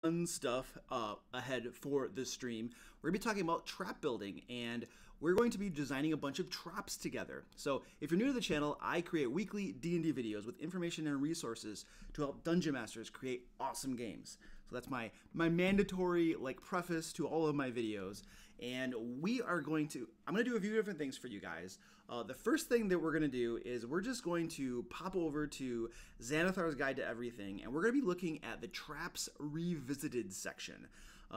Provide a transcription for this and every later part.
fun stuff ahead for this stream. We're going to be talking about trap building, and we're going to be designing a bunch of traps together. So if you're new to the channel, I create weekly D&D videos with information and resources to help dungeon masters create awesome games. So that's my mandatory preface to all of my videos. And I'm going to do a few different things for you guys. The first thing that we're going to do is we're just going to pop over to Xanathar's Guide to Everything, and we're going to be looking at the Traps Revisited section,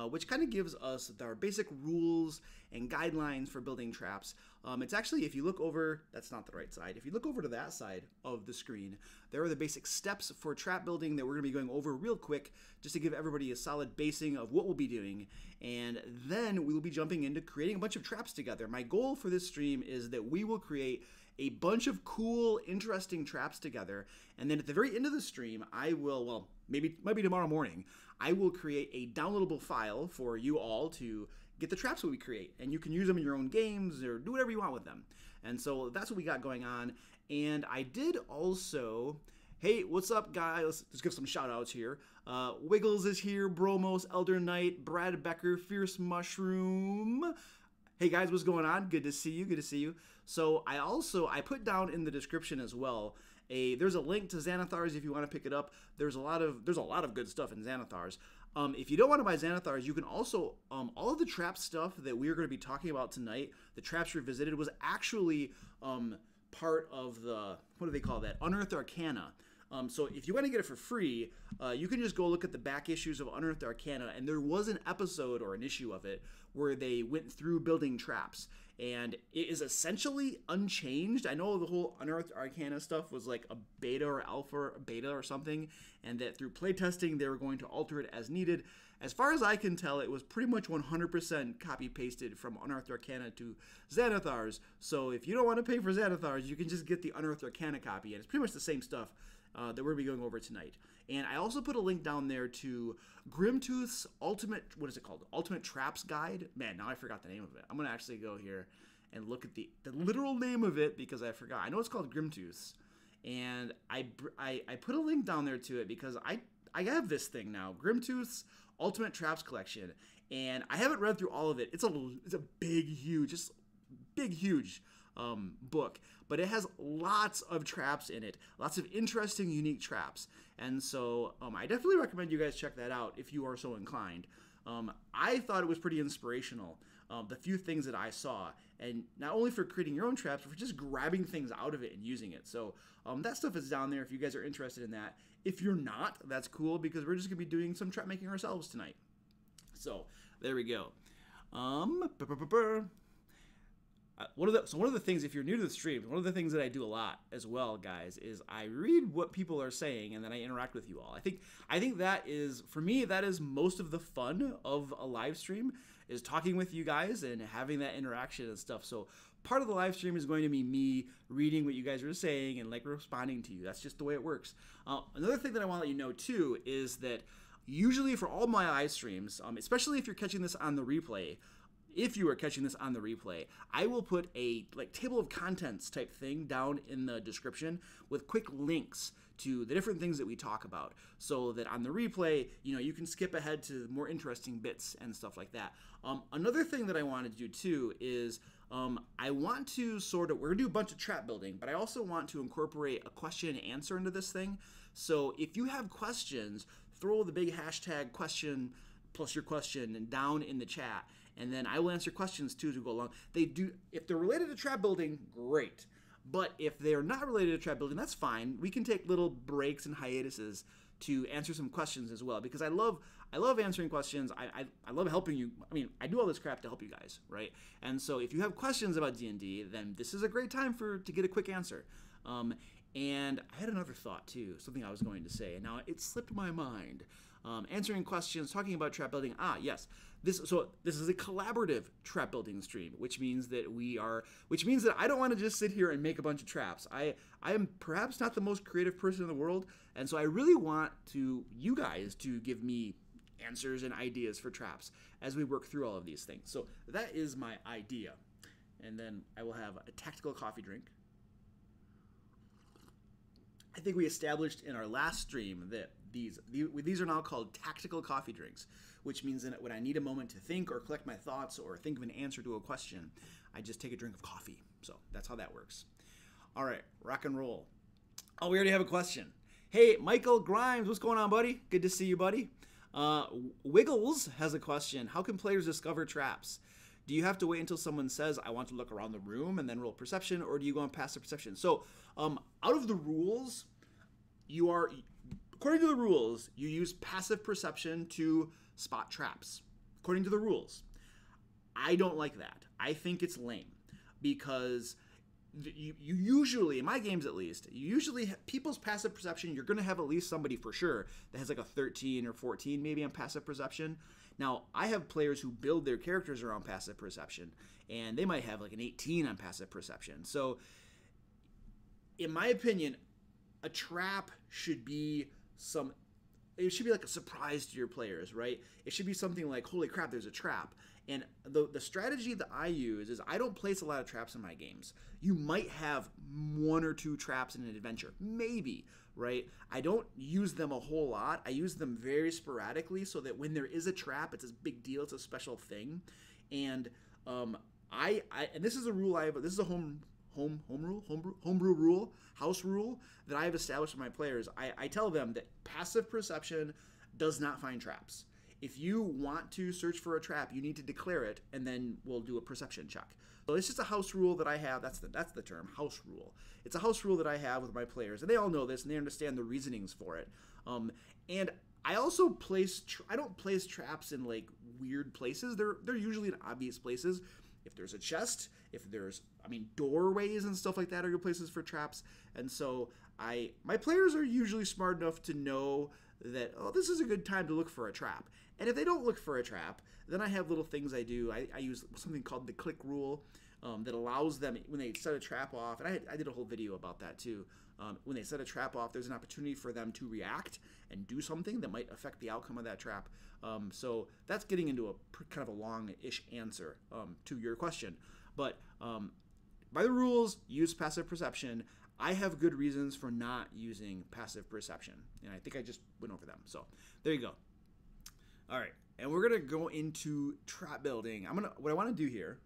which kind of gives us our basic rules and guidelines for building traps. It's actually, if you look over, that's not the right side. If you look over to that side of the screen, there are the basic steps for trap building that we're going to be going over real quick, just to give everybody a solid basing of what we'll be doing. And then we will be jumping into creating a bunch of traps together. My goal for this stream is that we will create a bunch of cool, interesting traps together, and then at the very end of the stream, I will, well, maybe tomorrow morning, I will create a downloadable file for you all to get the traps that we create, and you can use them in your own games or do whatever you want with them. And so that's what we got going on. And I did also, hey, what's up, guys? Let's give some shout outs here. Wiggles is here, Bromos, Elder Knight, Brad Becker, Fierce Mushroom. Hey guys, what's going on? Good to see you. Good to see you. So I put down in the description as well. There's a link to Xanathar's if you want to pick it up. There's a lot of good stuff in Xanathar's. If you don't want to buy Xanathar's, you can also all of the trap stuff that we are going to be talking about tonight. The Traps Revisited was actually part of the, what do they call that? Unearthed Arcana. So if you want to get it for free, you can just go look at the back issues of Unearthed Arcana, and there was an episode or an issue of it where they went through building traps, and it is essentially unchanged. I know the whole Unearthed Arcana stuff was like a beta or alpha or beta or something, and that through playtesting they were going to alter it as needed. As far as I can tell, it was pretty much 100% copy-pasted from Unearthed Arcana to Xanathar's, so if you don't want to pay for Xanathar's, you can just get the Unearthed Arcana copy, and it's pretty much the same stuff that we're going to be going over tonight. And I also put a link down there to Grimtooth's Ultimate, what is it called? Ultimate Traps Guide. Man, now I forgot the name of it. I'm going to actually go here and look at the literal name of it because I forgot. I know it's called Grimtooth's. And I put a link down there to it because I have this thing now, Grimtooth's Ultimate Traps Collection. And I haven't read through all of it. It's a big, huge, book, but it has lots of traps in it, lots of interesting, unique traps, and so I definitely recommend you guys check that out if you are so inclined. I thought it was pretty inspirational, the few things that I saw, and not only for creating your own traps, but for just grabbing things out of it and using it. So that stuff is down there if you guys are interested in that. If you're not, that's cool, because we're just gonna be doing some trap making ourselves tonight. So there we go. One of the things, if you're new to the stream, one of the things that I do a lot as well, guys, is I read what people are saying and then I interact with you all. I think that is, for me, that is most of the fun of a live stream, is talking with you guys and having that interaction and stuff. So part of the live stream is going to be me reading what you guys are saying and responding to you. That's just the way it works. Another thing that I want to let you know too is that usually for all my live streams, especially if you're catching this on the replay, I will put a table of contents type thing down in the description with quick links to the different things that we talk about, so that on the replay, you can skip ahead to more interesting bits and stuff like that. Another thing that I wanted to do too is I want to we're gonna do a bunch of trap building, but I also want to incorporate a question and answer into this thing. So if you have questions, throw the big hashtag question plus your question down in the chat, and then I will answer questions too as we go along. If they're related to trap building, great. But if they're not related to trap building, that's fine. We can take little breaks and hiatuses to answer some questions as well, because I love answering questions. I love helping you. I mean, I do all this crap to help you guys, right? And so if you have questions about D&D, then this is a great time to get a quick answer. And I had another thought too, something I was going to say, and now it slipped my mind. Answering questions, talking about trap building. Yes, this is a collaborative trap building stream, which means that I don't want to just sit here and make a bunch of traps. I am perhaps not the most creative person in the world, and so I really want you guys to give me answers and ideas for traps as we work through all of these things. So that is my idea, and then I will have a tactical coffee drink. I think we established in our last stream that These are now called tactical coffee drinks, which means that when I need a moment to think or collect my thoughts or think of an answer to a question, I just take a drink of coffee. So that's how that works. All right, rock and roll. Oh, we already have a question. Hey, Michael Grimes, what's going on, buddy? Good to see you, buddy. Wiggles has a question. How can players discover traps? Do you have to wait until someone says, I want to look around the room and then roll perception, or do you go on passive perception? So, out of the rules, according to the rules, you use passive perception to spot traps. According to the rules. I don't like that. I think it's lame because you usually, in my games at least, people's passive perception, you're going to have at least somebody for sure that has like a 13 or 14 maybe on passive perception. Now, I have players who build their characters around passive perception, and they might have like an 18 on passive perception. So, in my opinion, a trap should be it should be like a surprise to your players, right? It should be something like, holy crap, there's a trap. And the strategy that I use is I don't place a lot of traps in my games. You might have 1 or 2 traps in an adventure, maybe, right? I don't use them a whole lot. I use them very sporadically so that when there is a trap, it's a big deal. It's a special thing. And and this is a rule this is a homebrew rule, house rule that I have established with my players. I tell them that passive perception does not find traps. If you want to search for a trap, you need to declare it, and then we'll do a perception check. So it's just a house rule that I have. That's the term, house rule. It's a house rule that I have with my players, and they all know this, and they understand the reasonings for it. And I also I don't place traps in like weird places. They're usually in obvious places. If there's a chest, if there's, doorways and stuff like that are good places for traps. And so my players are usually smart enough to know that, this is a good time to look for a trap. And if they don't look for a trap, then I have little things I do. I use something called the click rule that allows them, when they set a trap off, and I did a whole video about that too. When they set a trap off, there's an opportunity for them to react and do something that might affect the outcome of that trap. So that's getting into kind of a long-ish answer to your question. But by the rules, use passive perception. I have good reasons for not using passive perception, and I think I just went over them. So there you go. All right, and we're gonna go into trap building. What I want to do here.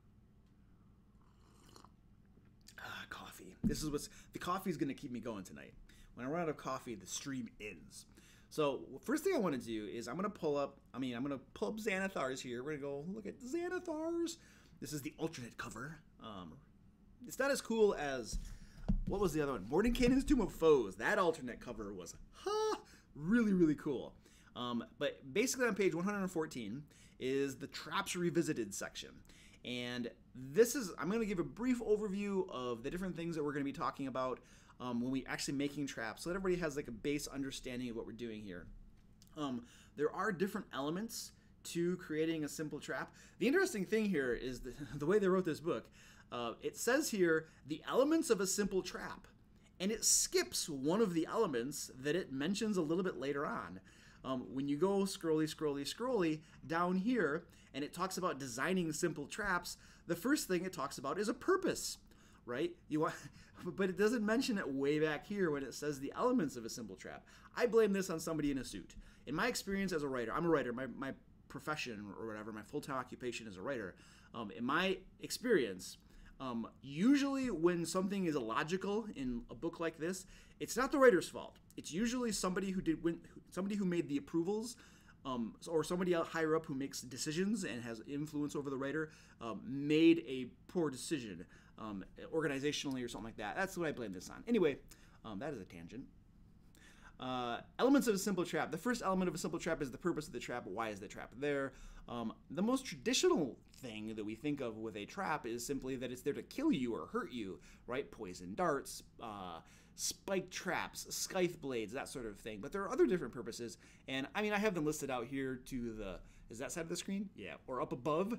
Coffee. The coffee is gonna keep me going tonight. When I run out of coffee, the stream ends. So first thing I want to do is I'm gonna pull up Xanathars here. We're gonna go look at Xanathars. This is the alternate cover. It's not as cool as, what was the other one? Mordenkainen's Tomb of Foes. That alternate cover was really, really cool. But basically on page 114 is the Traps Revisited section. And I'm going to give a brief overview of the different things that we're going to be talking about when we actually making traps, so that everybody has like a base understanding of what we're doing here. There are different elements to creating a simple trap. The interesting thing here is the way they wrote this book. It says here, the elements of a simple trap, and it skips one of the elements that it mentions a little bit later on. When you go scrolly down here, and it talks about designing simple traps, the first thing it talks about is a purpose, right? But it doesn't mention it way back here when it says the elements of a simple trap. I blame this on somebody in a suit. In my experience as a writer, I'm a writer, my profession or whatever, my full-time occupation is a writer. In my experience, usually when something is illogical in a book like this, it's not the writer's fault. It's usually somebody who made the approvals, or somebody higher up who makes decisions and has influence over the writer, made a poor decision, organizationally or something like that. That's what I blame this on. Anyway, that is a tangent. Elements of a simple trap. The first element of a simple trap is the purpose of the trap. Why is the trap there? The most traditional thing that we think of with a trap is simply that it's there to kill you or hurt you, right? Poison darts, spike traps, scythe blades, that sort of thing. But there are other different purposes, and I have them listed out here to the, is that side of the screen? Yeah, or up above.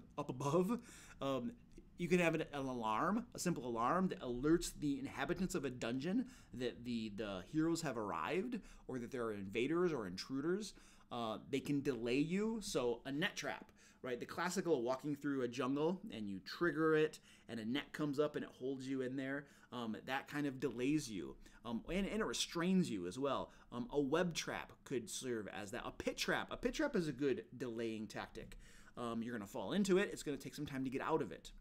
You can have an alarm, a simple alarm that alerts the inhabitants of a dungeon that the heroes have arrived, or that there are invaders or intruders. They can delay you, so a net trap, right? The classical walking through a jungle and you trigger it and a net comes up and it holds you in there. That kind of delays you. and it restrains you as well. A web trap could serve as that. A pit trap. A pit trap is a good delaying tactic. You're going to fall into it. It's going to take some time to get out of it.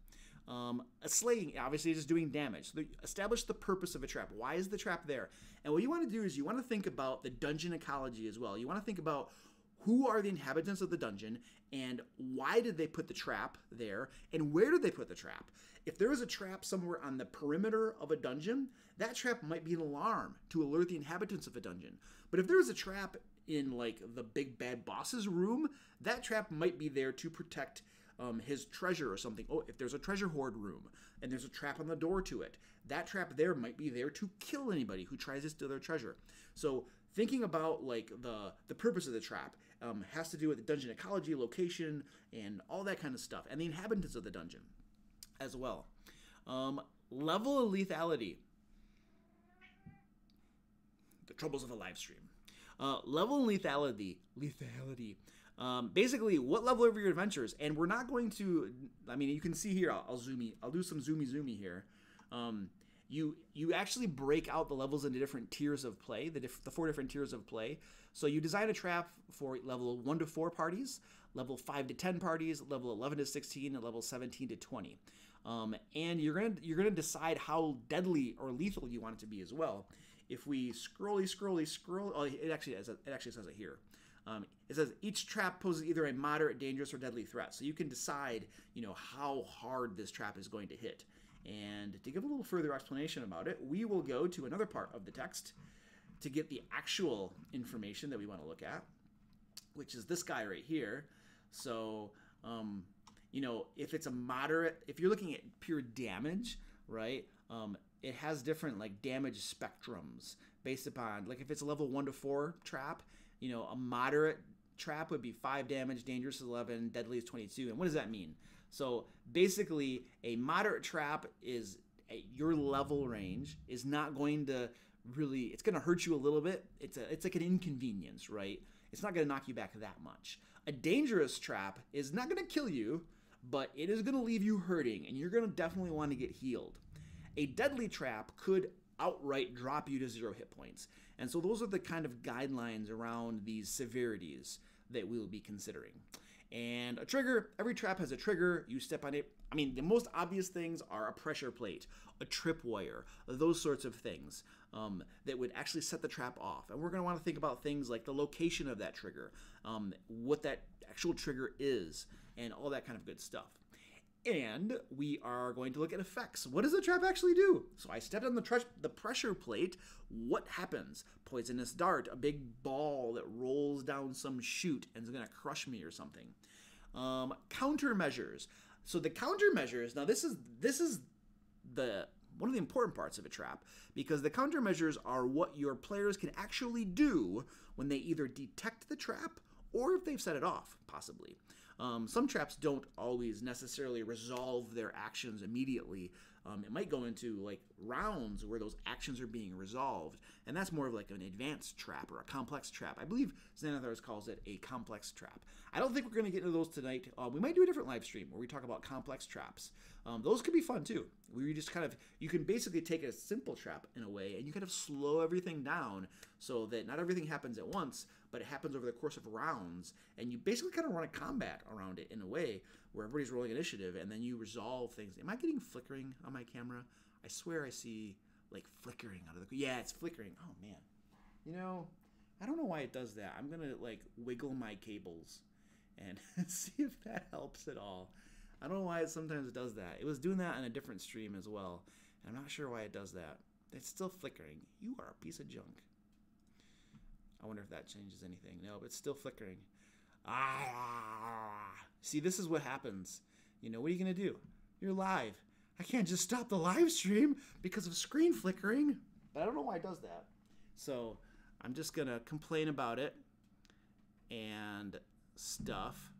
A slaying, obviously, is doing damage. So establish the purpose of a trap. Why is the trap there? And what you want to do is you want to think about the dungeon ecology as well. You want to think about who are the inhabitants of the dungeon and why did they put the trap there and where did they put the trap? If there is a trap somewhere on the perimeter of a dungeon, that trap might be an alarm to alert the inhabitants of a dungeon. But if there is a trap in like the big bad boss's room, that trap might be there to protect his treasure or something. Oh, if there's a treasure hoard room and there's a trap on the door to it, that trap there might be there to kill anybody who tries to steal their treasure. So thinking about like the purpose of the trap has to do with the dungeon ecology, location, and all that kind of stuff, and the inhabitants of the dungeon as well. Level of lethality. The troubles of a live stream. Level of lethality. Basically, what level of your adventures, and we're not going to. I mean, you can see here. I'll do some zoomy here. You actually break out the levels into different tiers of play, the 4 different tiers of play. So you design a trap for level 1 to 4 parties, level 5 to 10 parties, level 11 to 16, and level 17 to 20. And you're gonna decide how deadly or lethal you want it to be as well. If we scroll, oh, it actually says it here. It says each trap poses either a moderate, dangerous, or deadly threat. So you can decide, how hard this trap is going to hit. And to give a little further explanation about it, we will go to another part of the text to get the actual information that we want to look at, which is this guy right here. So, if it's a moderate, if you're looking at pure damage, right, it has different like damage spectrums based upon, like if it's a level 1 to 4 trap, a moderate trap would be 5 damage, dangerous is 11, deadly is 22. And what does that mean? So basically, a moderate trap is your level range is not going to really, it's going to hurt you a little bit. It's like an inconvenience, right? It's not going to knock you back that much. A dangerous trap is not going to kill you, but it is going to leave you hurting, and you're going to definitely want to get healed. A deadly trap could outright drop you to 0 hit points. And so those are the kind of guidelines around these severities that we'll be considering. And a trigger, every trap has a trigger. You step on it. I mean, the most obvious things are a pressure plate, a tripwire, those sorts of things that would actually set the trap off. And we're going to want to think about things like the location of that trigger, what that actual trigger is, and all that kind of good stuff. And we are going to look at effects. What does the trap actually do? So I stepped on the pressure plate. What happens? Poisonous dart, a big ball that rolls down some chute and is going to crush me or something. Countermeasures. So the countermeasures, now this is one of the important parts of a trap, because the countermeasures are what your players can actually do when they either detect the trap or if they've set it off, possibly. Some traps don't always necessarily resolve their actions immediately. It might go into like rounds where those actions are being resolved, and that's more of like an advanced trap or a complex trap. I believe Xanathars calls it a complex trap. I don't think we're going to get into those tonight. We might do a different live stream where we talk about complex traps. Those could be fun too. Where you just you can basically take a simple trap in a way and you kind of slow everything down so that not everything happens at once, but it happens over the course of rounds, and you basically kind of run a combat around it in a way where everybody's rolling initiative, and then you resolve things. Am I getting flickering on my camera? I swear I see like flickering out of the... Yeah, it's flickering. Oh man. I don't know why it does that. I'm gonna like wiggle my cables and see if that helps at all. I don't know why it sometimes does that. It was doing that on a different stream as well, and I'm not sure why it does that. It's still flickering. You are a piece of junk. I wonder if that changes anything. No, but it's still flickering. See, this is what happens. What are you going to do? You're live. I can't just stop the live stream because of screen flickering. But I don't know why it does that. So I'm just going to complain about it and stuff.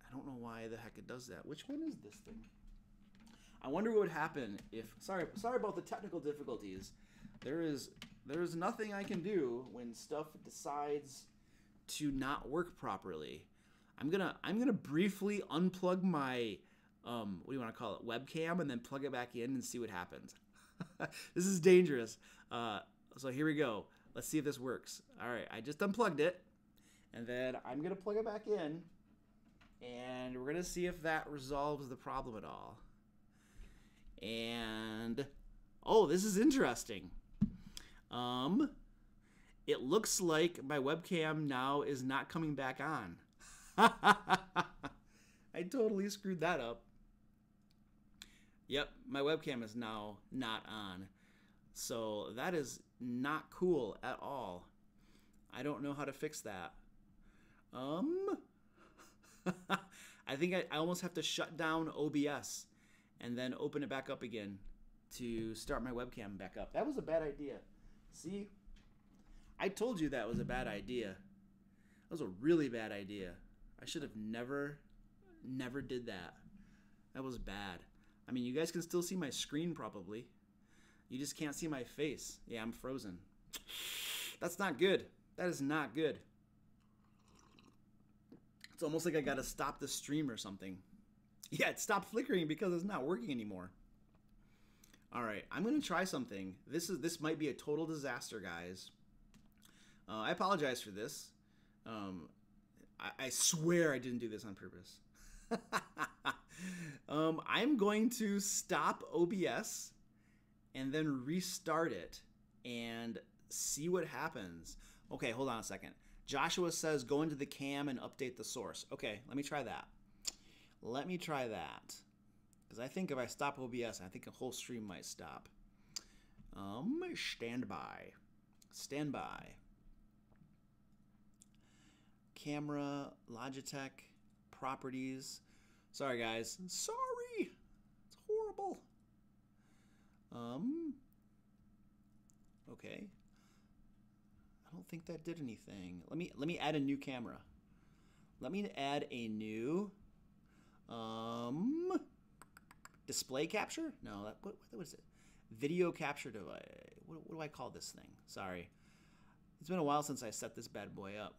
I don't know why the heck it does that. Which one is this thing? I wonder what would happen if... Sorry about the technical difficulties. There is nothing I can do when stuff decides to not work properly. I'm gonna briefly unplug my what do you want to call it, webcam, and then plug it back in and see what happens. This is dangerous. So here we go. Let's see if this works. All right, I just unplugged it, and then I'm gonna plug it back in, and we're gonna see if that resolves the problem at all. And oh, this is interesting. It looks like my webcam now is not coming back on. I totally screwed that up. Yep, my webcam is now not on. So that is not cool at all. I don't know how to fix that. I think I almost have to shut down OBS and then open it back up again to start my webcam back up. That was a bad idea. See? I told you that was a bad idea. That was a really bad idea. I should have never did that. That was bad. I mean, you guys can still see my screen probably. You just can't see my face. Yeah, I'm frozen. That's not good. That is not good. It's almost like I gotta stop the stream or something. Yeah, it stopped flickering because it's not working anymore. All right, I'm gonna try something. This might be a total disaster, guys. I apologize for this. I swear I didn't do this on purpose. I'm going to stop OBS and then restart it and see what happens. Okay, hold on a second. Joshua says go into the cam and update the source. Okay, let me try that. Let me try that. Because I think if I stop OBS, I think the whole stream might stop. Stand by. Stand by. Camera, Logitech, properties. Sorry, guys. Sorry. It's horrible. Okay. I don't think that did anything. Let me add a new camera. Let me add a new display capture? No, what is it? Video capture device. What do I call this thing? Sorry. It's been a while since I set this bad boy up.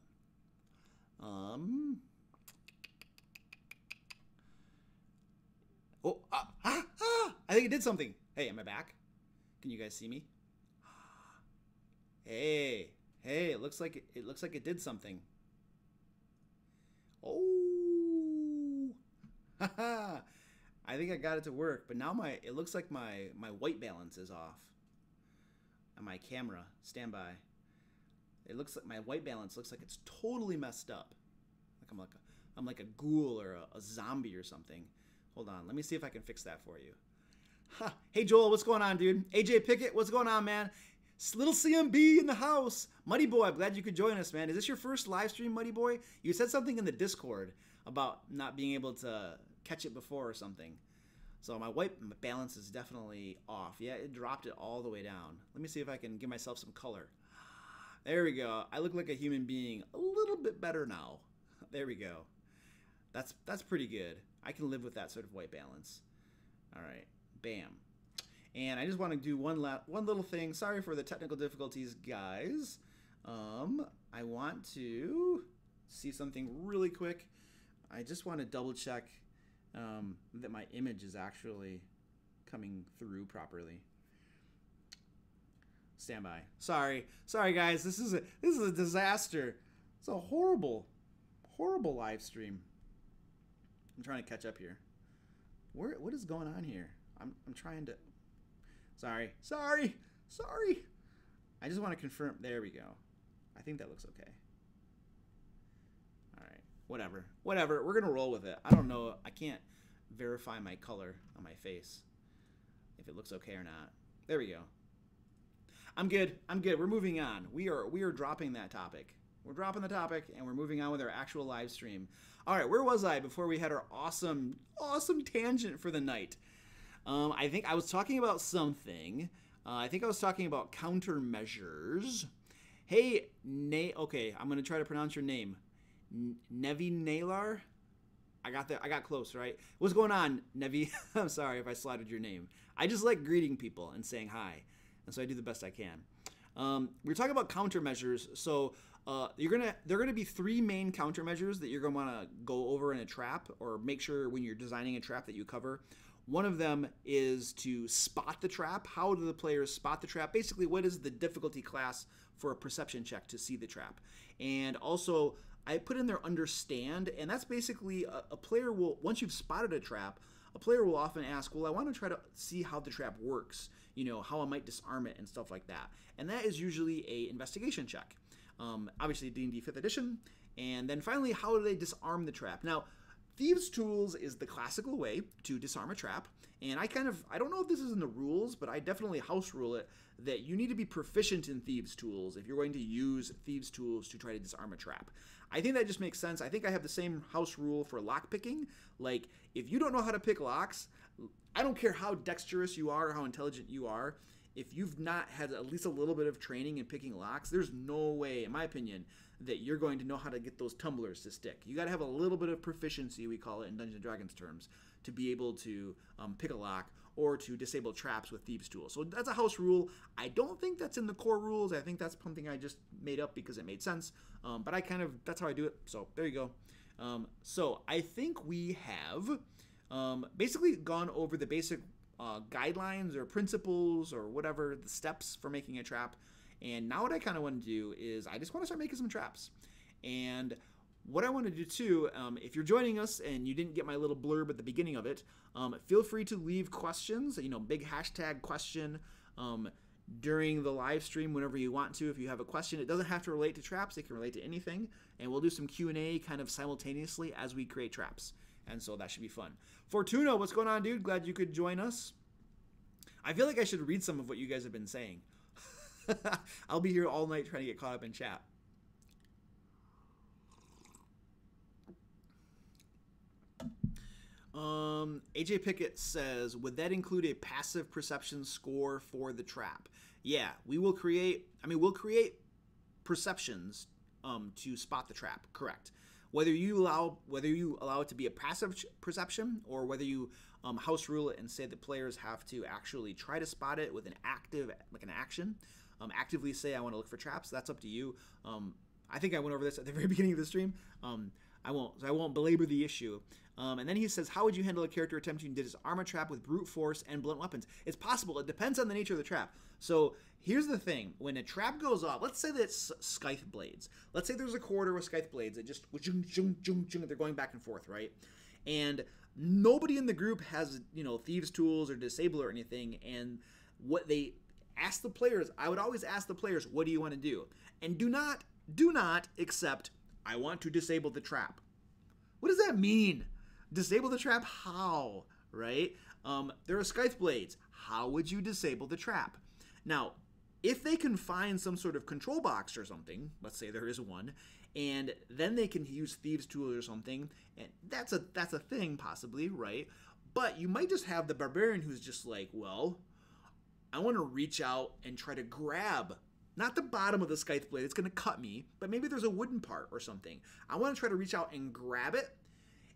I think it did something. Hey, am I back? Can you guys see me? Hey, it looks like it did something. Oh, I think I got it to work, but now it looks like my white balance is off. And my camera, standby. It looks like my white balance looks like it's totally messed up. Like I'm like a ghoul or a zombie or something. Hold on, let me see if I can fix that for you. Ha. Hey Joel, what's going on, dude? AJ Pickett, what's going on, man? Little CMB in the house. Muddy Boy, I'm glad you could join us, man. Is this your first live stream, Muddy Boy? You said something in the Discord about not being able to catch it before or something. So my white balance is definitely off. Yeah, it dropped it all the way down. Let me see if I can give myself some color. There we go. I look like a human being a little bit better now. There we go. That's pretty good. I can live with that sort of white balance. All right, bam. And I just want to do one little thing. Sorry for the technical difficulties, guys. I want to see something really quick. I just want to double check that my image is actually coming through properly. Stand by. Sorry guys. This is a disaster. It's a horrible live stream. I'm trying to catch up here. What is going on here? I'm trying to. Sorry. I just want to confirm. There we go. I think that looks okay. All right. Whatever. We're gonna roll with it. I don't know. I can't verify my color on my face if it looks okay or not. There we go. I'm good. We're moving on. We are dropping that topic. We're dropping the topic and we're moving on with our actual live stream. All right, where was I before we had our awesome tangent for the night? I think I was talking about something. I think I was talking about countermeasures. Hey, okay, I'm gonna try to pronounce your name. Nevi Nalar? I got close, right? What's going on, Nevi? I'm sorry if I slaughtered your name. I just like greeting people and saying hi, and so I do the best I can. We're talking about countermeasures, so there are gonna be three main countermeasures that you're gonna want to go over in a trap, or make sure when you're designing a trap that you cover. One of them is to spot the trap. How do the players spot the trap? Basically, what is the difficulty class for a perception check to see the trap? And also, I put in there understand, and that's basically a player will, once you've spotted a trap, a player will often ask, well, I want to try to see how the trap works, you know, how I might disarm it and stuff like that. And that is usually a investigation check. Obviously, D&D 5th edition. And then finally, how do they disarm the trap? Now, Thieves' Tools is the classical way to disarm a trap, and I don't know if this is in the rules, but I definitely house rule it, that you need to be proficient in Thieves' Tools if you're going to use Thieves' Tools to try to disarm a trap. I think that just makes sense. I think I have the same house rule for lock picking. Like, if you don't know how to pick locks, I don't care how dexterous you are or how intelligent you are, if you've not had at least a little bit of training in picking locks, there's no way, in my opinion, that you're going to know how to get those tumblers to stick. You got to have a little bit of proficiency, we call it in Dungeons & Dragons terms, to be able to pick a lock or to disable traps with Thieves' Tools. So that's a house rule. I don't think that's in the core rules. I think that's something I just made up because it made sense. But that's how I do it. So there you go. So I think we have basically gone over the basic guidelines or principles or whatever, the steps for making a trap. And now what I kind of want to do is I just want to start making some traps. And what I want to do too, if you're joining us and you didn't get my little blurb at the beginning of it, feel free to leave questions, you know, big hashtag question during the live stream whenever you want to. If you have a question, it doesn't have to relate to traps. It can relate to anything. And we'll do some Q&A kind of simultaneously as we create traps. And so that should be fun. Fortuna, what's going on, dude? Glad you could join us. I feel like I should read some of what you guys have been saying. I'll be here all night trying to get caught up in chat. AJ Pickett says, would that include a passive perception score for the trap? Yeah, we'll create perceptions to spot the trap, correct. Whether you allow it to be a passive perception or whether you house rule it and say that players have to actually try to spot it with an active, like an action, actively say I want to look for traps, that's up to you. I think I went over this at the very beginning of the stream. I won't belabor the issue. And then he says, how would you handle a character attempting to disarm a trap with brute force and blunt weapons? It's possible. It depends on the nature of the trap. So here's the thing. When a trap goes off, let's say that it's scythe blades. Let's say there's a corridor with scythe blades that just, they're going back and forth, right? And nobody in the group has, you know, Thieves' Tools or Disable or anything. And what they ask the players, I would always ask the players, what do you want to do? And do not accept, I want to disable the trap. What does that mean? Disable the trap? How? Right? There are scythe blades. How would you disable the trap? Now, if they can find some sort of control box or something, let's say there is one, and then they can use Thieves' Tools or something, and that's a thing possibly, right? But you might just have the barbarian who's just like, well, I want to reach out and try to grab, not the bottom of the scythe blade, it's going to cut me, but maybe there's a wooden part or something. I want to try to reach out and grab it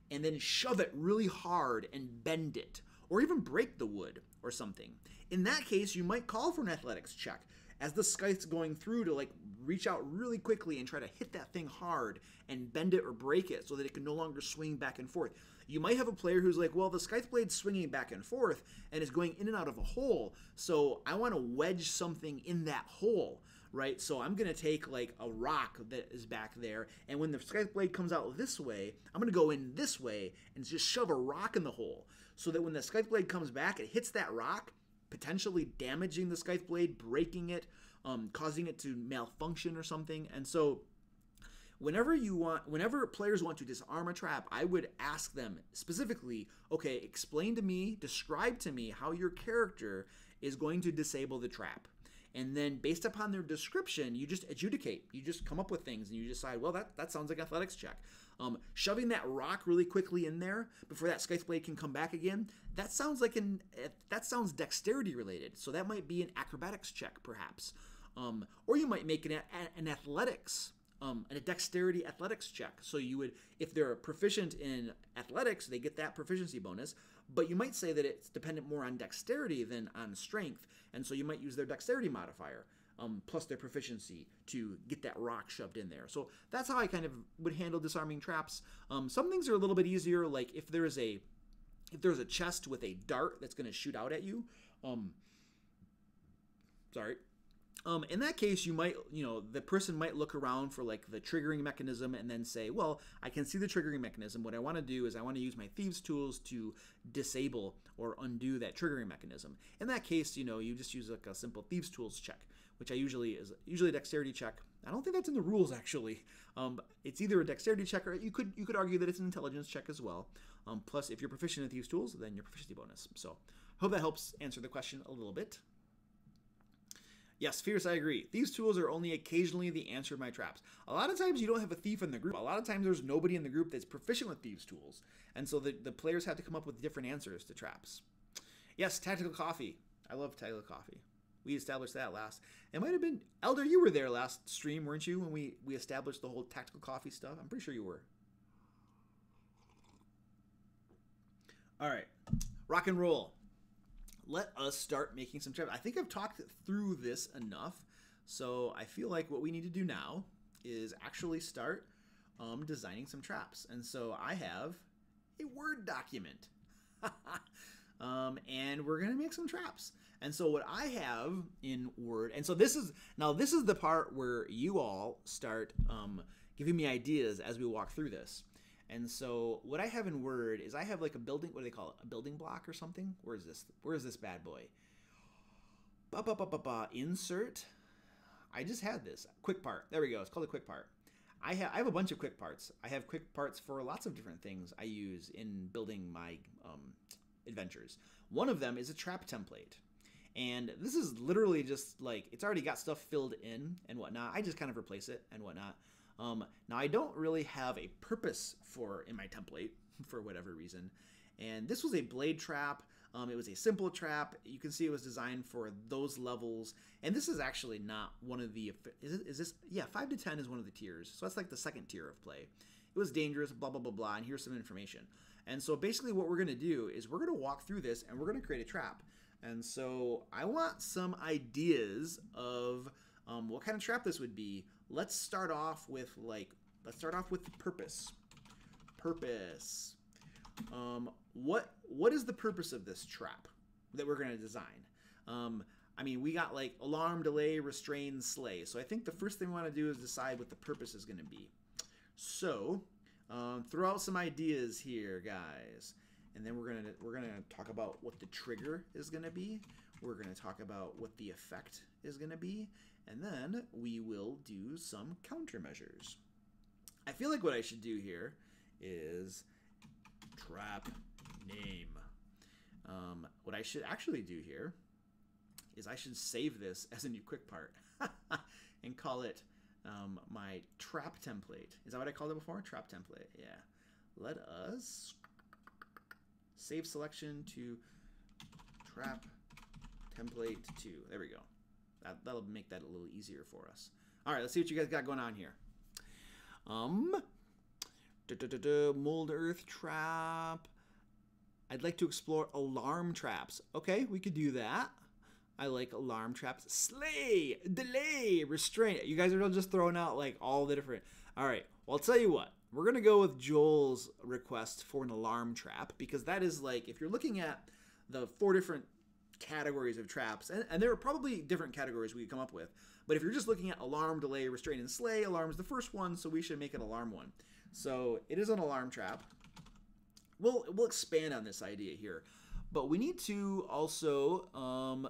and then shove it really hard and bend it, or even break the wood or something. In that case, you might call for an athletics check as the scythe's going through to like reach out really quickly and try to hit that thing hard and bend it or break it so that it can no longer swing back and forth. You might have a player who's like, well, the scythe blade's swinging back and forth and is going in and out of a hole, so I want to wedge something in that hole, right? So I'm going to take like a rock that is back there, and when the scythe blade comes out this way, I'm going to go in this way and just shove a rock in the hole so that when the scythe blade comes back, it hits that rock, potentially damaging the scythe blade, breaking it, causing it to malfunction or something. And so whenever players want to disarm a trap, I would ask them specifically, okay, explain to me, describe to me how your character is going to disable the trap. And then based upon their description, you just adjudicate. You just come up with things and you decide, well, that sounds like an athletics check. Shoving that rock really quickly in there before that scythe blade can come back again, that sounds dexterity related. So that might be an acrobatics check perhaps. Or you might make an athletics, a dexterity athletics check. So you would, if they're proficient in athletics, they get that proficiency bonus. But you might say that it's dependent more on dexterity than on strength. And so you might use their dexterity modifier plus their proficiency to get that rock shoved in there. So that's how I kind of would handle disarming traps. Some things are a little bit easier, like if there is a if there's a chest with a dart that's going to shoot out at you, in that case, you might, the person might look around for like the triggering mechanism and then say, well, I can see the triggering mechanism. What I want to do is I want to use my thieves tools to disable or undo that triggering mechanism. In that case, you just use like a simple thieves tools check, which usually a dexterity check. I don't think that's in the rules actually. It's either a dexterity check or you could argue that it's an intelligence check as well. Plus, if you're proficient in thieves tools, then your proficiency bonus. So, hope that helps answer the question a little bit. Yes, Fierce, I agree. Thieves' tools are only occasionally the answer to my traps. A lot of times you don't have a thief in the group. A lot of times there's nobody in the group that's proficient with thieves' tools. And so the players have to come up with different answers to traps. Yes, Tactical Coffee. I love Tactical Coffee. We established that last. It might have been, Elder, you were there last stream, weren't you, when we established the whole Tactical Coffee stuff? I'm pretty sure you were. All right, rock and roll. Let us start making some traps. I think I've talked through this enough, so I feel like what we need to do now is actually start designing some traps. And so I have a Word document, and we're gonna make some traps. And so what I have in Word, and so this is the part where you all start giving me ideas as we walk through this. And so what I have in Word is I have like a building, what do they call it? A building block or something? Where is this? Where is this bad boy? Insert. I just had this. Quick part. There we go. It's called a quick part. I have a bunch of quick parts. I have quick parts for lots of different things I use in building my adventures. One of them is a trap template. And this is literally just like, it's already got stuff filled in and whatnot. I just kind of replace it and whatnot. Now I don't really have a purpose in my template for whatever reason. And this was a blade trap. It was a simple trap. You can see it was designed for those levels. And this is actually not one of the, is this? Yeah, 5 to 10 is one of the tiers. So that's like the second tier of play. It was dangerous, blah, blah, blah, blah. And here's some information. And so basically what we're going to do is we're going to walk through this and we're going to create a trap. And so I want some ideas of what kind of trap this would be. Let's start off with purpose. Purpose. What is the purpose of this trap that we're going to design? I mean, we got like alarm, delay, restrain, slay. So I think the first thing we want to do is decide what the purpose is going to be. So throw out some ideas here, guys. And then we're gonna talk about what the trigger is gonna be. We're gonna talk about what the effect is gonna be, and then we will do some countermeasures. I feel like what I should do here is trap name. What I should actually do here is I should save this as a new quick part and call it my trap template. Is that what I called it before? Trap template. Yeah. Let us save selection to trap template 2. There we go. That'll make that a little easier for us. All right, let's see what you guys got going on here. Mold earth trap. I'd like to explore alarm traps. Okay, we could do that. I like alarm traps. Slay, delay, restrain. You guys are just throwing out like all the different. All right, well, I'll tell you what. We're going to go with Joel's request for an alarm trap, because that is like, if you're looking at the 4 different categories of traps, and there are probably different categories we could come up with, but if you're just looking at alarm, delay, restrain, and slay, alarm is the first one, so we should make an alarm one. So it is an alarm trap. We'll expand on this idea here, but we need to also,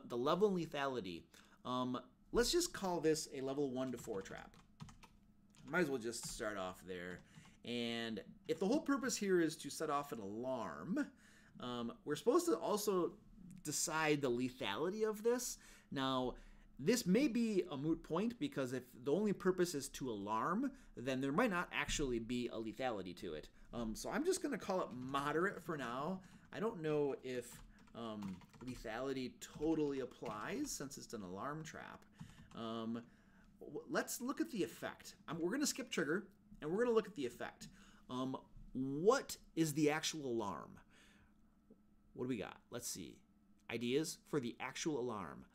the level and lethality, let's just call this a level 1 to 4 trap. Might as well just start off there. And if the whole purpose here is to set off an alarm, we're supposed to also decide the lethality of this. Now, this may be a moot point, because if the only purpose is to alarm, then there might not actually be a lethality to it. So I'm just going to call it moderate for now. I don't know if lethality totally applies since it's an alarm trap. Let's look at the effect. We're going to skip trigger. And we're going to look at the effect. What is the actual alarm? What do we got? Let's see. Ideas for the actual alarm.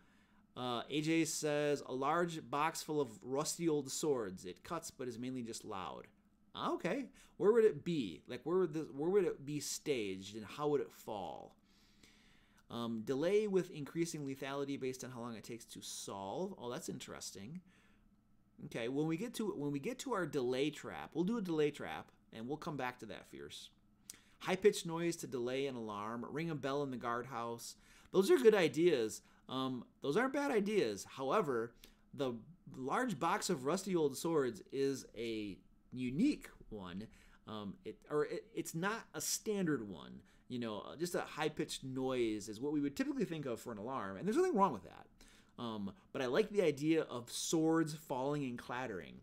AJ says, a large box full of rusty old swords. It cuts, but is mainly just loud. Okay, where would it be? Like where would it be staged, and how would it fall? Delay with increasing lethality based on how long it takes to solve. Oh, that's interesting. Okay, when we get to our delay trap, we'll do a delay trap, and we'll come back to that, Fierce. High-pitched noise to delay an alarm. Ring a bell in the guardhouse. Those are good ideas. Those aren't bad ideas. However, the large box of rusty old swords is a unique one. It's not a standard one. You know, just a high-pitched noise is what we would typically think of for an alarm, and there's nothing wrong with that. But I like the idea of swords falling and clattering.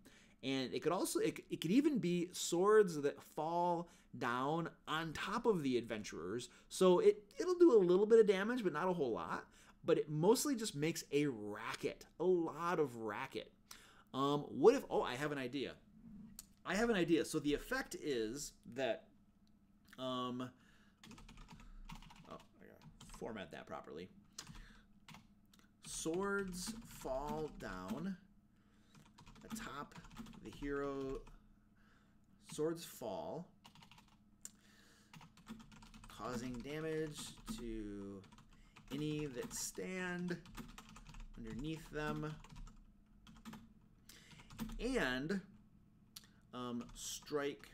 And it could even be swords that fall down on top of the adventurers. So it'll do a little bit of damage, but not a whole lot. But it mostly just makes a racket, a lot of racket. What if, I have an idea. So the effect is that, I gotta format that properly. Swords fall down atop the hero. Swords fall, causing damage to any that stand underneath them, and strike.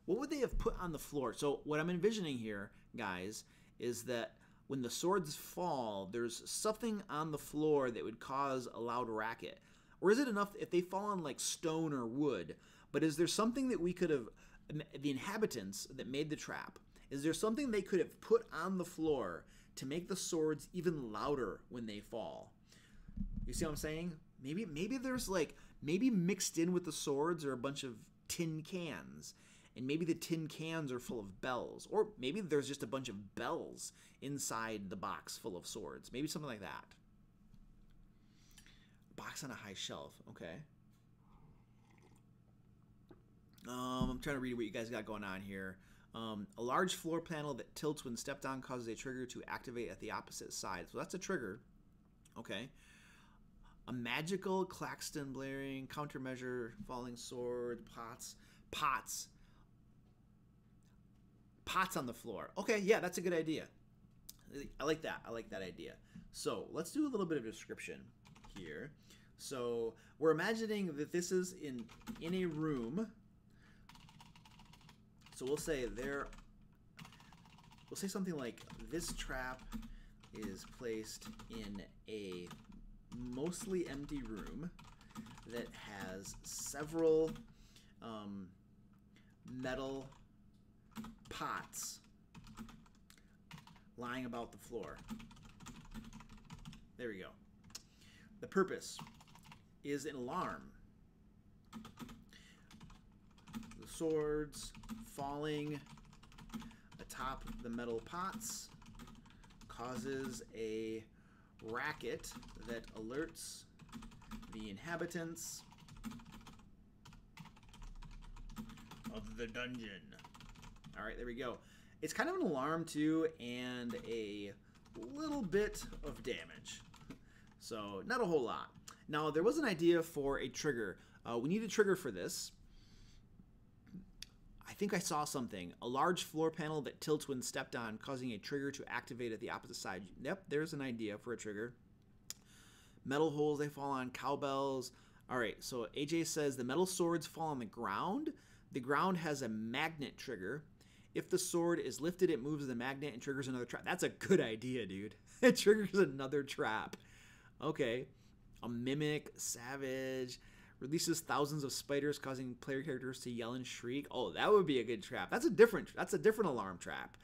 What would they have put on the floor? So what I'm envisioning here, guys, is that when the swords fall, there's something on the floor that would cause a loud racket. Or is it enough if they fall on like stone or wood? But is there something that we could have, the inhabitants that made the trap, is there something they could have put on the floor to make the swords even louder when they fall? You see what I'm saying? Maybe there's maybe mixed in with the swords are a bunch of tin cans. And maybe the tin cans are full of bells. Or maybe there's just a bunch of bells inside the box full of swords. Maybe something like that. Box on a high shelf. Okay. I'm trying to read what you guys got going on here. A large floor panel that tilts when stepped on causes a trigger to activate at the opposite side. So that's a trigger. Okay. A magical claxton blaring, countermeasure, falling sword, pots on the floor. Okay, yeah, that's a good idea. I like that. I like that idea. So let's do a little bit of description here. So we're imagining that this is in a room. So we'll say something like this trap is placed in a mostly empty room that has several metal pots lying about the floor. There we go. The purpose is an alarm. The swords falling atop the metal pots causes a racket that alerts the inhabitants of the dungeon. All right, there we go. It's kind of an alarm too, and a little bit of damage. So not a whole lot. Now there was an idea for a trigger. We need a trigger for this. I think I saw something. A large floor panel that tilts when stepped on, causing a trigger to activate at the opposite side. Yep, there's an idea for a trigger. Metal holes, they fall on cowbells. All right, so AJ says the metal swords fall on the ground. The ground has a magnet trigger. If the sword is lifted, it moves the magnet and triggers another trap. That's a good idea, dude. It triggers another trap. Okay. A mimic, savage, releases thousands of spiders, causing player characters to yell and shriek. Oh, that would be a good trap. That's a different alarm trap.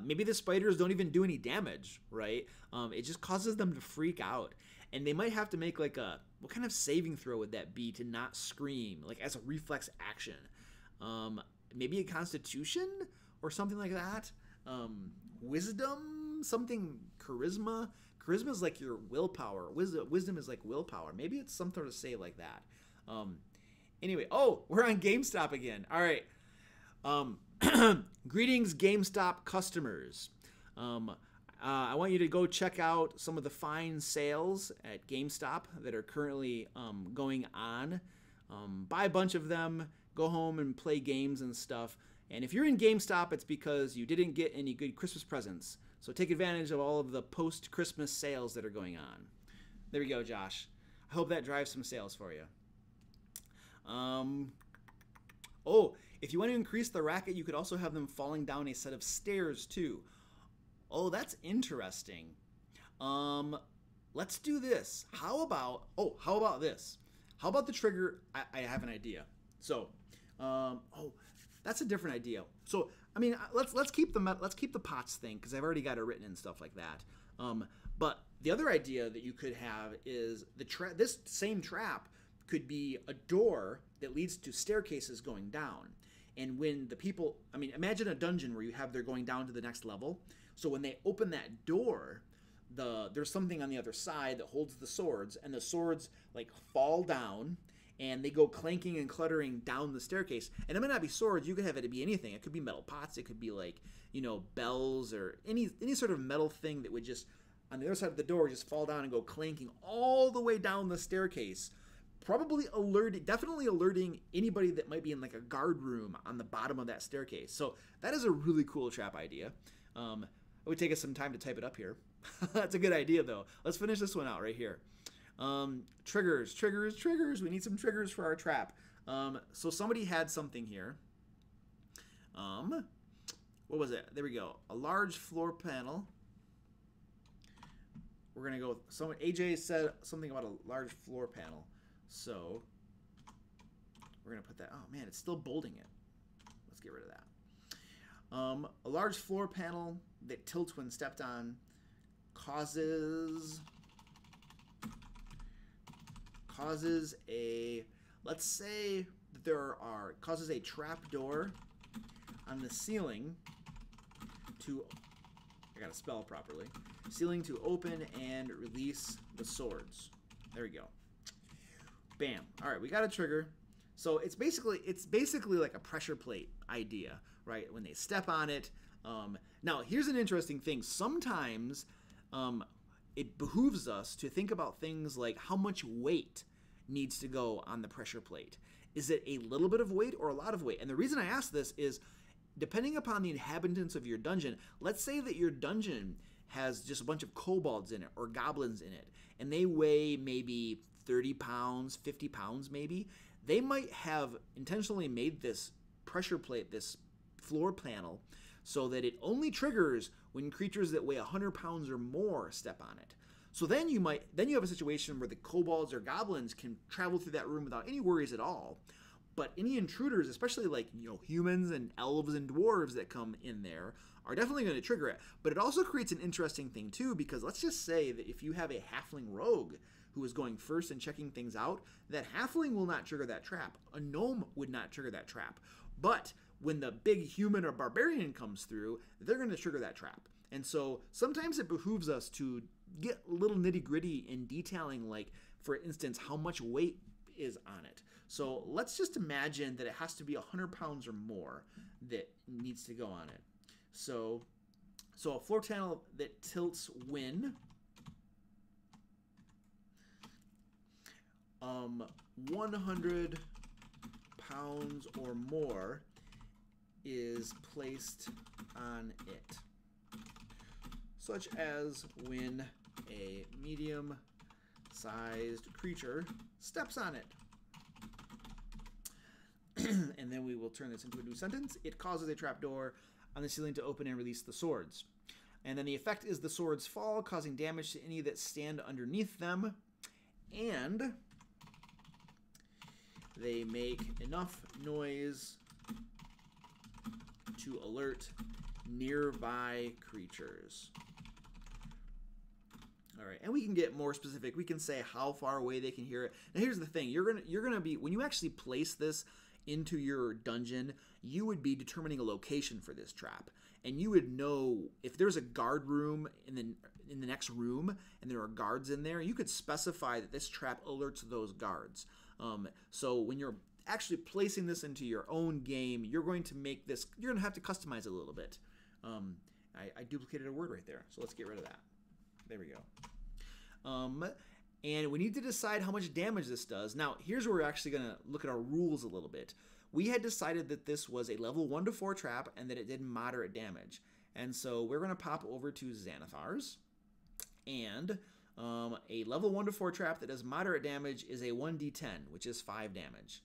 Maybe the spiders don't even do any damage, right? It just causes them to freak out. And they might have to make what kind of saving throw would that be to not scream, like as a reflex action? Maybe a constitution or something like that. Wisdom, something, charisma. Charisma is like your willpower. Wisdom is like willpower. Maybe it's something to say like that. Anyway, we're on GameStop again. All right. Greetings, GameStop customers. I want you to go check out some of the fine sales at GameStop that are currently going on. Buy a bunch of them. go home and play games and stuff. And if you're in GameStop, it's because you didn't get any good Christmas presents. So take advantage of all of the post-Christmas sales that are going on. There we go, Josh. I hope that drives some sales for you. Oh, if you want to increase the racket, you could also have them falling down a set of stairs too. Oh, that's interesting. Let's do this. How about this? How about the trigger? I have an idea. So, that's a different idea. So, I mean, let's keep the pots thing because I've already got it written and stuff like that. But the other idea that you could have is this same trap could be a door that leads to staircases going down. And when the people, I mean, imagine a dungeon where they're going down to the next level. So when they open that door, there's something on the other side that holds the swords, and the swords like fall down and they go clanking and cluttering down the staircase. And it might not be swords, you could have it be anything. It could be metal pots, it could be like, bells or any sort of metal thing that would just on the other side of the door just fall down and go clanking all the way down the staircase. Definitely alerting anybody that might be in like a guard room on the bottom of that staircase. So that is a really cool trap idea. It would take us some time to type it up here. That's a good idea though. Let's finish this one out right here. Triggers. We need some triggers for our trap. So somebody had something here. What was it? There we go. A large floor panel. We're gonna go. AJ said something about a large floor panel. So we're going to put that. Oh, man, it's still bolding it. Let's get rid of that. A large floor panel that tilts when stepped on causes a, let's say that causes a trap door on the ceiling to, I got to spell it properly, ceiling to open and release the swords. There we go. Bam. All right, we got a trigger. So it's basically like a pressure plate idea, right? When they step on it. Now, here's an interesting thing. Sometimes it behooves us to think about things like how much weight needs to go on the pressure plate. Is it a little bit of weight or a lot of weight? And the reason I ask this is depending upon the inhabitants of your dungeon, let's say that your dungeon has just a bunch of kobolds in it or goblins in it, and they weigh maybe 30 pounds, 50 pounds maybe. They might have intentionally made this pressure plate, this floor panel, so that it only triggers when creatures that weigh 100 pounds or more step on it. So then you have a situation where the kobolds or goblins can travel through that room without any worries at all. But any intruders, especially like humans and elves and dwarves that come in there, are definitely going to trigger it. But it also creates an interesting thing too, because let's just say that if you have a halfling rogue who is going first and checking things out, that halfling will not trigger that trap. A gnome would not trigger that trap. But when the big human or barbarian comes through, they're going to trigger that trap. And so sometimes it behooves us to get a little nitty-gritty in detailing, like, for instance, how much weight is on it. So let's just imagine that it has to be 100 pounds or more that needs to go on it. So a floor panel that tilts when 100 pounds or more is placed on it, such as when a medium-sized creature steps on it. And then we will turn this into a new sentence. It causes a trapdoor on the ceiling to open and release the swords. And then the effect is the swords fall, causing damage to any that stand underneath them. And they make enough noise to alert nearby creatures. All right, and we can get more specific. We can say how far away they can hear it. Now here's the thing. You're gonna be, when you actually place this into your dungeon, you would be determining a location for this trap. And you would know if there's a guard room in the next room and there are guards in there, you could specify that this trap alerts those guards. So when you're actually placing this into your own game, you're going to have to customize it a little bit. I duplicated a word right there, so let's get rid of that. There we go. And we need to decide how much damage this does. Now, here's where we're actually going to look at our rules a little bit. we had decided that this was a level 1 to 4 trap and that it did moderate damage. And so we're going to pop over to Xanathar's. And a level 1 to 4 trap that does moderate damage is a 1d10, which is 5 damage.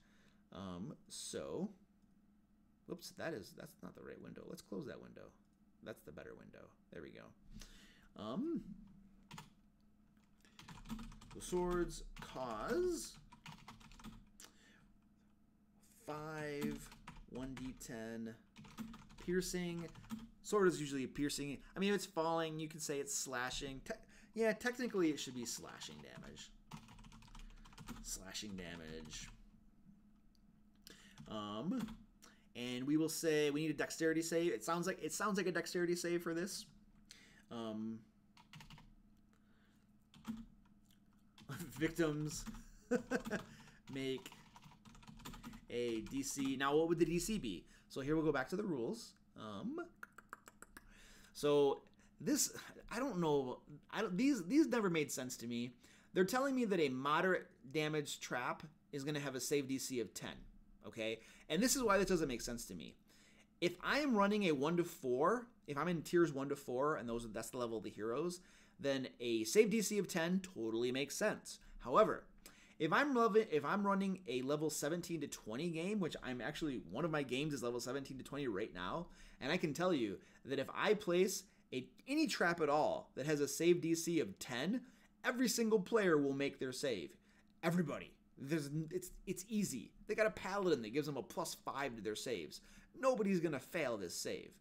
Whoops, that's not the right window. Let's close that window. That's the better window. There we go. The swords cause 5 1d10 piercing. Sword is usually piercing. I mean, if it's falling, you can say it's slashing. Yeah, technically it should be slashing damage. Slashing damage. And we will say we need a dexterity save. It sounds like a dexterity save for this. Victims make a DC. Now, what would the DC be? So here we'll go back to the rules. So this, I don't know. These never made sense to me. They're telling me that a moderate damage trap is going to have a save DC of 10. Okay, and this is why this doesn't make sense to me. If I am running a 1 to 4, if I'm in tiers 1 to 4, and that's the level of the heroes, then a save DC of 10 totally makes sense. However, if I'm running a level 17 to 20 game, which I'm actually, one of my games is level 17 to 20 right now, and I can tell you that if I place any trap at all that has a save DC of 10, every single player will make their save. Everybody. It's easy. They got a paladin that gives them a +5 to their saves. Nobody's gonna fail this save.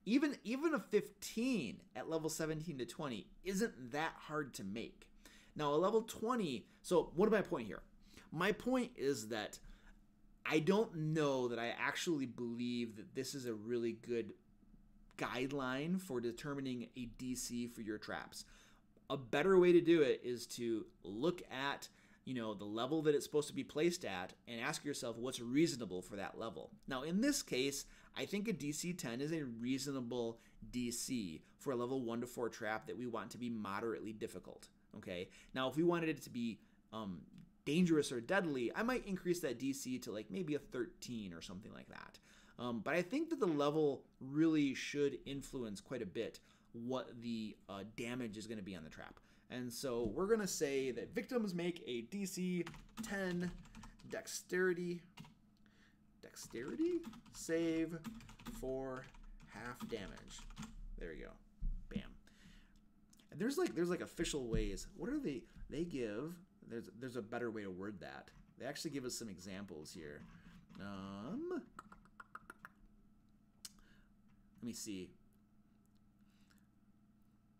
Even a 15 at level 17 to 20 isn't that hard to make. Now a level 20. So what is my point here? My point is that I don't know that I actually believe that this is a really good guideline for determining a DC for your traps. A better way to do it is to look at the level that it's supposed to be placed at and ask yourself what's reasonable for that level. Now, in this case, I think a DC 10 is a reasonable DC for a level 1 to 4 trap that we want to be moderately difficult, okay? Now, if we wanted it to be dangerous or deadly, I might increase that DC to like maybe a 13 or something like that. But I think that the level really should influence quite a bit what the damage is going to be on the trap. And so we're going to say that victims make a DC 10 dexterity save for half damage. There you go. Bam. And there's like official ways. What are they give? There's a better way to word that. They actually give us some examples here. Let me see.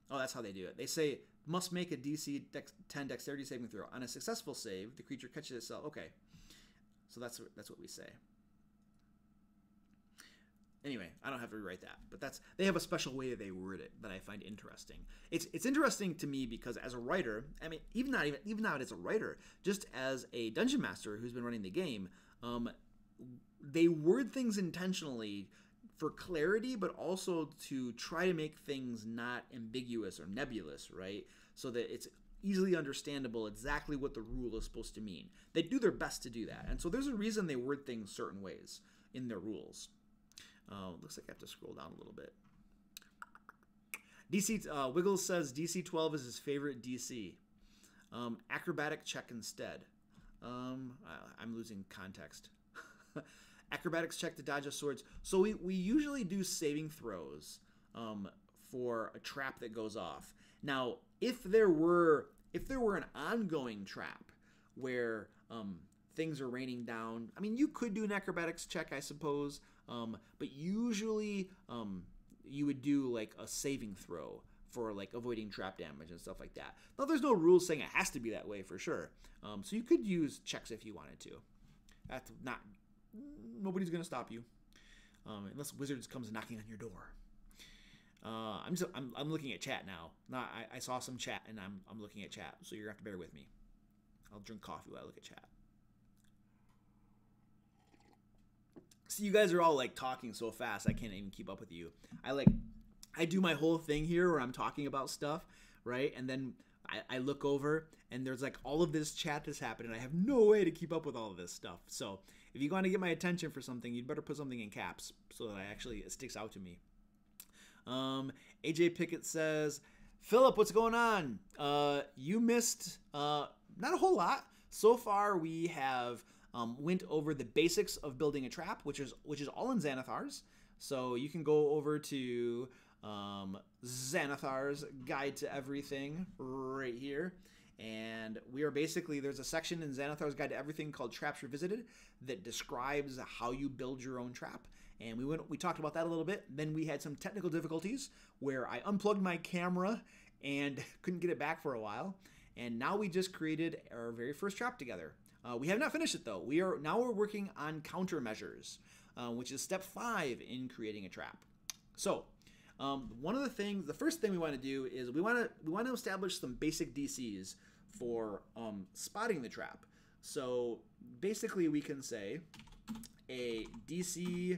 Oh, that's how they do it. They say must make a DC 10 dexterity saving throw. On a successful save, the creature catches itself. Okay, so that's what we say. Anyway, I don't have to rewrite that, but they have a special way they word it that I find interesting. It's interesting to me because as a writer, I mean, even not as a writer, just as a dungeon master who's been running the game, they word things intentionally for clarity, but also to try to make things not ambiguous or nebulous, right? So that it's easily understandable exactly what the rule is supposed to mean. They do their best to do that. And so there's a reason they word things certain ways in their rules. Looks like I have to scroll down a little bit. Wiggles says DC 12 is his favorite DC. Acrobatic check instead. I'm losing context. Acrobatics check to dodge a swords. So we usually do saving throws for a trap that goes off. Now, if there were an ongoing trap where things are raining down, I mean, you could do an acrobatics check, I suppose, but usually you would do like a saving throw for like avoiding trap damage and stuff like that. Now, there's no rules saying it has to be that way for sure. So you could use checks if you wanted to. That's not... Nobody's gonna stop you, unless Wizards comes knocking on your door. I'm looking at chat now. I saw some chat and I'm looking at chat, so you're gonna have to bear with me. I'll drink coffee while I look at chat. See, you guys are all like talking so fast I can't even keep up with you. I do my whole thing here where I'm talking about stuff, right? And then I look over and there's like all of this chat that's happening. I have no way to keep up with all of this stuff. So if you want to get my attention for something, you'd better put something in caps so that it sticks out to me. AJ Pickett says, Philip, what's going on? You missed not a whole lot. So far, we have went over the basics of building a trap, which is all in Xanathar's. So you can go over to Xanathar's Guide to Everything right here. And we are basically, there's a section in Xanathar's Guide to Everything called Traps Revisited that describes how you build your own trap. And we talked about that a little bit. Then we had some technical difficulties where I unplugged my camera and couldn't get it back for a while. And now we just created our very first trap together. We have not finished it though. We're working on countermeasures, which is step 5 in creating a trap. So the first thing we want to do is we want to establish some basic DCs for spotting the trap. So basically we can say a DC,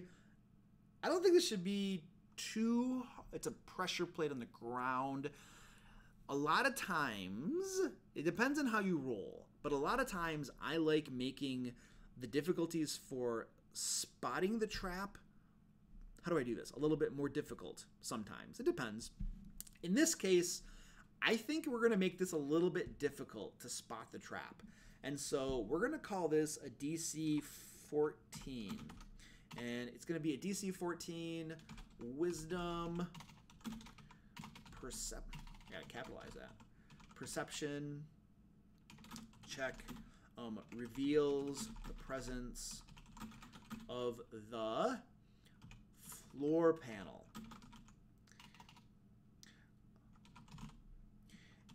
I don't think this should be too, it's a pressure plate on the ground. A lot of times, it depends on how you roll, but a lot of times I like making the difficulties for spotting the trap, how do I do this? A little bit more difficult sometimes. It depends. In this case, I think we're going to make this a little bit difficult to spot the trap. And so we're going to call this a DC 14. And it's going to be a DC 14 Wisdom Perception. Gotta capitalize that. Perception check reveals the presence of the floor panel.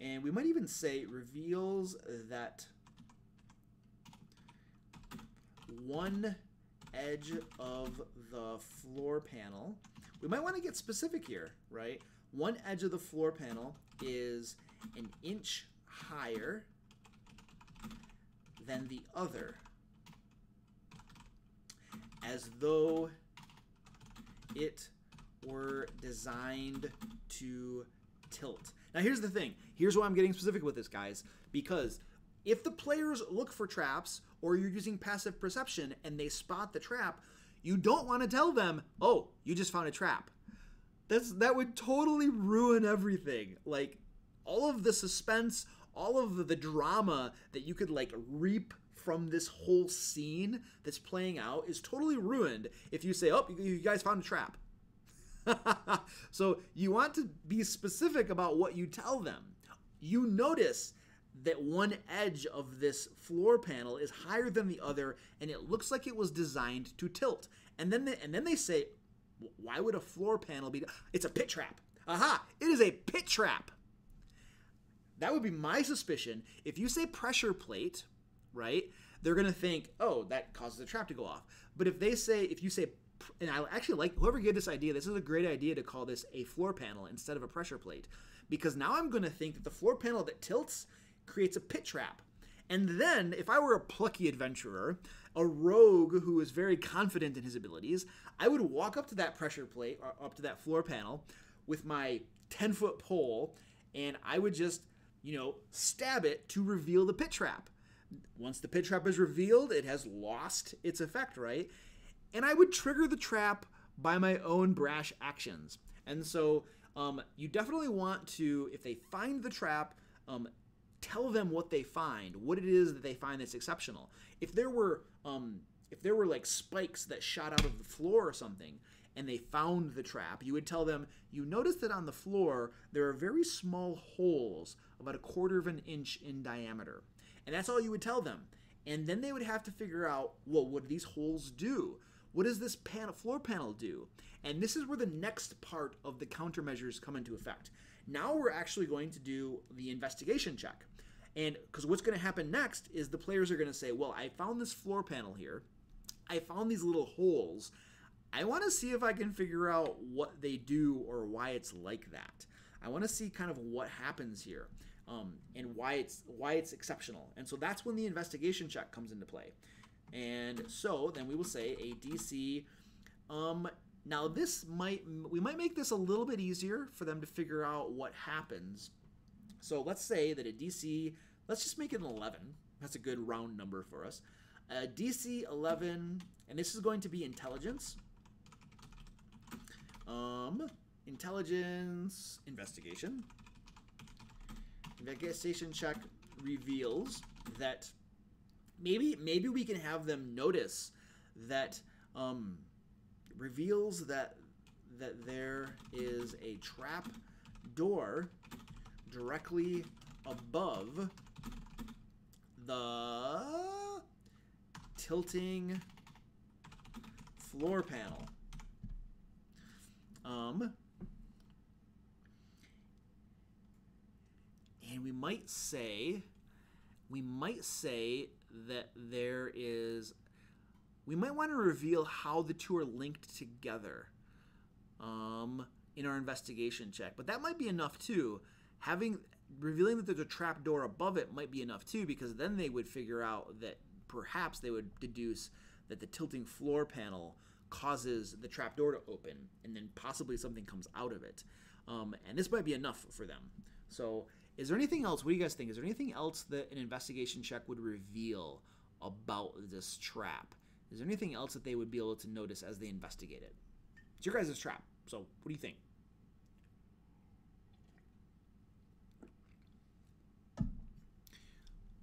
And we might even say reveals that one edge of the floor panel. We might want to get specific here, right? One edge of the floor panel is an inch higher than the other, as though it were designed to tilt. Now here's the thing. Here's why I'm getting specific with this, guys, because if the players look for traps or you're using passive perception and they spot the trap, you don't want to tell them, oh, you just found a trap. That would totally ruin everything. Like, all of the suspense, all of the drama that you could like reap from this whole scene that's playing out is totally ruined if you say, oh, you guys found a trap. So you want to be specific about what you tell them. You notice that one edge of this floor panel is higher than the other, and it looks like it was designed to tilt. And then they say, why would a floor panel be? It's a pit trap. Aha! It is a pit trap. That would be my suspicion. If you say pressure plate, right, they're going to think, oh, that causes the trap to go off. But if you say, and I actually like, whoever gave this idea, this is a great idea to call this a floor panel instead of a pressure plate. Because now I'm going to think that the floor panel that tilts creates a pit trap. And then, if I were a plucky adventurer, a rogue who is very confident in his abilities, I would walk up to that pressure plate, or up to that floor panel, with my 10-foot pole, and I would just, stab it to reveal the pit trap. Once the pit trap is revealed, it has lost its effect, right? And I would trigger the trap by my own brash actions. And so, you definitely want to, if they find the trap, tell them what they find, what it is that they find that's exceptional. If there were like spikes that shot out of the floor or something, and they found the trap, you would tell them, you notice that on the floor there are very small holes, about 1/4 of an inch in diameter. And that's all you would tell them. And then they would have to figure out, well, what do these holes do? What does this floor panel do? And this is where the next part of the countermeasures come into effect. Now we're actually going to do the investigation check. And because what's going to happen next is the players are going to say, well, I found this floor panel here. I found these little holes. I want to see if I can figure out what they do or why it's like that. I want to see kind of what happens here and why it's exceptional. And so that's when the investigation check comes into play. And so then we will say a DC. Now we might make this a little bit easier for them to figure out what happens. So let's say that a DC, let's just make it an 11. That's a good round number for us. DC 11, and this is going to be intelligence. Intelligence investigation. Investigation check reveals that maybe we can have them notice that reveals that there is a trap door directly above the tilting floor panel. And we might say that there is, we might want to reveal how the two are linked together in our investigation check. But that might be enough too. Revealing that there's a trap door above it might be enough too, because then they would figure out that perhaps they would deduce that the tilting floor panel causes the trap door to open, and then possibly something comes out of it. And this might be enough for them. So is there anything else? What do you guys think? Is there anything else that an investigation check would reveal about this trap? Is there anything else that they would be able to notice as they investigate it? It's your guys' trap. So what do you think?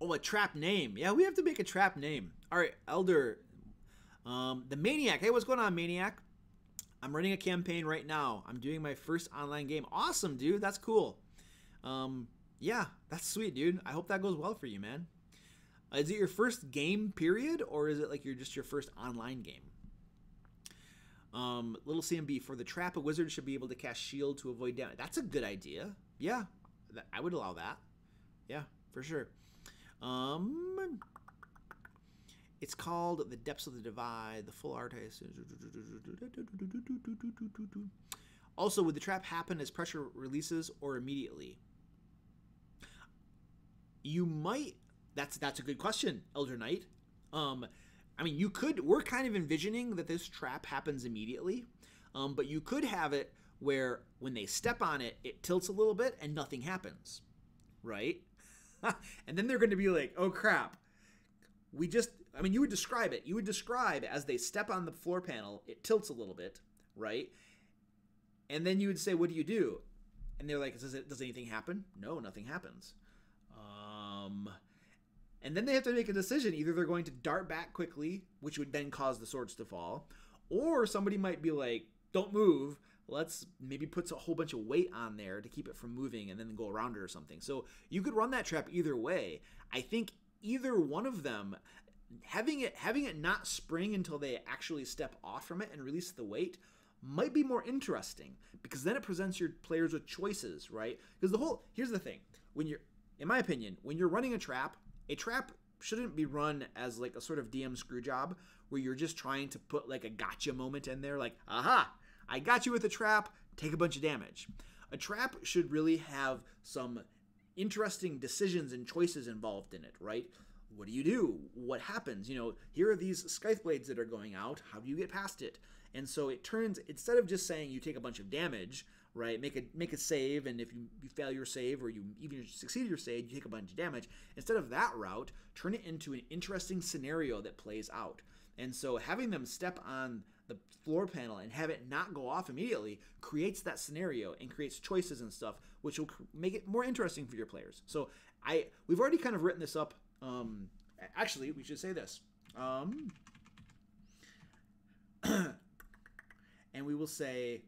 Oh, a trap name. Yeah, we have to make a trap name. All right, Elder. The Maniac. Hey, what's going on, Maniac? I'm running a campaign right now. I'm doing my first online game. Awesome, dude. That's cool. Yeah, that's sweet, dude. I hope that goes well for you, man. Is it your first game, period? Or is it like just your first online game? Little CMB, for the trap, a wizard should be able to cast shield to avoid damage. That's a good idea. Yeah, I would allow that. Yeah, for sure. It's called The Depths of the Divide, the full art. Also, would the trap happen as pressure releases or immediately? You might. That's a good question, Elder Knight. I mean, you could. We're kind of envisioning that this trap happens immediately, but you could have it where when they step on it, it tilts a little bit and nothing happens, right? And then they're going to be like, "Oh crap! I mean, you would describe it. You would describe as they step on the floor panel, it tilts a little bit, right? And then you would say, "What do you do?" And they're like, "Does anything happen?" No, nothing happens. And then they have to make a decision. Either they're going to dart back quickly, which would then cause the swords to fall, or somebody might be like, "Don't move. Let's maybe put a whole bunch of weight on there to keep it from moving and then go around it or something." So you could run that trap either way. I think either one of them, having it not spring until they actually step off from it and release the weight, might be more interesting, because then it presents your players with choices, right? Because here's the thing. In my opinion, when you're running a trap shouldn't be run as like a sort of DM screw job where you're just trying to put like a gotcha moment in there, like, aha, I got you with a trap, take a bunch of damage. A trap should really have some interesting decisions and choices involved in it, right? What do you do? What happens? Here are these scythe blades that are going out. How do you get past it? And so it turns, instead of just saying you take a bunch of damage, right, make a save, and if you fail your save or you even succeed your save, you take a bunch of damage. Instead of that route, turn it into an interesting scenario that plays out. And so having them step on the floor panel and have it not go off immediately creates that scenario and creates choices and stuff, which will make it more interesting for your players. So we've already kind of written this up. Actually, we should say this. And we will say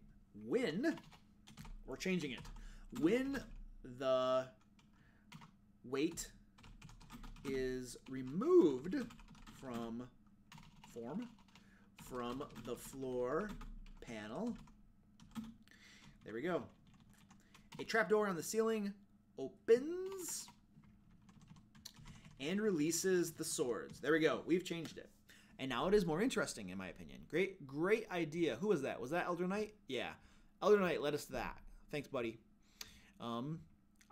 when, we're changing it, when the weight is removed from the floor panel. There we go. A trapdoor on the ceiling opens and releases the swords. There we go. We've changed it. And now it is more interesting, in my opinion. Great idea. Who was that? Was that Elder Knight? Yeah. Elder Knight led us to that. Thanks, buddy. All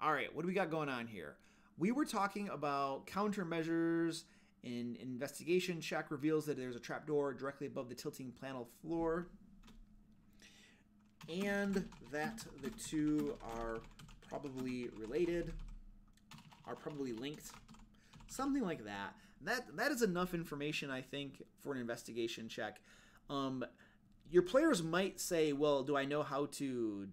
right. What do we got going on here? We were talking about countermeasures. An investigation check reveals that there's a trapdoor directly above the tilting panel floor, and that the two are probably related, are probably linked, something like that. that is enough information, I think, for an investigation check. Your players might say, well, do I know how to...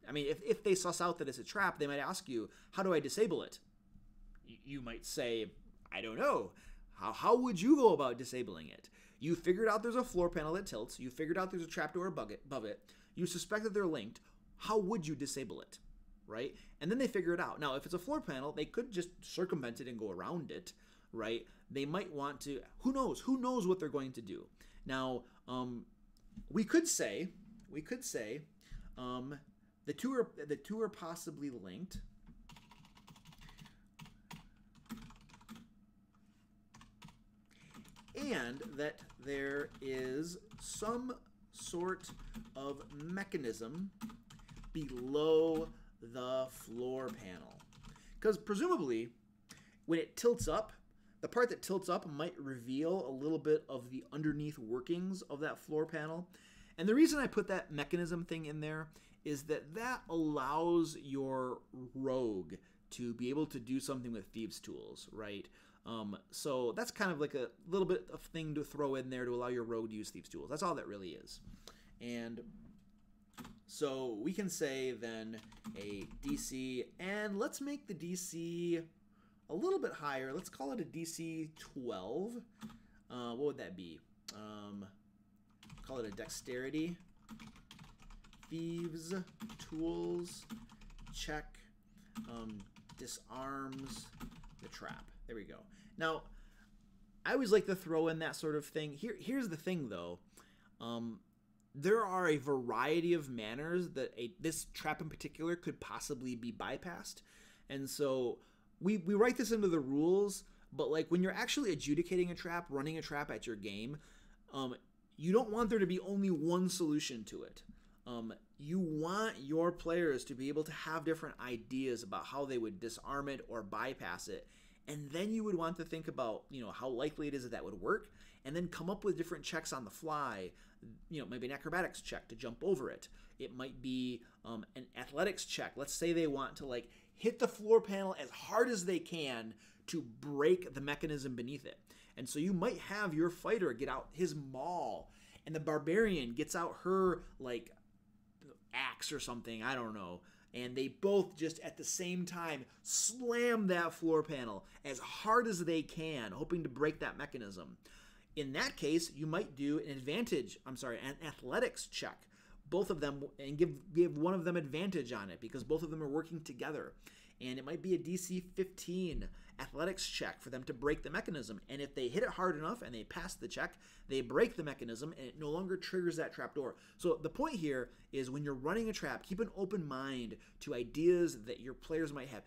I mean, if they suss out that it's a trap, they might ask you, how do I disable it? You might say, I don't know. How would you go about disabling it? You figured out there's a floor panel that tilts. You figured out there's a trapdoor above it. You suspect that they're linked. How would you disable it? Right? And then they figure it out. Now, if it's a floor panel, they could just circumvent it and go around it, right? They might want to... Who knows? Who knows what they're going to do? Now, we could say the two are possibly linked. And that there is some sort of mechanism below the floor panel. Because presumably, when it tilts up, the part that tilts up might reveal a little bit of the underneath workings of that floor panel. And the reason I put that mechanism thing in there is that that allows your rogue to be able to do something with thieves' tools, right? So that's kind of like a little bit of thing to throw in there to allow your rogue to use thieves' tools. That's all that really is. And so we can say then a DC, and let's make the DC a little bit higher. Let's call it a DC 12. What would that be? Call it a dexterity. Thieves' tools check disarms the trap. There we go. Now, I always like to throw in that sort of thing. Here's the thing, though. There are a variety of manners that this trap in particular could possibly be bypassed. And so we write this into the rules, but like when you're actually adjudicating a trap, running a trap at your game, you don't want there to be only one solution to it. You want your players to be able to have different ideas about how they would disarm it or bypass it. And then you would want to think about, how likely it is that would work, and then come up with different checks on the fly. Maybe an acrobatics check to jump over it. It might be an athletics check. Let's say they want to hit the floor panel as hard as they can to break the mechanism beneath it. And so you might have your fighter get out his maul, and the barbarian gets out her axe or something, I don't know. And they both just at the same time slam that floor panel as hard as they can, hoping to break that mechanism. In that case, you might do an athletics check, both of them, and give one of them advantage on it because both of them are working together. And it might be a DC 15 athletics check for them to break the mechanism. And if they hit it hard enough and they pass the check, they break the mechanism and it no longer triggers that trapdoor. So the point here is when you're running a trap, keep an open mind to ideas that your players might have.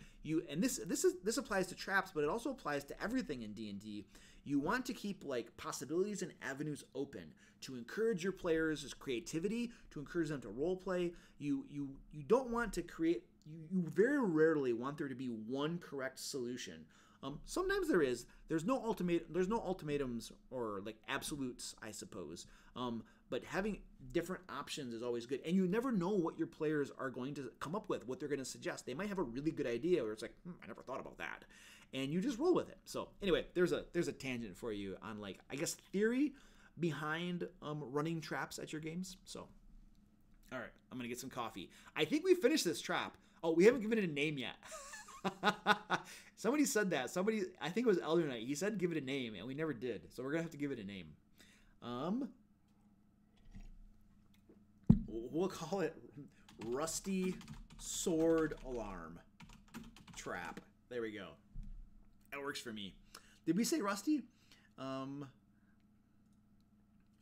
This applies to traps, but it also applies to everything in D&D. You want to keep possibilities and avenues open to encourage your players' creativity, to encourage them to role play. You don't want to create. You very rarely want there to be one correct solution. Sometimes there is. There's no ultimatums or absolutes, I suppose. But having different options is always good. And you never know what your players are going to come up with, what they're going to suggest. They might have a really good idea where it's I never thought about that. And you just roll with it. So anyway, there's a tangent for you on I guess theory behind running traps at your games. So all right, I'm gonna get some coffee. I think we finished this trap. Oh, we haven't given it a name yet. Somebody said that. I think it was Elder Knight. He said give it a name, and we never did. So we're gonna have to give it a name. We'll call it Rusty Sword Alarm Trap. There we go. That works for me. Did we say Rusty?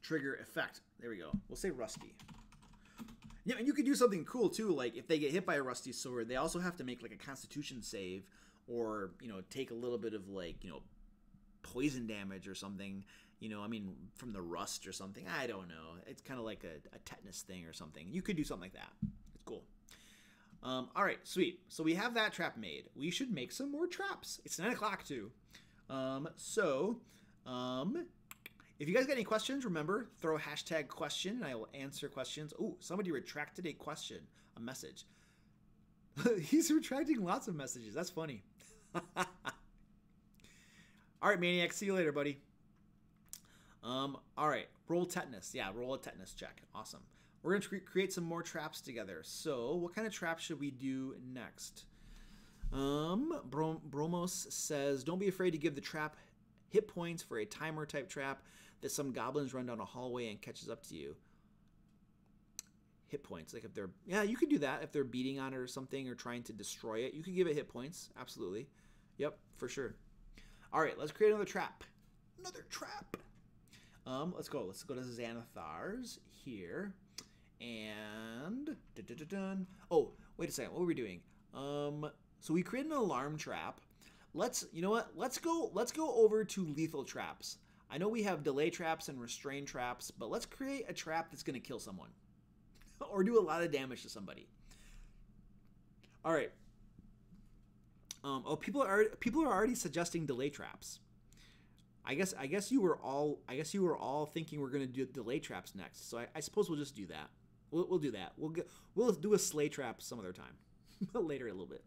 Trigger effect. There we go. We'll say Rusty. Yeah, and you could do something cool too. If they get hit by a rusty sword, they also have to make a Constitution save, or take a little bit of poison damage or something. From the rust or something. I don't know. It's kind of like a tetanus thing or something. You could do something like that. It's cool. All right, sweet. So we have that trap made. We should make some more traps. It's 9 o'clock too. If you guys got any questions, remember, throw a hashtag question and I will answer questions. Oh, somebody retracted a question, a message. He's retracting lots of messages. That's funny. All right, Maniac. See you later, buddy. All right. Roll tetanus. Yeah, roll a tetanus check. Awesome. We're going to create some more traps together. So what kind of traps should we do next? Bromos says, don't be afraid to give the trap hit points for a timer type trap that some goblins run down a hallway and catches up to you. Hit points, like if they're, yeah, you could do that if they're beating on it or something or trying to destroy it. You could give it hit points, absolutely. Yep, for sure. All right, let's create another trap. Another trap. Let's go to Xanathar's here, and oh, wait a second, what were we doing? So we created an alarm trap. You know what? Let's go over to lethal traps. I know we have delay traps and restrain traps, but let's create a trap that's going to kill someone or do a lot of damage to somebody. All right. Oh, people are already suggesting delay traps. I guess you were all thinking we're going to do delay traps next. So I suppose we'll just do that. We'll do that. We'll do a sleigh trap some other time. Later a little bit.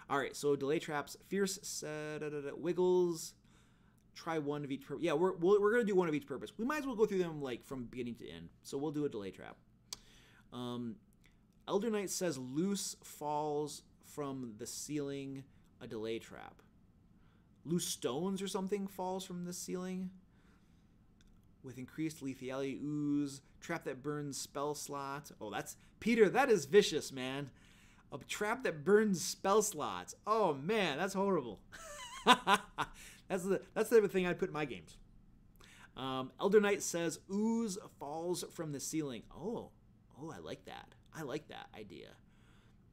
All right, so delay traps. Fierce said wiggles. Try one of each purpose. Yeah, we're gonna do one of each purpose. We might as well go through them like from beginning to end. So we'll do a delay trap. Elder Knight says loose falls from the ceiling. A delay trap. Loose stones or something falls from the ceiling. With increased lethality ooze. Trap that burns spell slot. Oh, that's Peter. That is vicious, man. A trap that burns spell slots. Oh man, that's horrible. That's the type of thing I'd put in my games. Elder Knight says ooze falls from the ceiling. Oh, I like that. I like that idea.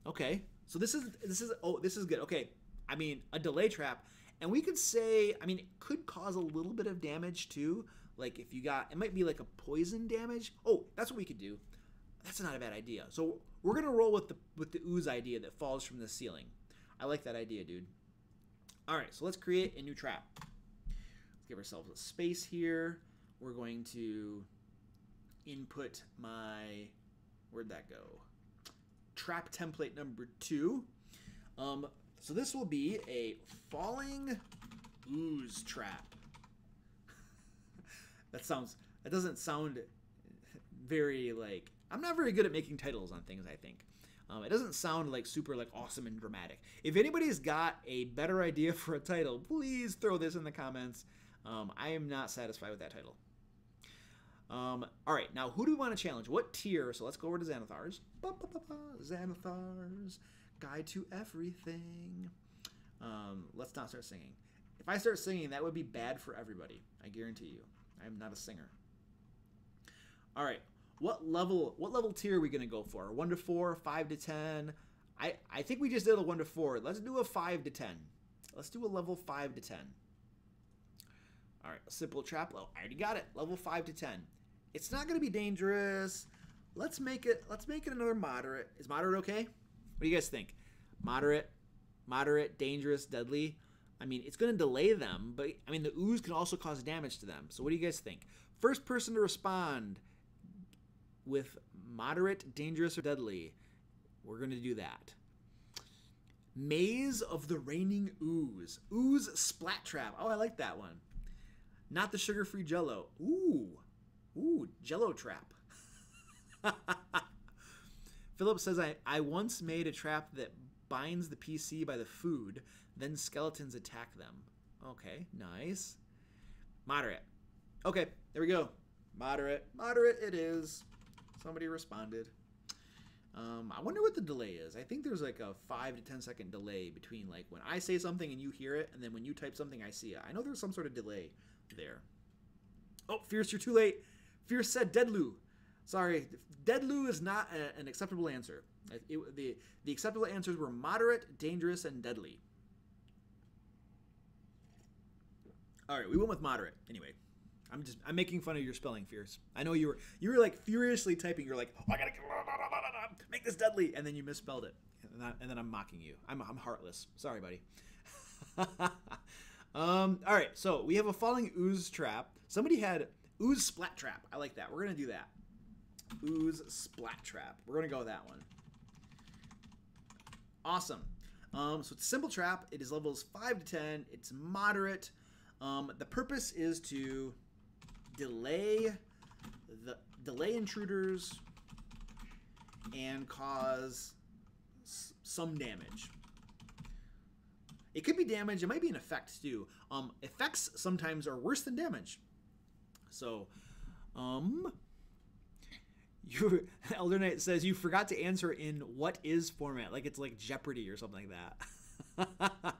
Okay, so this is good. Okay, I mean a delay trap, and we could say, I mean, it could cause a little bit of damage too. Like if you got, it might be like a poison damage. Oh, that's what we could do. That's not a bad idea. So we're gonna roll with the ooze idea that falls from the ceiling. I like that idea, dude. All right, so let's create a new trap. Let's give ourselves a space here. We're going to input my, where'd that go? Trap template number 2. So this will be a falling ooze trap. That doesn't sound very like, I'm not very good at making titles on things, I think. It doesn't sound like super like awesome and dramatic. If anybody's got a better idea for a title, please throw this in the comments. I am not satisfied with that title. All right, now who do we want to challenge? What tier? So let's go over to Xanathar's. Xanathar's Guide to Everything. Let's not start singing. If I start singing, that would be bad for everybody. I guarantee you. I'm not a singer. All right. What level tier are we going to go for? 1 to 4, 5 to 10? I think we just did a 1 to 4. Let's do a 5 to 10. Let's do a level 5 to 10. All right, a simple trap. Oh, I already got it. Level 5 to 10. It's not going to be dangerous. Let's make it another moderate. Is moderate okay? What do you guys think? Moderate, dangerous, deadly. I mean, it's going to delay them, but I mean the ooze can also cause damage to them. So what do you guys think? First person to respond with moderate, dangerous, or deadly. We're going to do that. Maze of the Raining Ooze. Ooze Splat Trap. Oh, I like that one. Not the sugar-free Jello. Ooh, Jello Trap. Philip says, I once made a trap that binds the PC by the food, then skeletons attack them. Okay, nice. Moderate. Okay, there we go. Moderate it is. Somebody responded. I wonder what the delay is. I think there's like a 5 to 10 second delay between like when I say something and you hear it, and then when you type something, I see it. I know there's some sort of delay there. Oh, Fierce, you're too late. Fierce said Deadloo. Sorry, Deadloo is not an acceptable answer. The acceptable answers were moderate, dangerous, and deadly. All right, we went with moderate. Anyway, I'm making fun of your spelling, Fierce. I know you were like furiously typing. You're like, oh, I gotta make this deadly, and then you misspelled it, and then I'm mocking you. I'm heartless. Sorry, buddy. All right, so we have a falling ooze trap. Somebody had ooze splat trap. I like that. We're gonna do that. Ooze splat trap. We're gonna go with that one. Awesome. So it's a simple trap. It is levels 5 to 10. It's moderate. The purpose is to delay intruders and cause some damage. It could be damage. It might be an effect too. Effects sometimes are worse than damage. So, Elder Knight says you forgot to answer in what is format, like it's like Jeopardy or something like that.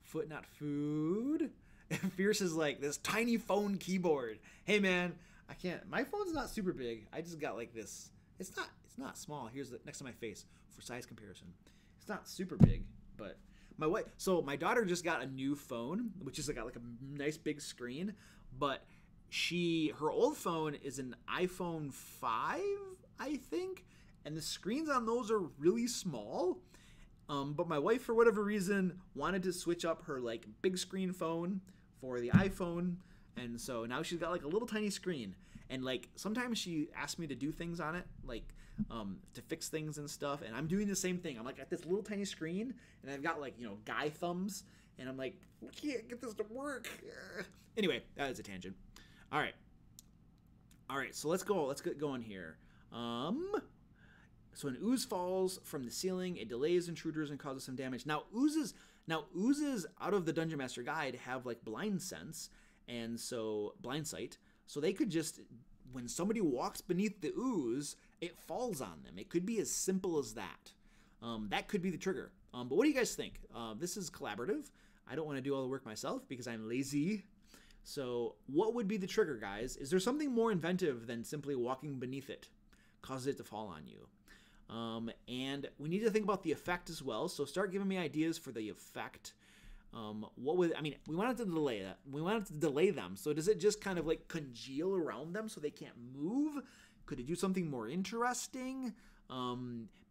Foot not food. Fierce is like this tiny phone keyboard. Hey man, I can't. My phone's not super big. I just got like this. It's not small. Here's the next to my face for size comparison. It's not super big, but my daughter just got a new phone, which is like a nice big screen, but her old phone is an iPhone 5, I think, and the screens on those are really small. But my wife, for whatever reason, wanted to switch up her like big screen phone for the iPhone, and so now she's got like a little tiny screen. And like sometimes she asks me to do things on it, like to fix things and stuff, and I'm doing the same thing. I'm like at this little tiny screen, and I've got like guy thumbs, and I'm like, I can't get this to work. Anyway, that is a tangent. All right. So let's get going here. So an ooze falls from the ceiling, it delays intruders and causes some damage. Now oozes out of the Dungeon Master Guide have like blind sense, and so blind sight. So they could just, when somebody walks beneath the ooze, it falls on them. It could be as simple as that. That could be the trigger. But what do you guys think? This is collaborative. I don't want to do all the work myself because I'm lazy. So what would be the trigger, guys? Is there something more inventive than simply walking beneath it causes it to fall on you? And we need to think about the effect as well. So start giving me ideas for the effect. We wanted to delay that. We wanted to delay them. So does it just kind of like congeal around them so they can't move? Could it do something more interesting?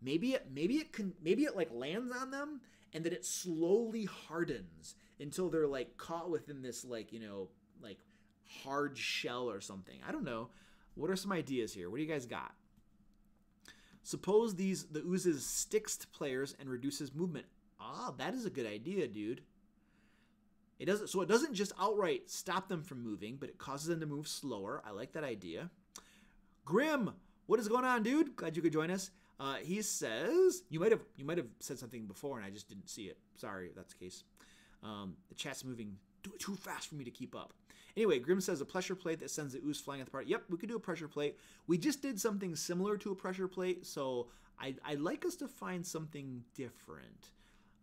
Maybe it like lands on them and then it slowly hardens until they're like caught within this like hard shell or something. I don't know. What are some ideas here? What do you guys got? Suppose the oozes sticks to players and reduces movement. Ah, that is a good idea, dude. It doesn't just outright stop them from moving, but it causes them to move slower. I like that idea. Grim, what is going on, dude? Glad you could join us. He says you might have said something before and I just didn't see it. Sorry if that's the case. The chat's moving too fast for me to keep up. Anyway, Grim says a pressure plate that sends the ooze flying at the party. Yep, we could do a pressure plate. We just did something similar to a pressure plate, so I'd like us to find something different.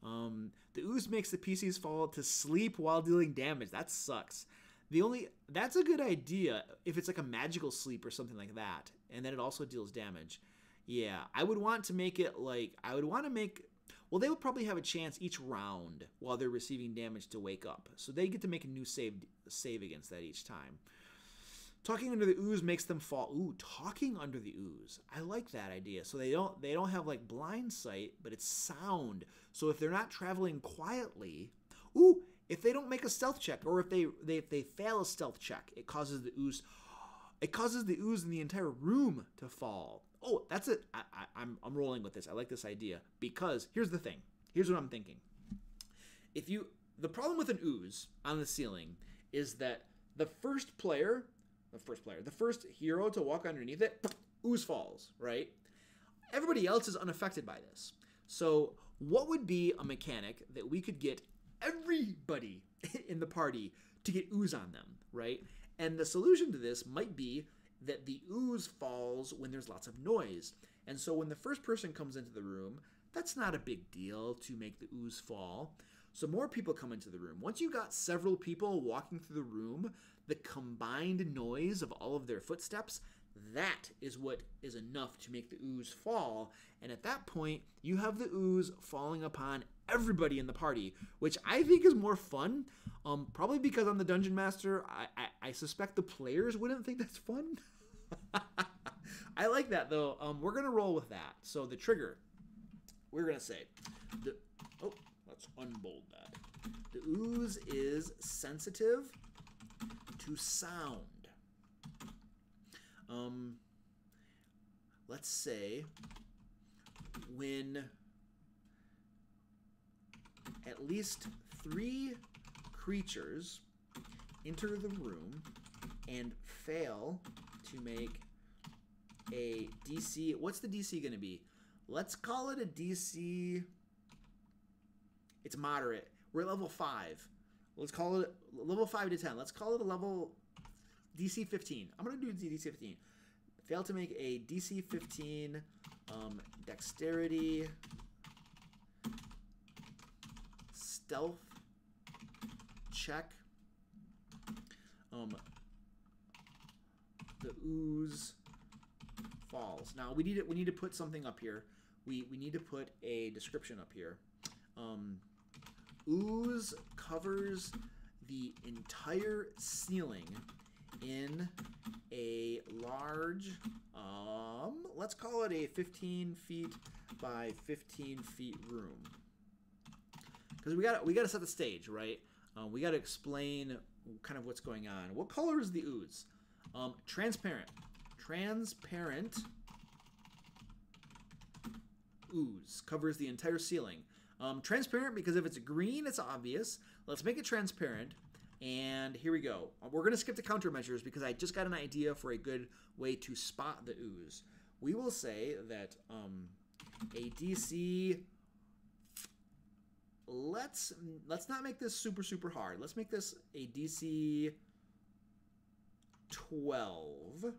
The ooze makes the PCs fall to sleep while dealing damage. That sucks. That's a good idea if it's like a magical sleep or something like that, and then it also deals damage. Yeah, I would want to make it like, well, they would probably have a chance each round while they're receiving damage to wake up. So they get to make a new save against that each time. Talking under the ooze makes them fall. Ooh, talking under the ooze. I like that idea. So they don't have like blind sight, but it's sound. So if they're not traveling quietly, ooh, if they don't make a stealth check, or if they fail a stealth check, it causes the ooze in the entire room to fall. Oh, that's it. I'm rolling with this. I like this idea because here's the thing. Here's what I'm thinking. The problem with an ooze on the ceiling is that the first hero to walk underneath it, ooze falls, right? Everybody else is unaffected by this. So what would be a mechanic that we could get everybody in the party to get ooze on them, right? And the solution to this might be that the ooze falls when there's lots of noise. And so when the first person comes into the room, that's not a big deal to make the ooze fall. So more people come into the room. Once you got several people walking through the room, the combined noise of all of their footsteps, that is what is enough to make the ooze fall. And at that point, you have the ooze falling upon everybody in the party, which I think is more fun. Probably because I'm the Dungeon Master, I suspect the players wouldn't think that's fun. I like that though. We're gonna roll with that. So the trigger, we're gonna say, let's unbold that. The ooze is sensitive to sound. Let's say when at least 3 creatures enter the room and fail to make a DC. What's the DC going to be? Let's call it a DC. It's moderate. We're at level 5. Let's call it level 5 to 10. Let's call it a level DC 15. I'm going to do DC 15. Fail to make a DC 15 dexterity stealth check. The ooze falls. Now we need to put something up here. We need to put a description up here. Ooze covers the entire ceiling in a large, let's call it a 15 feet by 15 feet room. Because we got to set the stage, right? We got to explain kind of what's going on. What color is the ooze? Transparent. Transparent ooze covers the entire ceiling. Transparent because if it's green, it's obvious. Let's make it transparent. And here we go. We're going to skip the countermeasures because I just got an idea for a good way to spot the ooze. We will say that a DC... Let's not make this super hard. Let's make this a DC 12.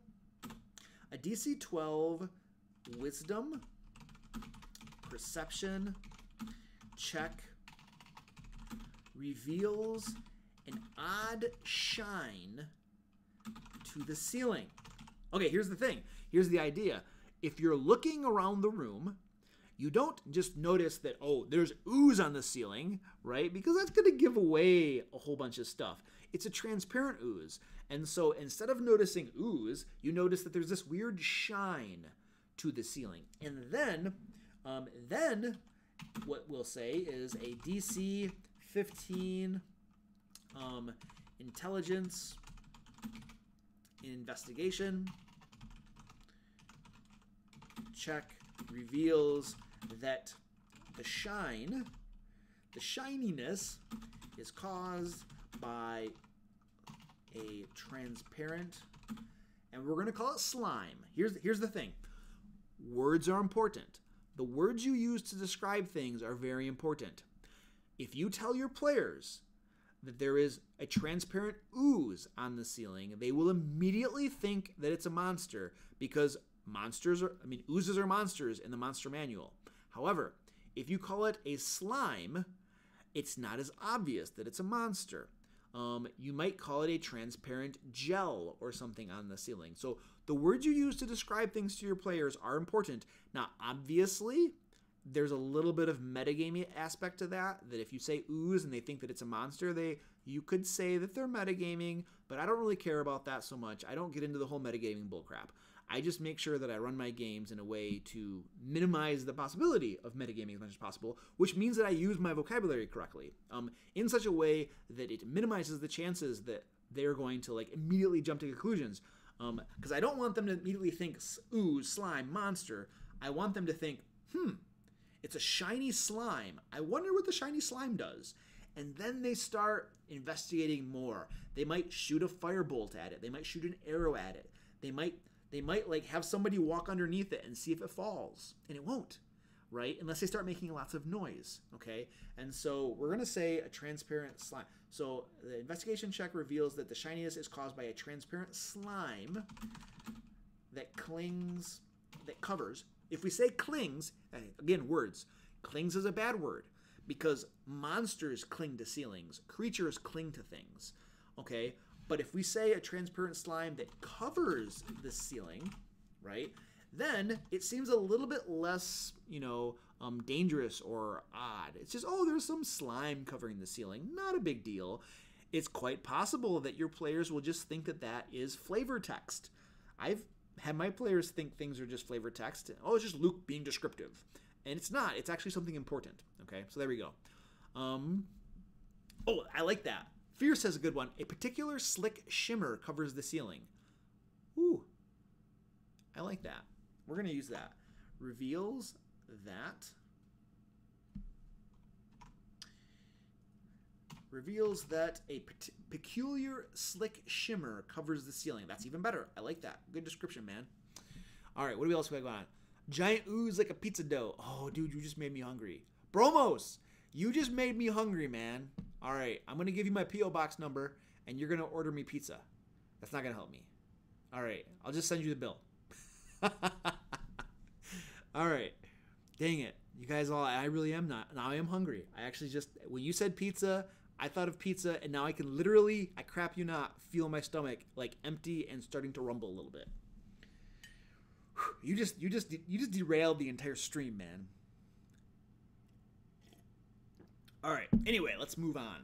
A DC 12 Wisdom Perception check reveals an odd shine to the ceiling. Okay, here's the thing. Here's the idea. If you're looking around the room, you don't just notice that, oh, there's ooze on the ceiling, right? Because that's going to give away a whole bunch of stuff. It's a transparent ooze. And so instead of noticing ooze, you notice that there's this weird shine to the ceiling. And then what we'll say is a DC 15 intelligence investigation check reveals that the shininess is caused by a transparent, and we're going to call it slime. Here's the thing. Words are important. The words you use to describe things are very important. If you tell your players that there is a transparent ooze on the ceiling, they will immediately think that it's a monster because oozes are monsters in the monster manual. However, if you call it a slime, it's not as obvious that it's a monster. You might call it a transparent gel or something on the ceiling. So the words you use to describe things to your players are important. Now, obviously, there's a little bit of metagaming aspect to that if you say ooze and they think that it's a monster, you could say that they're metagaming, but I don't really care about that so much. I don't get into the whole metagaming bullcrap. I just make sure that I run my games in a way to minimize the possibility of metagaming as much as possible, which means that I use my vocabulary correctly, in such a way that it minimizes the chances that they're going to immediately jump to conclusions. Because I don't want them to immediately think ooze, slime, monster. I want them to think, it's a shiny slime. I wonder what the shiny slime does. And then they start investigating more. They might shoot a firebolt at it. They might shoot an arrow at it. They might have somebody walk underneath it and see if it falls, and it won't, right? Unless they start making lots of noise, okay? And so we're gonna say a transparent slime. So the investigation check reveals that the shininess is caused by a transparent slime that covers. If we say clings, again, words, clings is a bad word because monsters cling to ceilings, creatures cling to things, okay? But if we say a transparent slime that covers the ceiling, right, then it seems a little bit less, dangerous or odd. It's just, oh, there's some slime covering the ceiling. Not a big deal. It's quite possible that your players will just think that that is flavor text. I've had my players think things are just flavor text. Oh, it's just Luke being descriptive. And it's not. It's actually something important. Okay, so there we go. Oh, I like that. Fierce has a good one. A particular slick shimmer covers the ceiling. Ooh, I like that. We're going to use that. reveals that a peculiar slick shimmer covers the ceiling. That's even better. I like that. Good description, man. All right, what else we got going on? Giant ooze like a pizza dough. Oh, dude, you just made me hungry. Bromos, you just made me hungry, man. All right, I'm going to give you my P.O. Box number, and you're going to order me pizza. That's not going to help me. All right, I'll just send you the bill. All right. Dang it. You guys all, I really am not. Now I am hungry. I actually just, when you said pizza, I thought of pizza, and now I can literally, I crap you not, feel my stomach like empty and starting to rumble a little bit. You just derailed the entire stream, man. All right. Anyway, let's move on.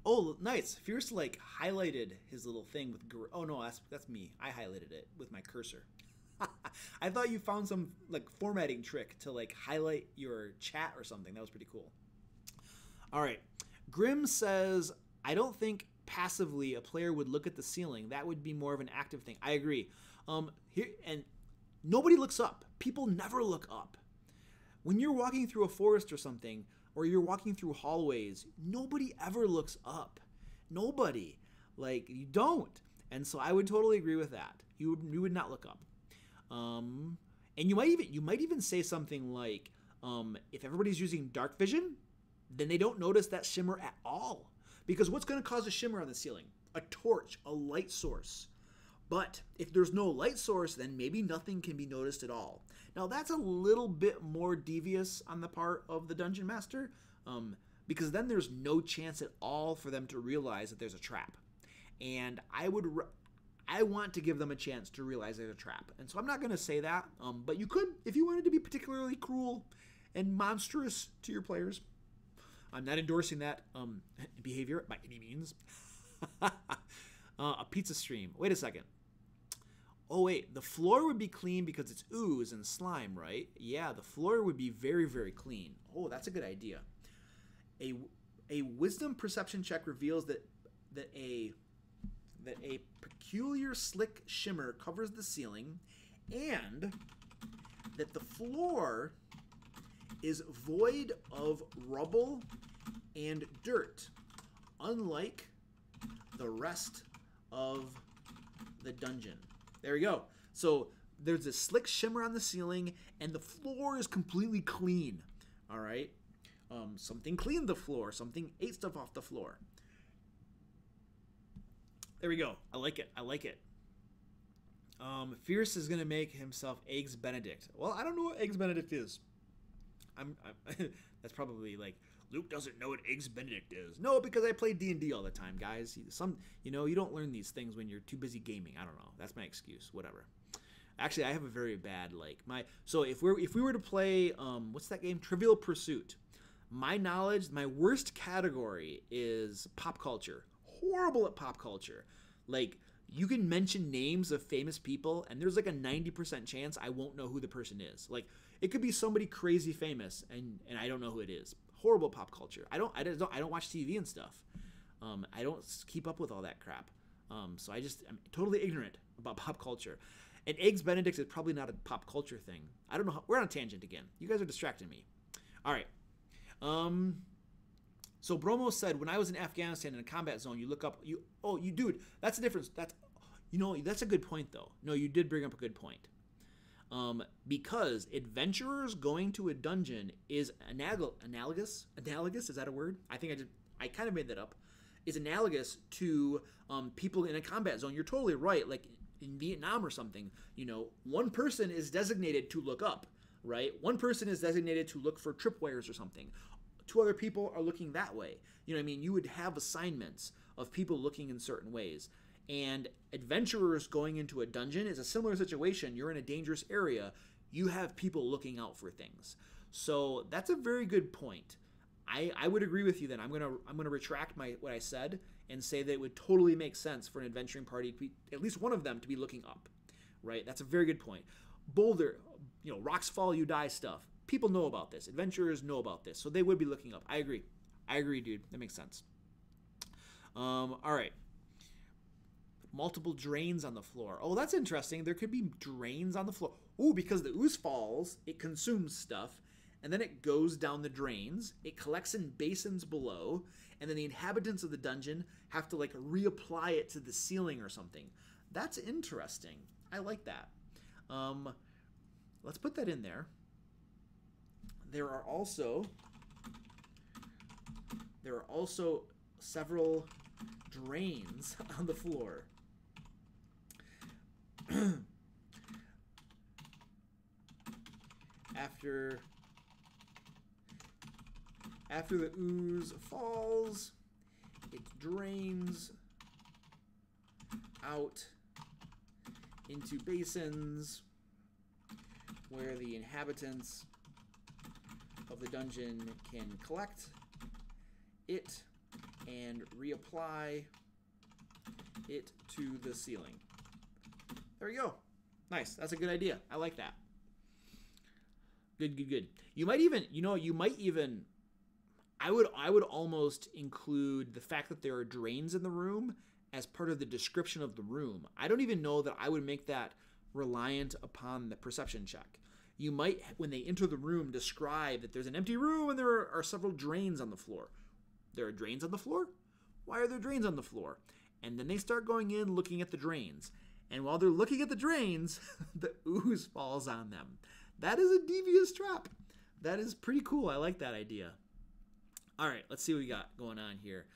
Oh, nice. Fierce like highlighted his little thing with. Oh no, that's me. I highlighted it with my cursor. I thought you found some like formatting trick to like highlight your chat or something. That was pretty cool. All right. Grim says, I don't think passively a player would look at the ceiling. That would be more of an active thing. I agree. Here and nobody looks up. People never look up. When you're walking through a forest or something, or you're walking through hallways, nobody ever looks up. Nobody. Like, you don't. And so I would totally agree with that. You would not look up. And you might even say something like, if everybody's using dark vision, then they don't notice that shimmer at all. Because what's going to cause a shimmer on the ceiling? A torch, a light source. But if there's no light source, then maybe nothing can be noticed at all. Now that's a little bit more devious on the part of the Dungeon Master, because then there's no chance at all for them to realize that there's a trap. And I want to give them a chance to realize there's a trap. And so I'm not going to say that, but you could, if you wanted to be particularly cruel and monstrous to your players. I'm not endorsing that behavior by any means. A pizza stream. Wait a second. Oh, wait. The floor would be clean because it's ooze and slime, right? Yeah, the floor would be very, very clean. Oh, that's a good idea. A wisdom perception check reveals that a peculiar slick shimmer covers the ceiling and that the floor is void of rubble and dirt, unlike the rest of the dungeon. There we go. So there's a slick shimmer on the ceiling and the floor is completely clean. All right. Something cleaned the floor. Something ate stuff off the floor. There we go. I like it. I like it. Fierce is going to make himself Eggs Benedict. Well, I don't know what Eggs Benedict is. That's probably like, Luke doesn't know what Eggs Benedict is. No, because I play D&D all the time, guys. You don't learn these things when you're too busy gaming. I don't know. That's my excuse. Whatever. Actually, I have a very bad so if we were to play what's that game? Trivial Pursuit. My knowledge, my worst category is pop culture. Horrible at pop culture. Like, you can mention names of famous people and there's like a 90% chance I won't know who the person is. Like, it could be somebody crazy famous and I don't know who it is. Horrible pop culture. I don't watch TV and stuff. I don't keep up with all that crap. So I'm totally ignorant about pop culture. And Eggs Benedict is probably not a pop culture thing. I don't know. We're on a tangent again. You guys are distracting me. All right. So Bromo said, when I was in Afghanistan in a combat zone, you look up, dude, that's the difference. That's a good point though. No, you did bring up a good point. Because adventurers going to a dungeon is analogous. Is that a word? I kind of made that up. Is analogous to people in a combat zone. You're totally right. Like in Vietnam or something, one person is designated to look up, right? One person is designated to look for tripwires or something. Two other people are looking that way. You know what I mean? You would have assignments of people looking in certain ways. And adventurers going into a dungeon is a similar situation. You're in a dangerous area. You have people looking out for things. So that's a very good point. I would agree with you then. I'm gonna retract what I said and say that it would totally make sense for an adventuring party to be, at least one of them to be looking up. Right? That's a very good point. Boulder, rocks fall, you die stuff. People know about this. Adventurers know about this. So they would be looking up. I agree, dude. That makes sense. All right. Multiple drains on the floor. Oh, that's interesting. There could be drains on the floor. Ooh, because the ooze falls, it consumes stuff, and then it goes down the drains. It collects in basins below, and then the inhabitants of the dungeon have to like reapply it to the ceiling or something. That's interesting. I like that. Let's put that in there. There are also several drains on the floor. After the ooze falls, it drains out into basins where the inhabitants of the dungeon can collect it and reapply it to the ceiling. There we go. Nice. That's a good idea. I like that. Good, good, good. You might even, I would almost include the fact that there are drains in the room as part of the description of the room. I don't even know that I would make that reliant upon the perception check. You might, when they enter the room, describe that there's an empty room and there are several drains on the floor. There are drains on the floor? Why are there drains on the floor? And then they start going in looking at the drains. And while they're looking at the drains, the ooze falls on them. That is a devious trap. That is pretty cool. I like that idea. All right, let's see what we got going on here.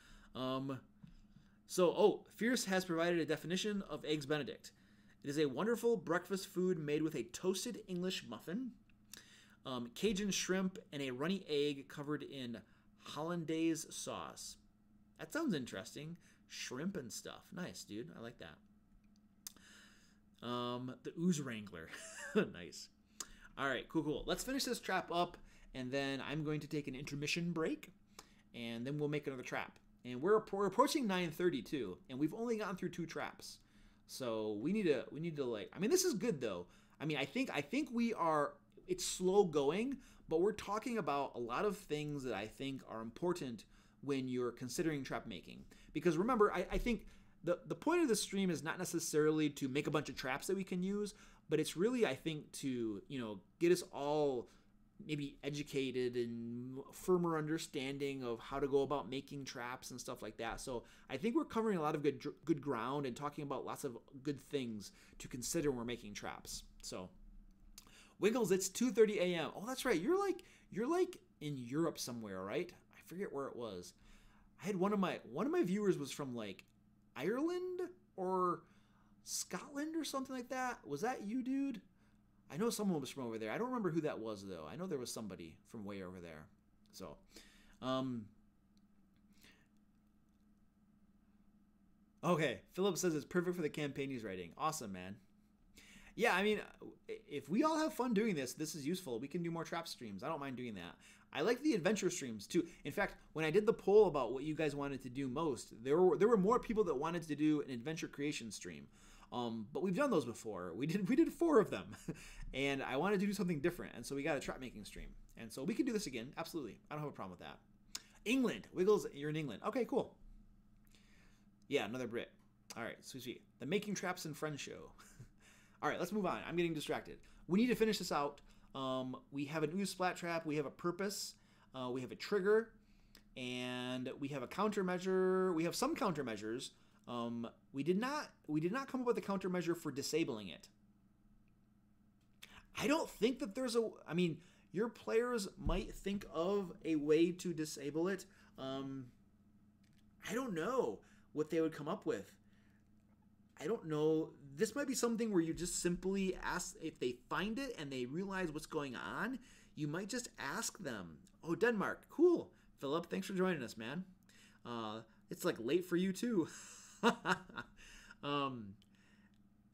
Fierce has provided a definition of Eggs Benedict. It is a wonderful breakfast food made with a toasted English muffin, Cajun shrimp, and a runny egg covered in hollandaise sauce. That sounds interesting. Shrimp and stuff. Nice, dude. I like that. The Ooze Wrangler. Nice. All right, cool. Let's finish this trap up, and then I'm going to take an intermission break, and then we'll make another trap. And we're approaching 9:30 too, and we've only gotten through 2 traps. So we need to like, I mean, this is good though. I mean, I think it's slow going, but we're talking about a lot of things that I think are important when you're considering trap making. Because remember, I think the point of the stream is not necessarily to make a bunch of traps that we can use, but it's really, I think, to, get us all maybe educated and firmer understanding of how to go about making traps and stuff like that. So I think we're covering a lot of good ground and talking about lots of good things to consider when we're making traps. So Wiggles, it's 2:30 a.m. Oh, that's right. You're like in Europe somewhere, right? I forget where it was. I had one of my viewers was from like Ireland or Scotland or something like that. Was that you, dude? I know someone was from over there. I don't remember who that was, though. I know there was somebody from way over there. So, okay. Philip says it's perfect for the campaign he's writing. Awesome, man. Yeah, I mean, if we all have fun doing this, this is useful. We can do more trap streams. I don't mind doing that. I like the adventure streams, too. In fact, when I did the poll about what you guys wanted to do most, there were more people that wanted to do an adventure creation stream. But we've done those before. We did 4 of them, and I wanted to do something different, and so we got a trap making stream, and so we can do this again. Absolutely, I don't have a problem with that. England, Wiggles, you're in England. Okay, cool. Yeah, another Brit. All right, sweet. The Making Traps and Friends show. All right, let's move on. I'm getting distracted. We need to finish this out. We have an ooze splat trap. We have a purpose. We have a trigger, and we have a countermeasure. We have some countermeasures. We did not come up with a countermeasure for disabling it. I don't think that I mean, your players might think of a way to disable it. I don't know what they would come up with. I don't know. This might be something where you just simply ask, if they find it and they realize what's going on, you might just ask them. Oh, Denmark. Cool. Philip, thanks for joining us, man. It's like late for you too.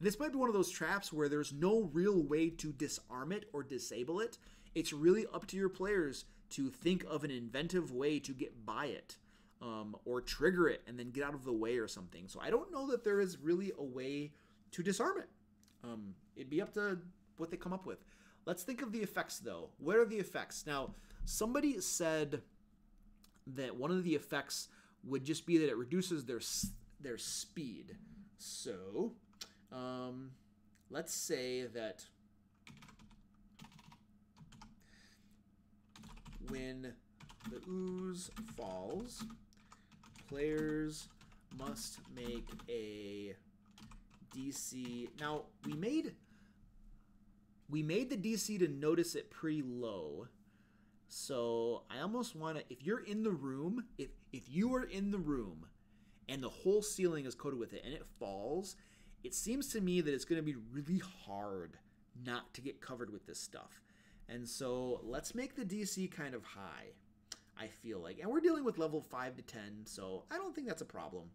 This might be one of those traps where there's no real way to disarm it or disable it. It's really up to your players to think of an inventive way to get by it, or trigger it and then get out of the way or something. So I don't know that there is really a way to disarm it. It'd be up to what they come up with. Let's think of the effects though. What are the effects? Now, somebody said that one of the effects would just be that it reduces their speed. So, let's say that when the ooze falls, players must make a DC. Now, we made the DC to notice it pretty low. So I almost want to, if you're in the room, if you are in the room and the whole ceiling is coated with it and it falls, it seems to me that it's going to be really hard not to get covered with this stuff. And so let's make the DC kind of high, I feel like. And we're dealing with level 5 to 10, so I don't think that's a problem.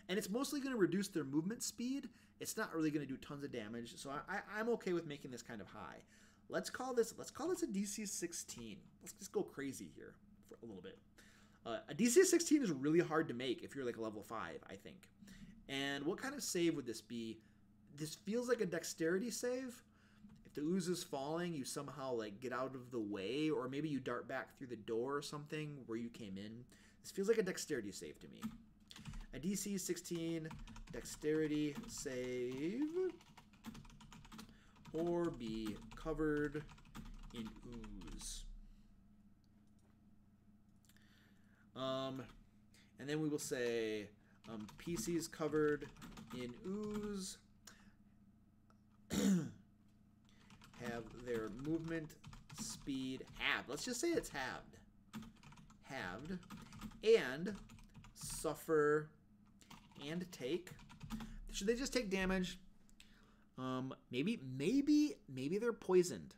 And it's mostly going to reduce their movement speed. It's not really going to do tons of damage, so I'm okay with making this kind of high. Let's call this a DC 16. Let's just go crazy here for a little bit. A DC 16 is really hard to make if you're like a level 5, I think. And what kind of save would this be? This feels like a dexterity save. If the ooze is falling, you somehow like get out of the way, or maybe you dart back through the door or something where you came in. This feels like a dexterity save to me. A DC 16 dexterity save, or be covered in ooze. And then we will say PCs covered in ooze have their movement speed halved. Let's just say it's halved. And suffer and take. Should they just take damage? Maybe they're poisoned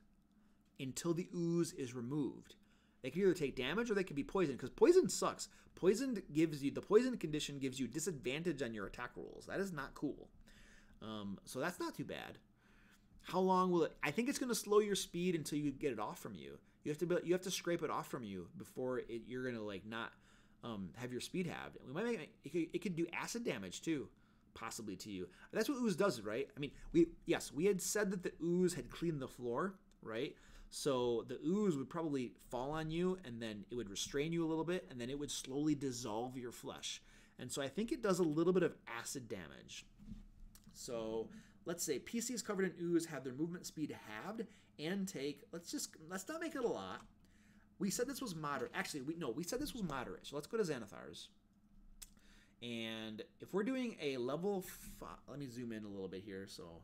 until the ooze is removed. They can either take damage or they can be poisoned, because poison sucks. The poison condition gives you disadvantage on your attack rolls. That is not cool. So that's not too bad. How long will it? I think it's going to slow your speed until you get it off from you. You have to scrape it off from you before you're going to like not have your speed halved. We might make it could do acid damage too, possibly to you. That's what ooze does, right? I mean, we had said that the ooze had cleaned the floor, right? So the ooze would probably fall on you, and then it would restrain you a little bit, and then it would slowly dissolve your flesh. And so I think it does a little bit of acid damage. So let's say PCs covered in ooze have their movement speed halved and take. Let's not make it a lot. We said this was moderate. Actually, we said this was moderate. So let's go to Xanathar's. And if we're doing a level 5, let me zoom in a little bit here so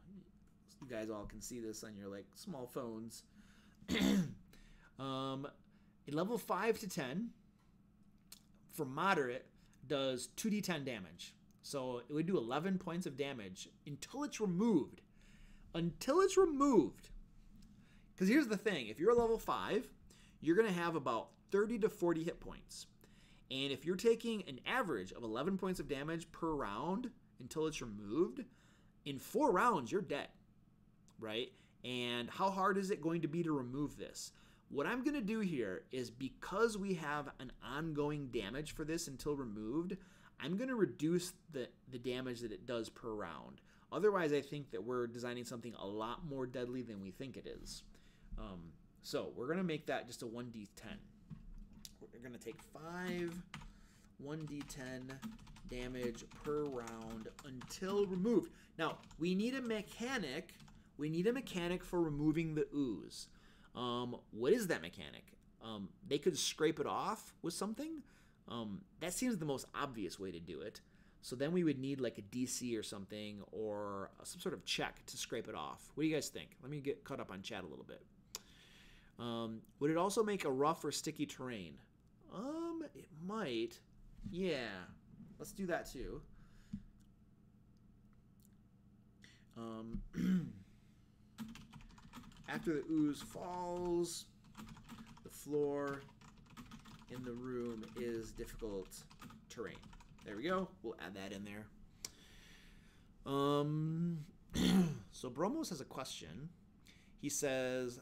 you guys all can see this on your like small phones. A level 5 to 10 for moderate does 2d10 damage. So it would do 11 points of damage until it's removed. Because here's the thing. If you're a level 5, you're going to have about 30 to 40 hit points. And if you're taking an average of 11 points of damage per round until it's removed, in 4 rounds, you're dead, right? And how hard is it going to be to remove this? What I'm going to do here is, because we have an ongoing damage for this until removed, I'm going to reduce the damage that it does per round. Otherwise, I think that we're designing something a lot more deadly than we think it is. So we're going to make that just a 1d10. We're going to take 5 1d10 damage per round until removed. Now, we need a mechanic. We need a mechanic for removing the ooze. What is that mechanic? They could scrape it off with something. That seems the most obvious way to do it. So then we would need like a DC or something, or some sort of check to scrape it off. What do you guys think? Let me get caught up on chat a little bit. Would it also make a rough or sticky terrain? It might. Yeah. Let's do that too. After the ooze falls, the floor in the room is difficult terrain. There we go. We'll add that in there. So Bromos has a question. He says,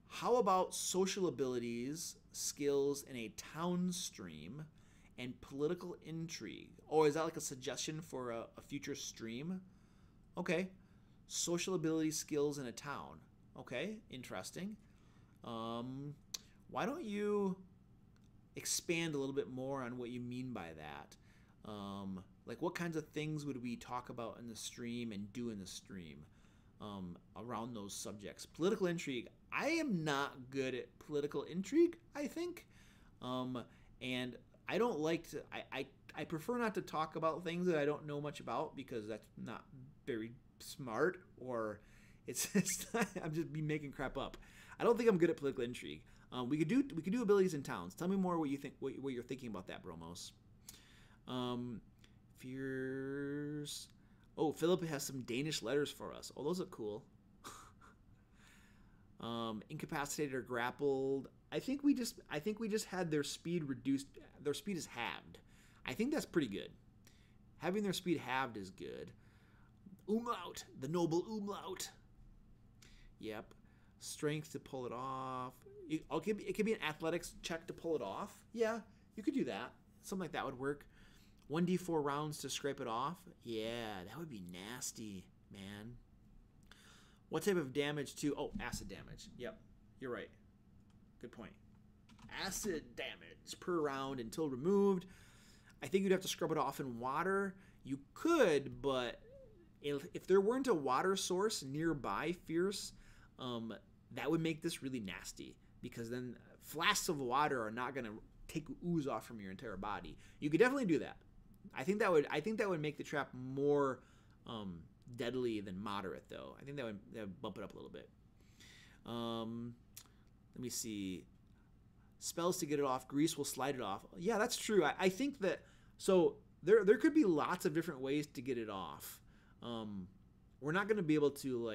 how about social abilities, skills in a town stream, and political intrigue? Oh, is that like a suggestion for a future stream? Okay. Social ability skills in a town. Okay, interesting. Why don't you expand a little bit more on what you mean by that? Like, what kinds of things would we talk about in the stream and do in the stream around those subjects? Political intrigue. I am not good at political intrigue, I think. And I don't like to... I prefer not to talk about things that I don't know much about because that's not very smart, or I'm just be making crap up. I don't think I'm good at political intrigue. We could do abilities in towns. Tell me more what you think, what you're thinking about that, Bromos. Fears. Oh, Philip has some Danish letters for us. Oh, those look cool. Incapacitated or grappled. I think we just had their speed reduced. Their speed is halved. I think that's pretty good. Having their speed halved is good. Umlaut, the noble umlaut. Yep. Strength to pull it off. It could be an athletics check to pull it off. Yeah, you could do that. Something like that would work. 1d4 rounds to scrape it off. Yeah, that would be nasty, man. What type of damage to... Oh, acid damage. Yep, you're right. Good point. Acid damage per round until removed. I think you'd have to scrub it off in water. You could, but if there weren't a water source nearby Fierce, that would make this really nasty, because then flasks of water are not going to take ooze off from your entire body. You could definitely do that. I think that would make the trap more deadly than moderate, though. I think that would bump it up a little bit. Let me see. Spells to get it off. Grease will slide it off. Yeah, that's true. I think that... So there could be lots of different ways to get it off. We're not going to be able to,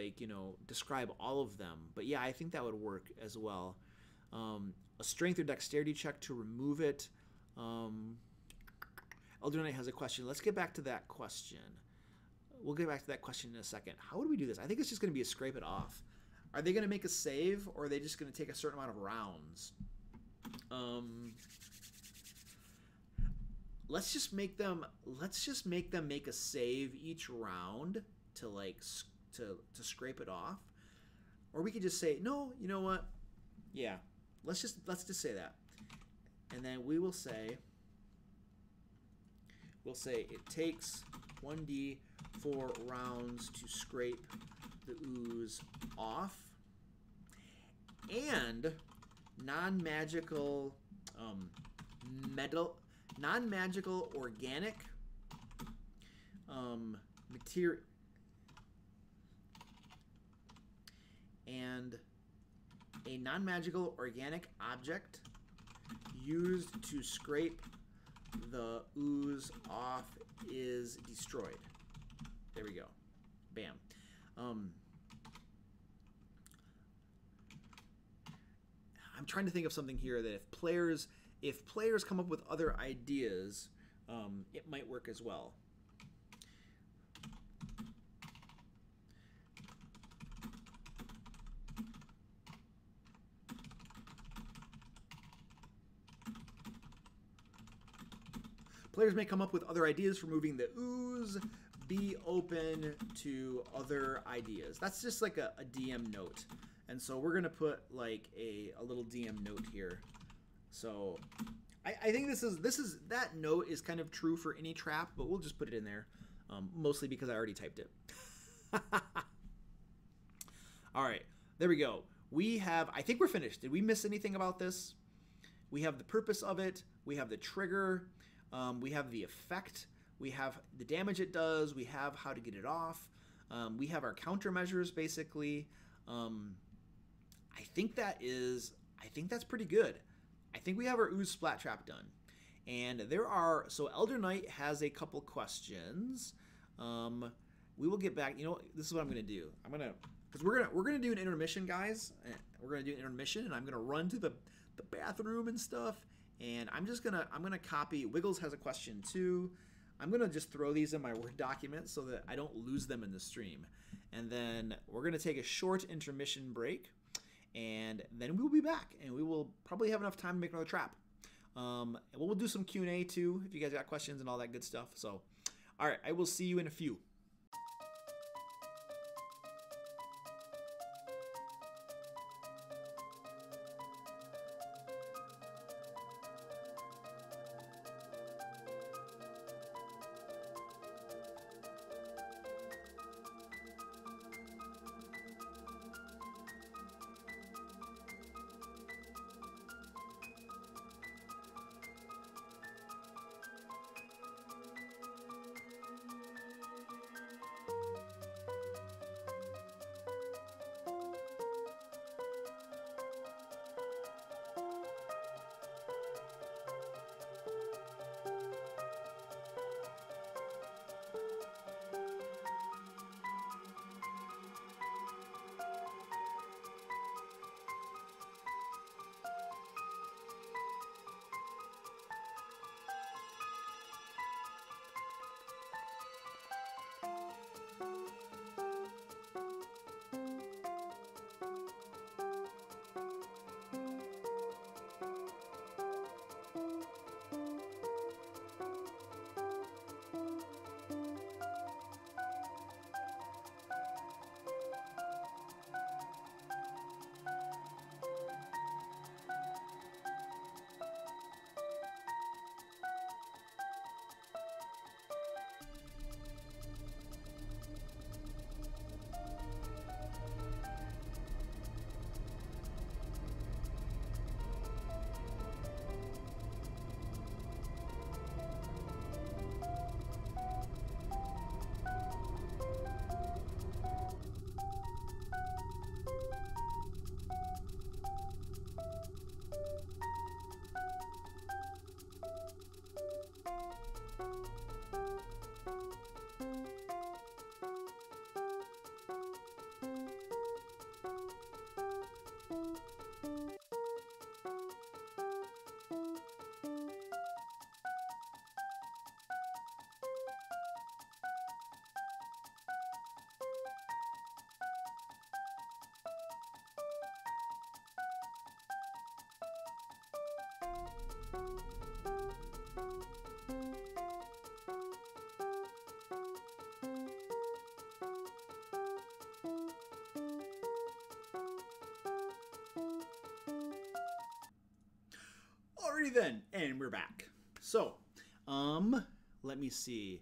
describe all of them. But yeah, I think that would work as well. A strength or dexterity check to remove it. Elder Knight has a question. Let's get back to that question. We'll get back to that question in a second. How would we do this? I think it's just going to be a scrape it off. Are they going to make a save, or are they just going to take a certain amount of rounds? Let's just make them make a save each round to scrape it off. Or we could just say, no, you know what? Yeah. Let's just say that. And then we'll say it takes 1d4 rounds to scrape the ooze off, and non-magical organic material, and a non-magical organic object used to scrape the ooze off is destroyed. There we go. Bam. I'm trying to think of something here that if players come up with other ideas, it might work as well. Players may come up with other ideas for moving the ooze. Be open to other ideas. That's just like a DM note. And so we're going to put like a little DM note here. So I think that note is kind of true for any trap, but we'll just put it in there. Mostly because I already typed it. All right, there we go. I think we're finished. Did we miss anything about this? We have the purpose of it. We have the trigger. We have the effect. We have the damage it does. We have how to get it off. We have our countermeasures, basically. I think that's pretty good. I think we have our ooze splat trap done. And so Elder Knight has a couple questions. We will get back. You know, this is what I'm going to do. Because we're going to do an intermission, guys. We're going to do an intermission, and I'm going to run to the bathroom and stuff. And I'm going to copy. Wiggles has a question too. I'm going to just throw these in my Word document so that I don't lose them in the stream. And then we're going to take a short intermission break. And then we will be back. And we will probably have enough time to make another trap. And we'll do some Q&A too, if you guys got questions and all that good stuff. So, all right, I will see you in a few. Alrighty then, and we're back. So, let me see.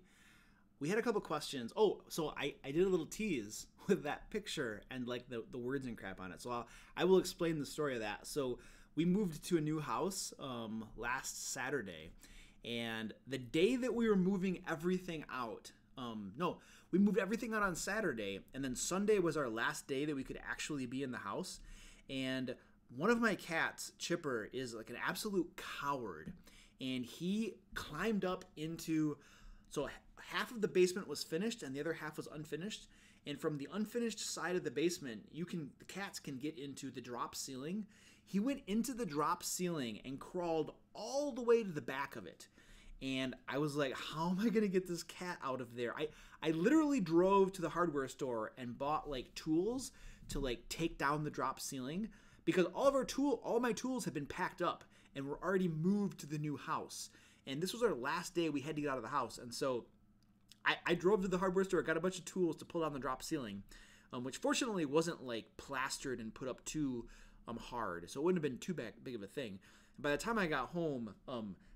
We had a couple questions. Oh, so I did a little tease with that picture and like the words and crap on it. So I will explain the story of that. So we moved to a new house last Saturday, and the day that we were moving everything out, no, we moved everything out on Saturday, and then Sunday was our last day that we could actually be in the house. And one of my cats, Chipper, is like an absolute coward, and he climbed up into, so half of the basement was finished and the other half was unfinished, and from the unfinished side of the basement, the cats can get into the drop ceiling. He went into the drop ceiling and crawled all the way to the back of it. And I was like, how am I going to get this cat out of there? I literally drove to the hardware store and bought like tools to like take down the drop ceiling, because all my tools had been packed up and were already moved to the new house. And this was our last day we had to get out of the house. And so I drove to the hardware store, got a bunch of tools to pull down the drop ceiling, which fortunately wasn't like plastered and put up too hard. So it wouldn't have been too big of a thing. And by the time I got home,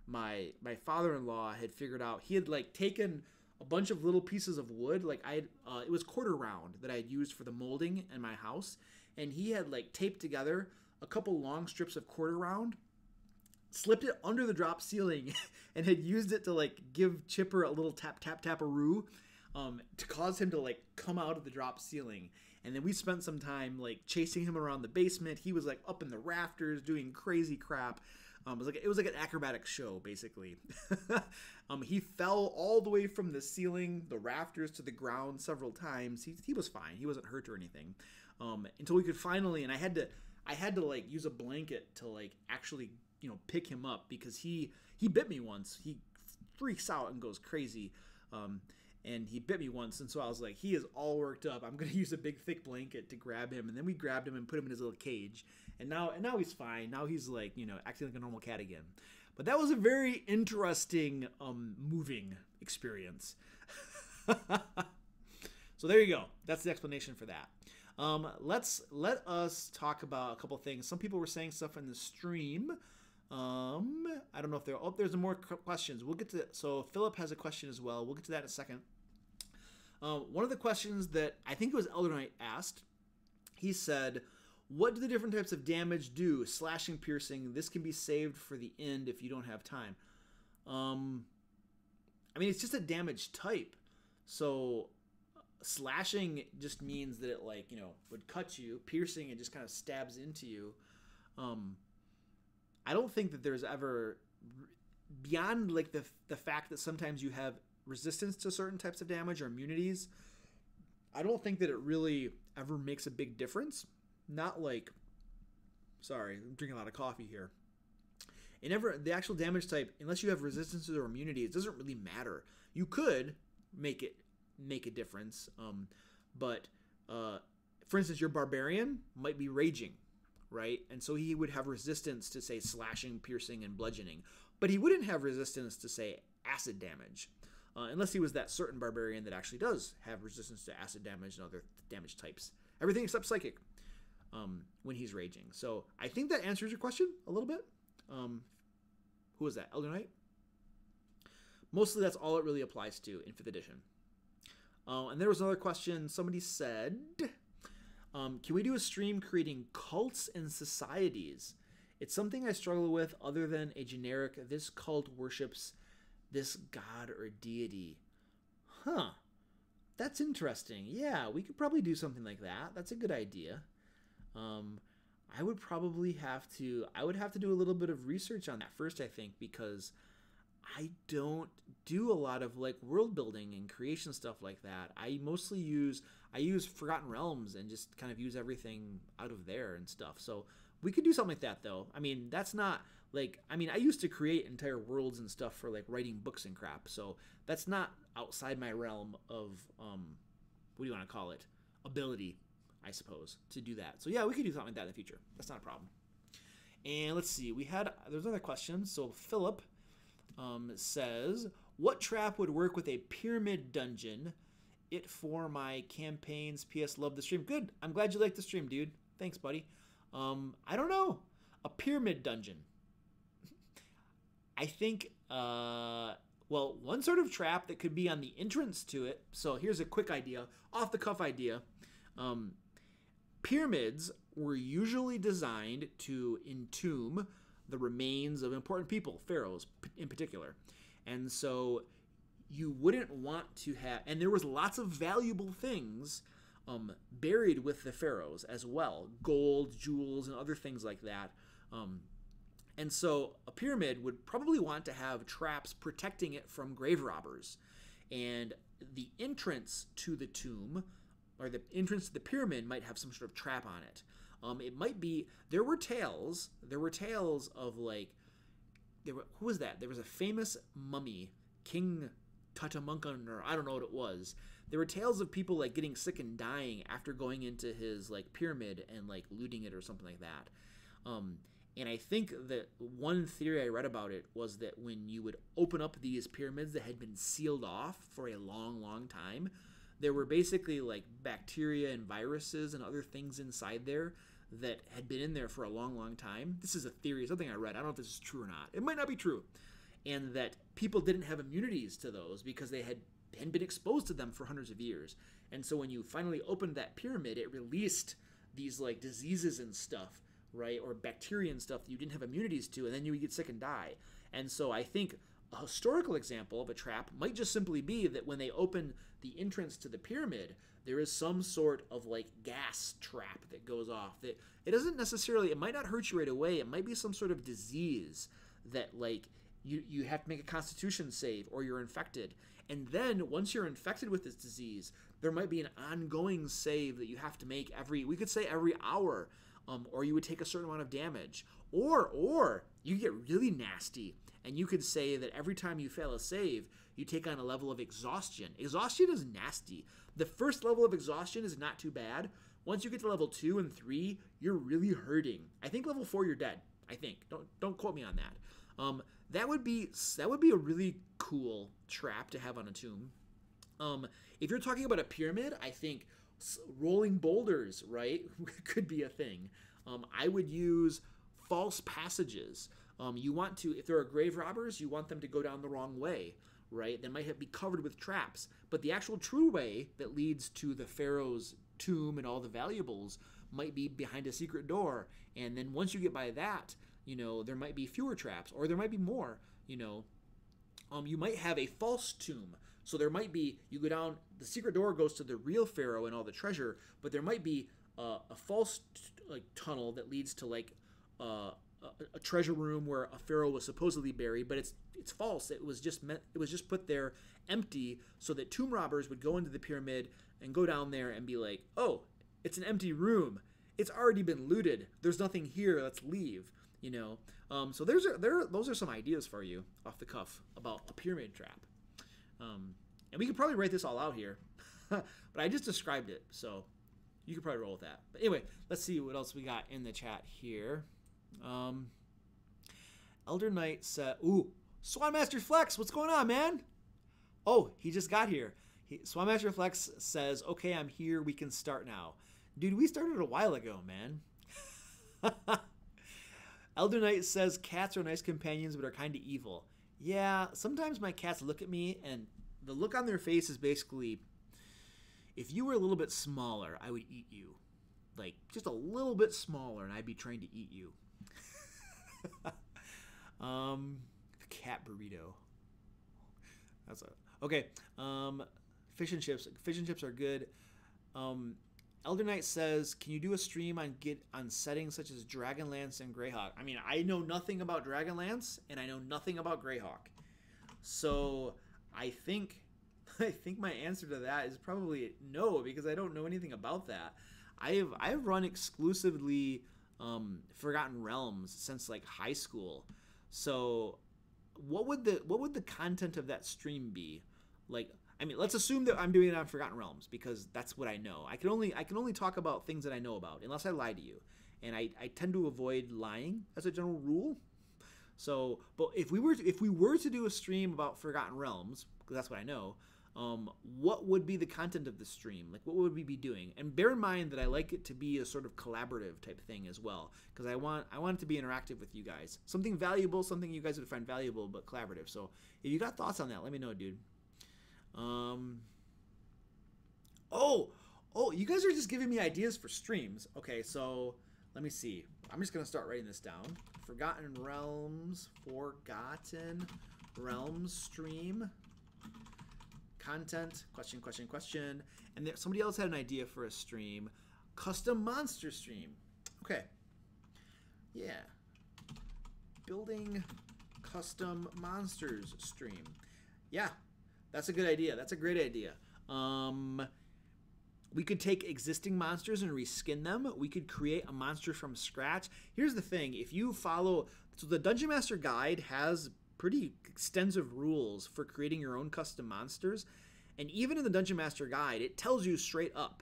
my father-in-law had figured out, he had like taken a bunch of little pieces of wood, like it was quarter round that I had used for the molding in my house, and he had like taped together a couple long strips of quarter round, slipped it under the drop ceiling, and had used it to like give Chipper a little tap-a-roo to cause him to like come out of the drop ceiling. And then we spent some time like chasing him around the basement. He was like up in the rafters doing crazy crap. It was like an acrobatic show, basically. He fell all the way from the ceiling, the rafters, to the ground several times. He was fine. He wasn't hurt or anything. Until we could finally, and I had to like use a blanket to like actually, pick him up, because he bit me once. He freaks out and goes crazy. And he bit me once, and so I was like, he is all worked up. I'm gonna use a big thick blanket to grab him. And then we grabbed him and put him in his little cage. And now he's fine. Now he's like, acting like a normal cat again. But that was a very interesting moving experience. So there you go. That's the explanation for that. Let us talk about a couple things. Some people were saying stuff in the stream. I don't know if there's more questions. We'll get to that. So Philip has a question as well. We'll get to that in a second. One of the questions that I think it was Elder Knight asked, he said, what do the different types of damage do? Slashing, piercing. This can be saved for the end if you don't have time. It's just a damage type. So slashing just means that it would cut you. Piercing, it just kind of stabs into you. I don't think that there's ever, beyond like the fact that sometimes you have resistance to certain types of damage or immunities, I don't think that it really ever makes a big difference. Not like, sorry, I'm drinking a lot of coffee here. The actual damage type, unless you have resistance or immunity, it doesn't really matter. You could make a difference, but for instance, your barbarian might be raging, right? And so he would have resistance to, say, slashing, piercing, and bludgeoning, but he wouldn't have resistance to, say, acid damage, unless he was that certain barbarian that actually does have resistance to acid damage and other damage types. Everything except psychic when he's raging. So I think that answers your question a little bit. Who was that? Elder Knight? Mostly that's all it really applies to in 5th edition. And there was another question. Somebody said, can we do a stream creating cults and societies? It's something I struggle with other than a generic, this cult worships this god or deity. Huh. That's interesting. Yeah, we could probably do something like that. That's a good idea. I would have to do a little bit of research on that first, I think, because I don't do a lot of like world building and creation stuff like that. I use Forgotten Realms and just kind of use everything out of there and stuff. So we could do something like that, though. That's not like, I used to create entire worlds and stuff for like writing books and crap. So that's not outside my realm of, what do you want to call it? Ability, I suppose, to do that. So yeah, we could do something like that in the future. That's not a problem. And let's see, there's another question. So Philip says, what trap would work with a pyramid dungeon? It for my campaigns. PS, love the stream. Good. I'm glad you like the stream, dude. Thanks, buddy. I don't know. A pyramid dungeon. I think, well, one sort of trap that could be on the entrance to it. So here's a quick idea, off the cuff idea. Pyramids were usually designed to entomb the remains of important people, pharaohs in particular. And so you wouldn't want to have, and there was lots of valuable things buried with the pharaohs as well, gold, jewels, and other things like that. And so a pyramid would probably want to have traps protecting it from grave robbers. And the entrance to the tomb, or the entrance to the pyramid, might have some sort of trap on it. It might be, there were tales of like, who was that? There was a famous mummy, King Tutankhamun, or I don't know what it was. There were tales of people like getting sick and dying after going into his like pyramid and like looting it or something like that. And I think that one theory I read about it was that when you would open up these pyramids that had been sealed off for a long, long time, there were basically like bacteria and viruses and other things inside there that had been in there for a long, long time. This is a theory, something I read. I don't know if this is true or not. It might not be true. And that people didn't have immunities to those because they hadn't been exposed to them for hundreds of years. And so when you finally opened that pyramid, it released these like diseases and stuff, right? Or bacteria and stuff that you didn't have immunities to, and then you would get sick and die. And so I think a historical example of a trap might just simply be that when they open the entrance to the pyramid, there is some sort of like gas trap that goes off. That it doesn't necessarily, it might not hurt you right away. It might be some sort of disease that like you have to make a constitution save or you're infected. And then once you're infected with this disease, there might be an ongoing save that you have to make we could say every hour, or you would take a certain amount of damage. Or you get really nasty and you could say that every time you fail a save, you take on a level of exhaustion. Exhaustion is nasty. The first level of exhaustion is not too bad. Once you get to level 2 and 3, you're really hurting. I think level 4 you're dead. I think. Don't quote me on that. That would be a really cool trap to have on a tomb. If you're talking about a pyramid, I think rolling boulders, right, could be a thing. I would use false passages. You want to, if there are grave robbers, you want them to go down the wrong way, right? They might be covered with traps, but the actual true way that leads to the pharaoh's tomb and all the valuables might be behind a secret door. And then once you get by that, there might be fewer traps, or there might be more. You might have a false tomb. So there might be, you go down, the secret door goes to the real pharaoh and all the treasure, but there might be a false tunnel that leads to like a treasure room where a pharaoh was supposedly buried, but it's false. It was just put there empty so that tomb robbers would go into the pyramid and go down there and be like, oh, it's an empty room. It's already been looted. There's nothing here. Let's leave. So those are some ideas for you off the cuff about a pyramid trap. And we could probably write this all out here, but I just described it, so you could probably roll with that. But anyway, let's see what else we got in the chat here. Elder Knight said, ooh, Swan Master Flex, what's going on, man? Oh, he just got here. Swan Master Flex says, okay, I'm here. We can start now. Dude, we started a while ago, man. Elder Knight says, cats are nice companions, but are kind of evil. Yeah, sometimes my cats look at me, and the look on their face is basically, if you were a little bit smaller, I would eat you. Like, just a little bit smaller, and I'd be trying to eat you. Cat burrito. Okay. Fish and chips. Fish and chips are good. Elder Knight says, can you do a stream on settings such as Dragonlance and Greyhawk? I mean, I know nothing about Dragonlance, and I know nothing about Greyhawk. So I think my answer to that is probably no, because I don't know anything about that. I've run exclusively Forgotten Realms since like high school. So what would the content of that stream be? Like, I mean, let's assume that I'm doing it on Forgotten Realms because that's what I know. I can only talk about things that I know about, unless I lie to you. and I tend to avoid lying as a general rule. So, but if we were to do a stream about Forgotten Realms, because that's what I know, what would be the content of the stream? Like, what would we be doing? And bear in mind that I like it to be a sort of collaborative type thing as well, because I want it to be interactive with you guys. Something valuable, something you guys would find valuable, but collaborative. So, if you got thoughts on that, let me know, dude. Oh, you guys are just giving me ideas for streams. Okay, so let me see. I'm just gonna start writing this down. Forgotten Realms stream. Content, question. And there, somebody else had an idea for a stream. Custom monster stream. Okay. Yeah. Building custom monsters stream. Yeah. That's a good idea. That's a great idea. We could take existing monsters and reskin them. We could create a monster from scratch. Here's the thing. If you follow... So the Dungeon Master Guide has pretty extensive rules for creating your own custom monsters. And even in the Dungeon Master Guide, it tells you straight up,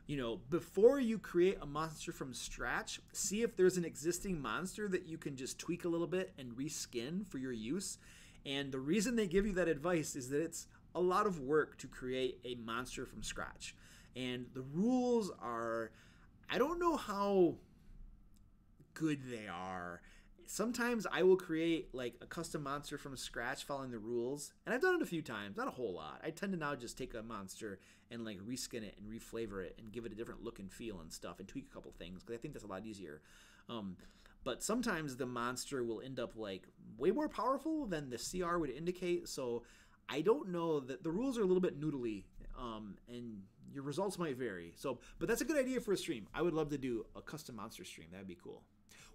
you know, before you create a monster from scratch, see if there's an existing monster that you can just tweak a little bit and reskin for your use. And the reason they give you that advice is that it's a lot of work to create a monster from scratch. And the rules are, I don't know how good they are. Sometimes I will create like a custom monster from scratch following the rules. And I've done it a few times, not a whole lot. I tend to now just take a monster and like reskin it and reflavor it and give it a different look and feel and stuff and tweak a couple things because I think that's a lot easier. But sometimes the monster will end up like way more powerful than the CR would indicate. So I don't know, that the rules are a little bit noodly, and your results might vary. So, but that's a good idea for a stream. I would love to do a custom monster stream. That'd be cool.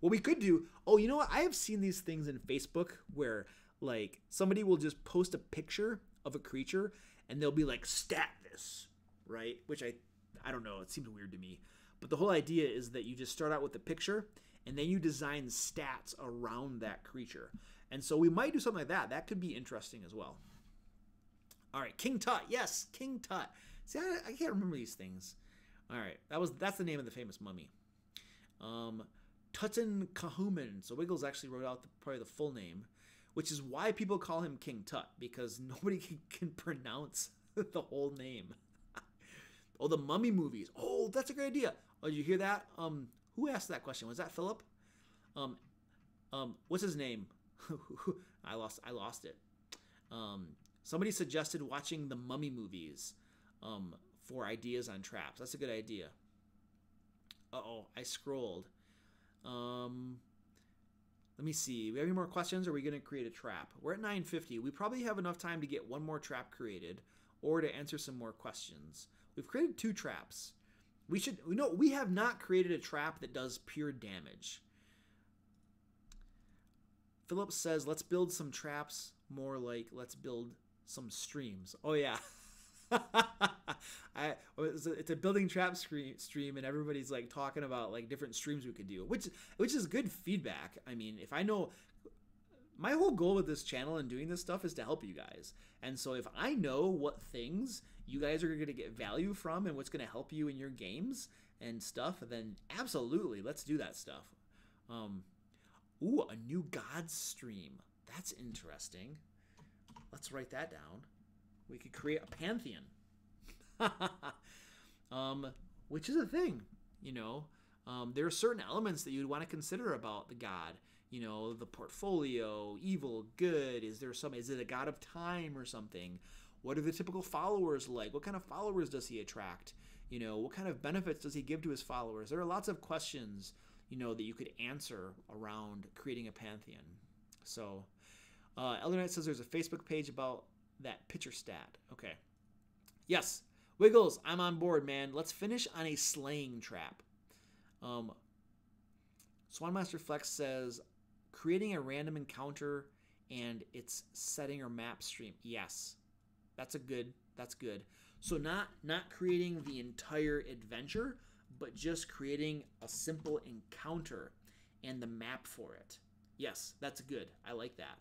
What we could do, oh, you know what? I have seen these things in Facebook where like somebody will just post a picture of a creature and they'll be like, stat this, right? Which I don't know. It seems weird to me. But the whole idea is that you just start out with the picture and then you design stats around that creature. And so we might do something like that. That could be interesting as well. All right, King Tut. Yes, King Tut. See, I can't remember these things. All right, that's the name of the famous mummy. Tutankhamun. So Wiggles actually wrote out probably the full name, which is why people call him King Tut, because nobody can pronounce the whole name. Oh, the Mummy movies. Oh, that's a great idea. Oh, did you hear that? Who asked that question? Was that Philip? What's his name? I lost it. Somebody suggested watching the Mummy movies for ideas on traps. That's a good idea. Uh-oh, I scrolled. Let me see. We have any more questions, or are we going to create a trap? We're at 9:50. We probably have enough time to get one more trap created or to answer some more questions. We've created 2 traps. We have not created a trap that does pure damage. Philip says, let's build some traps more like let's build some streams. Oh, yeah. It's a building trap stream, and everybody's like talking about like different streams we could do, which is good feedback. I mean, if I know, my whole goal with this channel and doing this stuff is to help you guys. And so if I know what things you guys are going to get value from and what's going to help you in your games and stuff, then absolutely, let's do that stuff. Ooh, a new gods stream. That's interesting. Let's write that down. We could create a pantheon. Which is a thing, you know. There are certain elements that you'd want to consider about the god. You know, the portfolio, evil, good. Is it a god of time or something? What are the typical followers like? What kind of followers does he attract? You know, what kind of benefits does he give to his followers? There are lots of questions, you know, that you could answer around creating a pantheon. So, Elder Knight says there's a Facebook page about that picture stat. Okay. Yes. Wiggles, I'm on board, man. Let's finish on a slaying trap. Swanmaster Flex says, creating a random encounter and its setting or map stream. Yes. That's good. So not creating the entire adventure, but just creating a simple encounter and the map for it. Yes, that's good. I like that.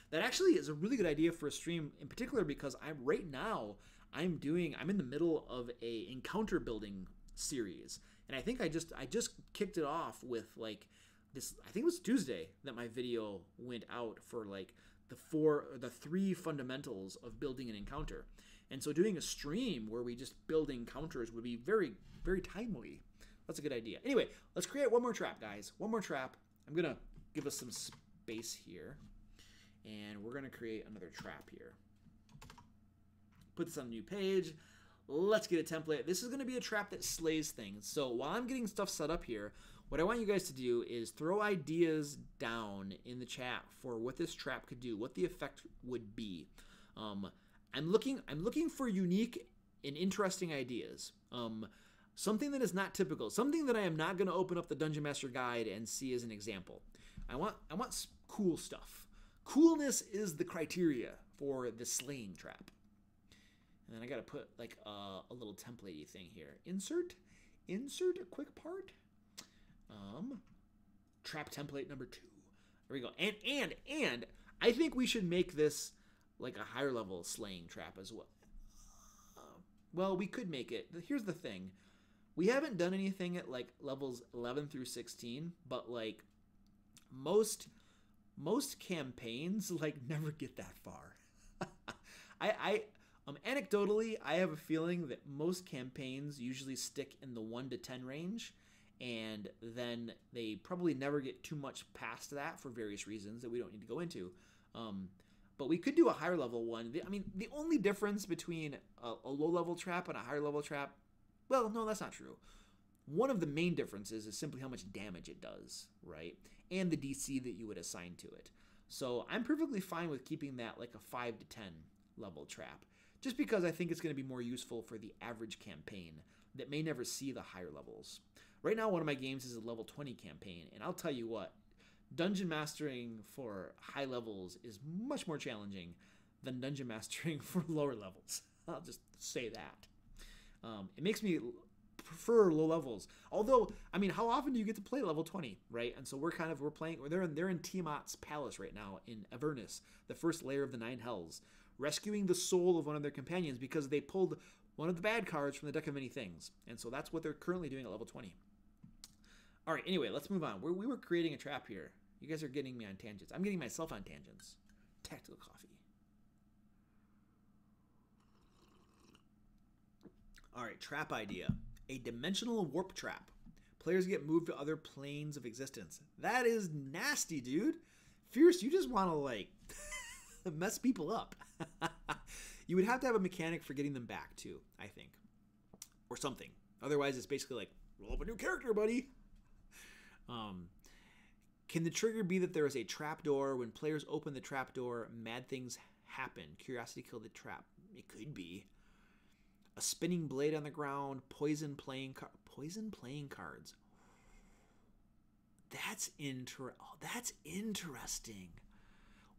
That actually is a really good idea for a stream, in particular because I'm in the middle of a encounter building series, And I think I just kicked it off with like this. I think it was Tuesday that my video went out for like the three fundamentals of building an encounter. And so doing a stream where we just build encounters would be very, very timely. That's a good idea. Anyway, let's create one more trap, guys. One more trap. I'm going to give us some space here. And we're going to create another trap here. Put this on a new page. Let's get a template. This is going to be a trap that slays things. So while I'm getting stuff set up here, what I want you guys to do is throw ideas down in the chat for what this trap could do, what the effect would be. I'm looking for unique and interesting ideas. Something that is not typical. Something that I am not going to open up the Dungeon Master Guide and see as an example. I want cool stuff. Coolness is the criteria for the slaying trap. And then I got to put like a little template-y thing here. Insert a quick part. Trap template number 2. There we go. And I think we should make this like a higher level slaying trap as well. Well, we could make it. Here's the thing. We haven't done anything at like levels 11 through 16, but like most campaigns like never get that far. Anecdotally, I have a feeling that most campaigns usually stick in the 1 to 10 range, and then they probably never get too much past that for various reasons that we don't need to go into. But we could do a higher level one. I mean, the only difference between a low level trap and a higher level trap, well, no, that's not true. One of the main differences is simply how much damage it does, right? And the DC that you would assign to it. So I'm perfectly fine with keeping that like a 5 to 10 level trap, just because I think it's going to be more useful for the average campaign that may never see the higher levels. Right now, one of my games is a level 20 campaign, and I'll tell you what, dungeon mastering for high levels is much more challenging than dungeon mastering for lower levels. I'll just say that. It makes me prefer low levels. Although, I mean, how often do you get to play level 20, right? And so we're playing. They're in Tiamat's palace right now in Avernus, the first layer of the 9 hells, rescuing the soul of one of their companions because they pulled one of the bad cards from the deck of many things. And so that's what they're currently doing at level 20. All right, anyway, let's move on. We were creating a trap here. You guys are getting me on tangents. I'm getting myself on tangents. Tactical coffee. All right, trap idea. A dimensional warp trap. Players get moved to other planes of existence. That is nasty, dude. Fierce, you just want to, like, mess people up. You would have to have a mechanic for getting them back, too, I think. Or something. Otherwise, it's basically like, roll up a new character, buddy. Can the trigger be that there is a trapdoor? When players open the trapdoor, mad things happen. Curiosity killed the trap. It could be. A spinning blade on the ground. Poison playing cards. That's interesting.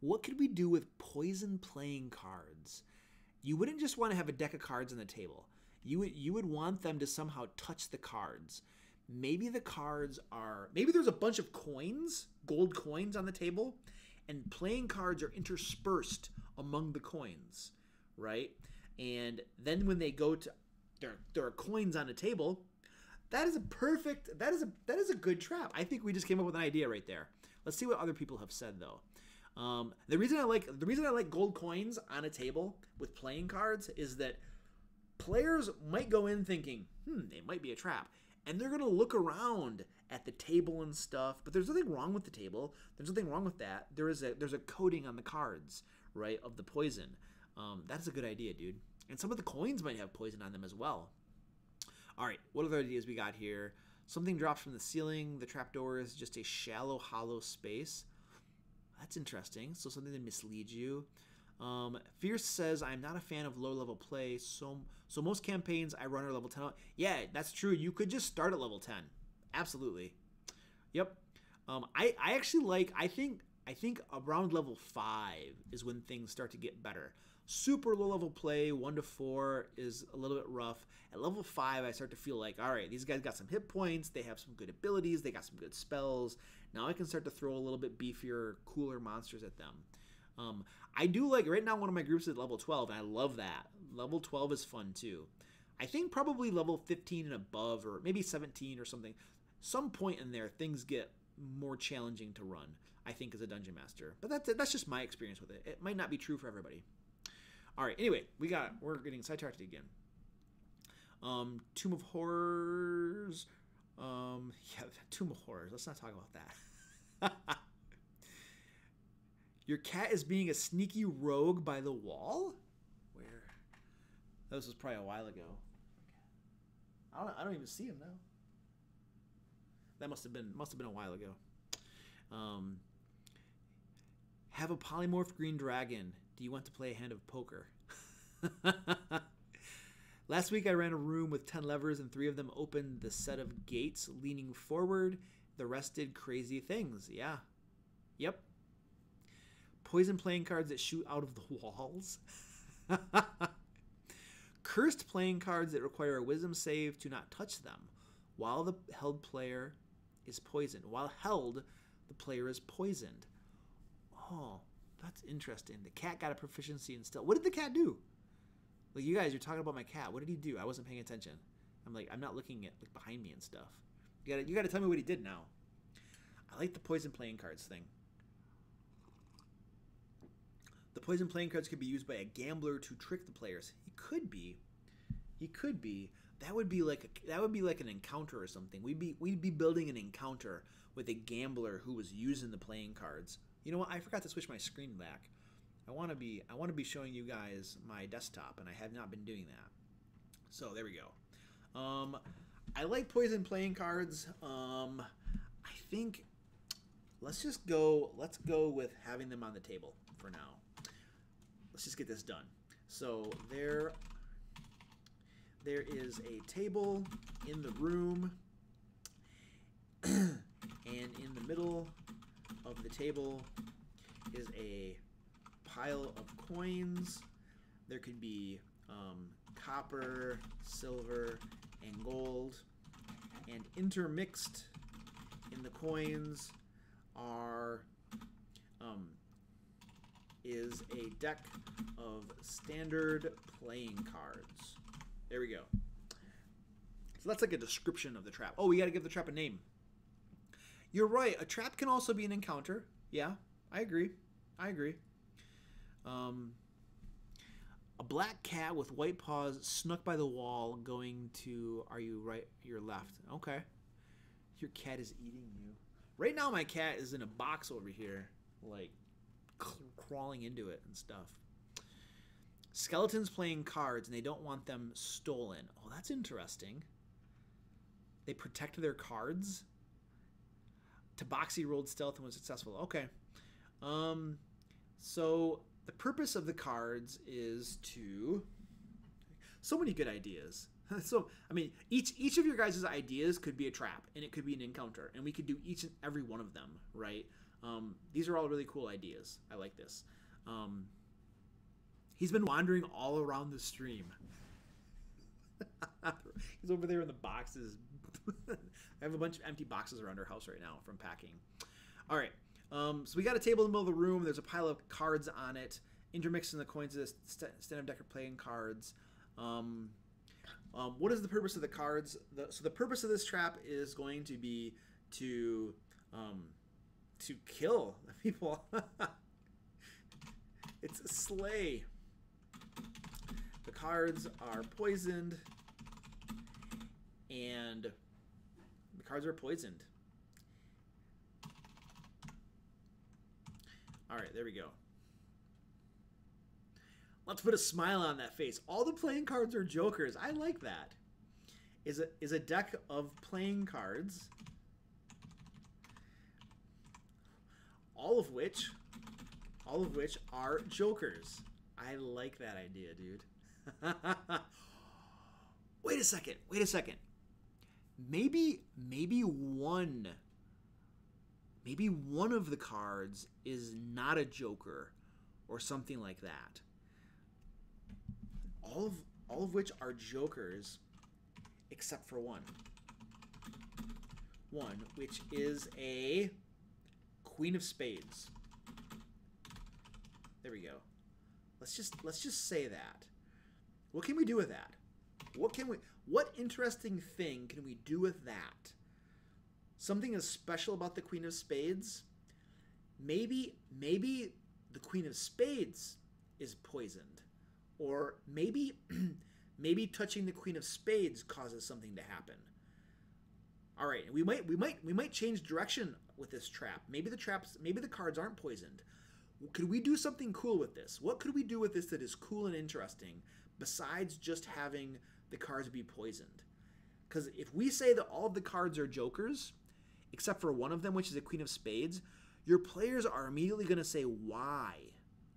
What could we do with poison playing cards? You wouldn't just want to have a deck of cards on the table. You would want them to somehow touch the cards. Maybe there's a bunch of coins, gold coins on the table, and playing cards are interspersed among the coins, right? And then when they go to, there are coins on a table. That is a good trap. I think we just came up with an idea right there. Let's see what other people have said though. The reason I like gold coins on a table with playing cards is that players might go in thinking, it might be a trap. And they're going to look around at the table and stuff, but there's nothing wrong with the table. There's nothing wrong with that. There's a coating on the cards, right, of the poison. That's a good idea, dude. And some of the coins might have poison on them as well. All right, what other ideas we got here? Something drops from the ceiling. The trapdoor is just a shallow, hollow space. That's interesting. So something that misleads you. Fierce says, I'm not a fan of low-level play, so most campaigns I run are level 10. Yeah, that's true. You could just start at level 10. Absolutely. Yep. I think around level 5 is when things start to get better. Super low-level play, 1 to 4, is a little bit rough. At level 5, I start to feel like, all right, these guys got some hit points, they have some good abilities, they got some good spells. Now I can start to throw a little bit beefier, cooler monsters at them. I do like, right now one of my groups is at level 12, and I love that. Level 12 is fun too. I think probably level 15 and above, or maybe 17 or something. Some point in there, things get more challenging to run, I think, as a dungeon master. But that's just my experience with it. It might not be true for everybody. All right. Anyway, we're getting sidetracked again. Tomb of Horrors. Yeah, Tomb of Horrors. Let's not talk about that. Your cat is being a sneaky rogue by the wall? Where? This was probably a while ago. I don't even see him now. That must have been a while ago. Have a polymorph green dragon. Do you want to play a hand of poker? Last week I ran a room with 10 levers and 3 of them opened the set of gates leaning forward. The rest did crazy things. Yeah. Yep. Poison playing cards that shoot out of the walls. Cursed playing cards that require a wisdom save to not touch them. While the held player is poisoned. While held, the player is poisoned. Oh, that's interesting. The cat got a proficiency in stealth. What did the cat do? Like, you guys, you're talking about my cat. What did he do? I wasn't paying attention. I'm not looking at like behind me and stuff. You gotta tell me what he did now. I like the poison playing cards thing. The poison playing cards could be used by a gambler to trick the players. He could be. That would be like an encounter or something. We'd be building an encounter with a gambler who was using the playing cards. You know what? I forgot to switch my screen back. I want to be showing you guys my desktop, and I have not been doing that. So there we go. I like poison playing cards. I think let's go with having them on the table for now. Let's just get this done. So there is a table in the room, and in the middle of the table is a pile of coins. There could be copper, silver, and gold, and intermixed in the coins is a deck of standard playing cards. There we go. So that's like a description of the trap. Oh, we got to give the trap a name. You're right. A trap can also be an encounter. Yeah, I agree. A black cat with white paws snuck by the wall going to, are you right? You're left. Okay. Your cat is eating you. Right now my cat is in a box over here, like crawling into it and stuff. Skeletons playing cards and they don't want them stolen. Oh, that's interesting. They protect their cards. Tabaxi rolled stealth and was successful. Okay. So the purpose of the cards is to... So many good ideas. So, I mean, each of your guys' ideas could be a trap, and it could be an encounter, and we could do each and every one of them, right? These are all really cool ideas. I like this. He's been wandering all around the stream. He's over there in the boxes. I have a bunch of empty boxes around our house right now from packing. All right. So we got a table in the middle of the room. There's a pile of cards on it. Intermixing the coins of the stand-up deck of playing cards. What is the purpose of the cards? So the purpose of this trap is going to be to kill the people. It's a slay. The cards are poisoned, and the cards are poisoned. All right, there we go. Let's put a smile on that face. All the playing cards are jokers. I like that. Is a deck of playing cards, all of which are jokers. I like that idea, dude. Wait a second. Maybe one of the cards is not a joker or something like that. All of which are jokers except for one. One, which is a Queen of Spades. There we go. Let's just say that. What can we do with that? What interesting thing can we do with that? Something is special about the Queen of Spades? Maybe the Queen of Spades is poisoned. Or maybe touching the Queen of Spades causes something to happen. All right, we might change direction with this trap. Maybe the cards aren't poisoned. Could we do something cool with this? What could we do with this that is cool and interesting besides just having the cards be poisoned? Because if we say that all of the cards are jokers, except for one of them, which is a Queen of Spades, your players are immediately going to say, why?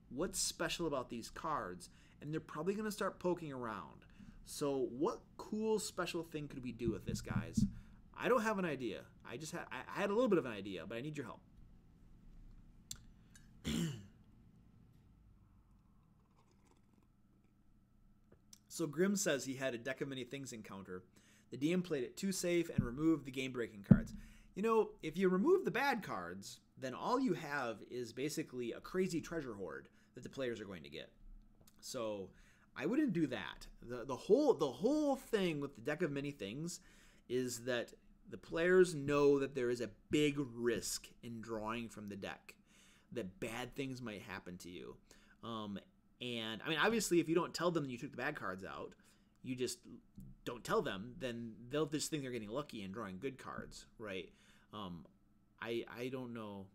What's special about these cards? And they're probably going to start poking around. So what cool special thing could we do with this, guys? I don't have an idea. I had a little bit of an idea, but I need your help. So Grim says he had a deck of many things encounter. The DM played it too safe and removed the game-breaking cards. You know, if you remove the bad cards, then all you have is basically a crazy treasure hoard that the players are going to get. So I wouldn't do that. The whole thing with the deck of many things is that the players know that there is a big risk in drawing from the deck, that bad things might happen to you. And I mean, obviously, if you don't tell them you took the bad cards out, you just don't tell them, then they'll just think they're getting lucky and drawing good cards, right? I don't know.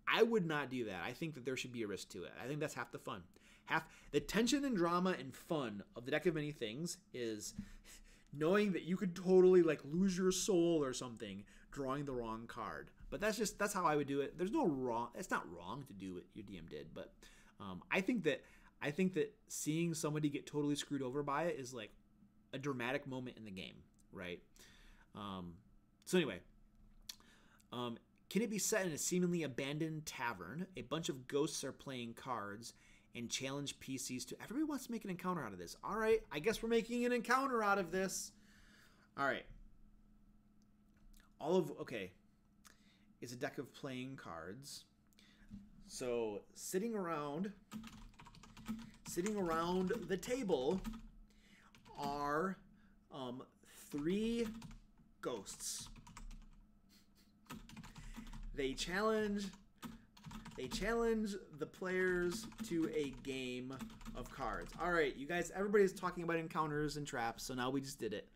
I would not do that. I think that there should be a risk to it. I think that's half the fun. Half the tension and drama and fun of the deck of many things is knowing that you could totally like lose your soul or something drawing the wrong card. But that's how I would do it. There's no wrong. It's not wrong to do what your DM did, but I think that seeing somebody get totally screwed over by it is like a dramatic moment in the game, right? So anyway, can it be set in a seemingly abandoned tavern? A bunch of ghosts are playing cards and challenge PCs to... Everybody wants to make an encounter out of this. All right, I guess we're making an encounter out of this. All right. Okay. It's a deck of playing cards. So sitting around the table are 3 ghosts. They challenge the players to a game of cards. All right, you guys, everybody's talking about encounters and traps, so now we just did it.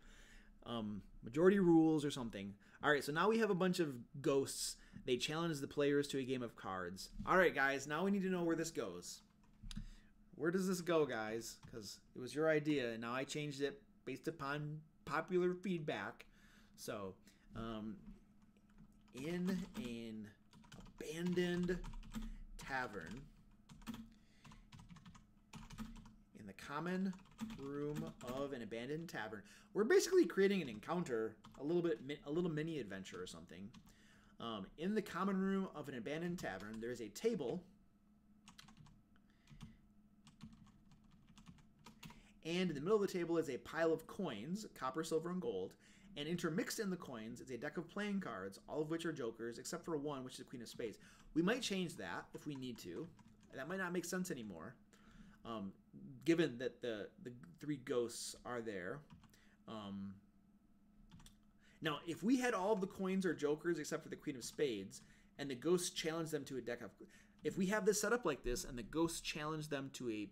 Majority rules or something. All right, so now we have a bunch of ghosts. They challenge the players to a game of cards. All right, guys, now we need to know where this goes. Where does this go, guys? Because it was your idea, and now I changed it based upon popular feedback. So, in an abandoned tavern, in the common room of an abandoned tavern, we're basically creating an encounter, a little mini adventure or something. In the common room of an abandoned tavern, there is a table, and in the middle of the table is a pile of coins, copper, silver, and gold. And intermixed in the coins is a deck of playing cards, all of which are jokers, except for one, which is the Queen of Spades. We might change that if we need to. That might not make sense anymore, given that the 3 ghosts are there. Now, if we had all of the coins are jokers except for the Queen of Spades, and the ghosts challenge them to a deck of... If we have this set up like this, and the ghosts challenge them to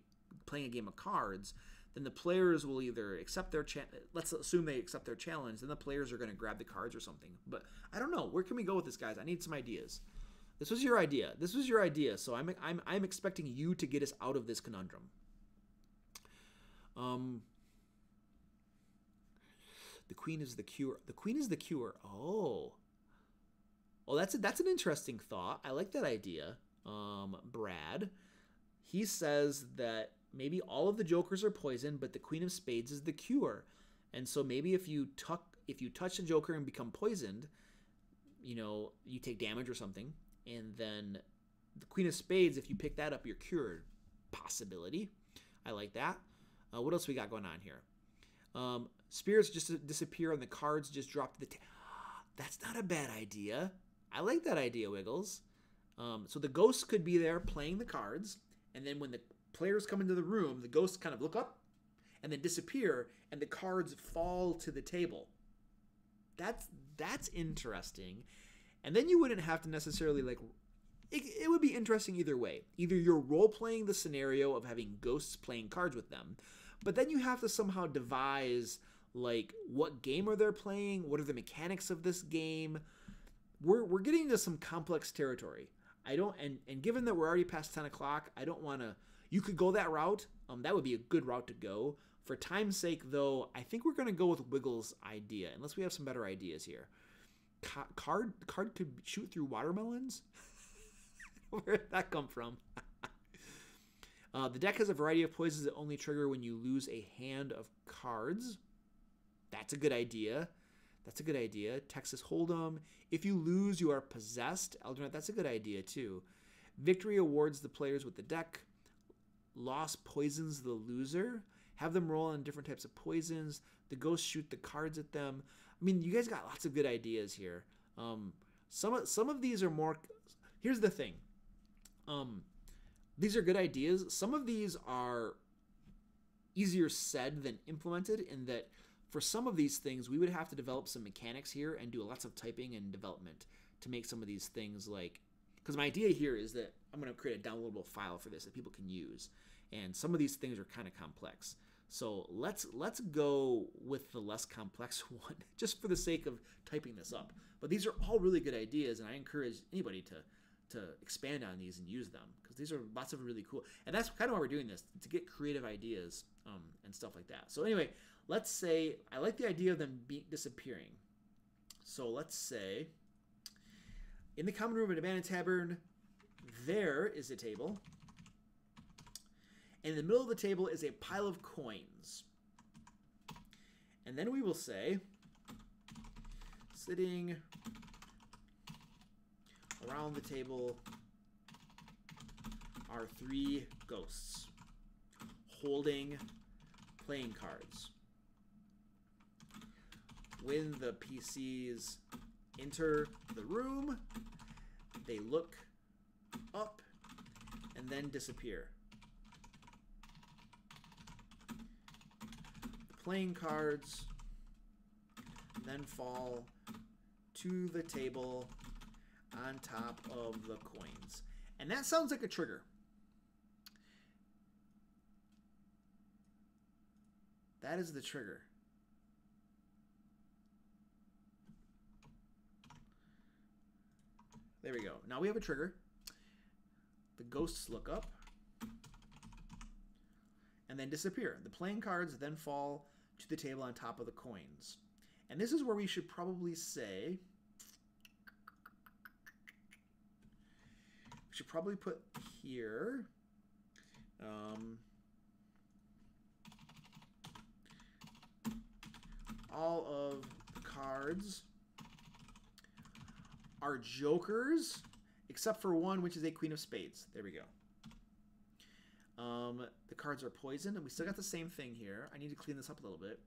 playing a game of cards, then the players will either accept their let's assume they accept their challenge, then the players are going to grab the cards or something. But I don't know. Where can we go with this, guys? I need some ideas. This was your idea. So I'm expecting you to get us out of this conundrum. The Queen is the cure. The Queen is the cure. Oh, that's an interesting thought. I like that idea. Brad, he says that maybe all of the jokers are poisoned, but the Queen of Spades is the cure. And so maybe if you touch a joker and become poisoned, you take damage or something, and then the Queen of Spades, if you pick that up, you're cured. Possibility. I like that. What else we got going on here? Spirits just disappear and the cards just drop to the table. That's not a bad idea. I like that idea, Wiggles. So the ghosts could be there playing the cards, and then when the players come into the room, the ghosts kind of look up, and then disappear, and the cards fall to the table. That's interesting. And then you wouldn't have to necessarily like it would be interesting either way. Either you're role playing the scenario of having ghosts playing cards with them, but then you have to somehow devise like what game are they playing, what are the mechanics of this game. We're getting into some complex territory. I don't and given that we're already past 10 o'clock, I don't want to. You could go that route. That would be a good route to go. For time's sake, though, I think we're going to go with Wiggles' idea, unless we have some better ideas here. Card could shoot through watermelons? Where did that come from? The deck has a variety of poisons that only trigger when you lose a hand of cards. That's a good idea. Texas Hold'em. If you lose, you are possessed. Eldraine, that's a good idea, too. Victory awards the players with the deck. Loss poisons the loser. Have them roll on different types of poisons. The ghosts shoot the cards at them. I mean, you guys got lots of good ideas here. Some of these are more... Here's the thing. These are good ideas. Some of these are easier said than implemented in that for some of these things, we would have to develop some mechanics here and do lots of typing and development to make some of these things like... Because my idea here is that I'm going to create a downloadable file for this that people can use. And some of these things are kind of complex. So let's go with the less complex one, just for the sake of typing this up. But these are all really good ideas, and I encourage anybody to expand on these and use them, because these are lots of really cool. And that's kind of why we're doing this, to get creative ideas and stuff like that. So anyway, let's say I like the idea of them disappearing. So let's say in the common room at Abandoned Tavern, there is a table. And in the middle of the table is a pile of coins. And then we will say, sitting around the table are 3 ghosts holding playing cards. When the PCs enter the room, they look up and then disappear. Playing cards then fall to the table on top of the coins. And that sounds like a trigger. That is the trigger. There we go. Now we have a trigger. The ghosts look up and then disappear. The playing cards then fall to the table on top of the coins. And this is where we should probably say, we should probably put here, all of the cards are jokers, except for one, which is a Queen of Spades. There we go. The cards are poisoned, and we still got the same thing here. I need to clean this up a little bit.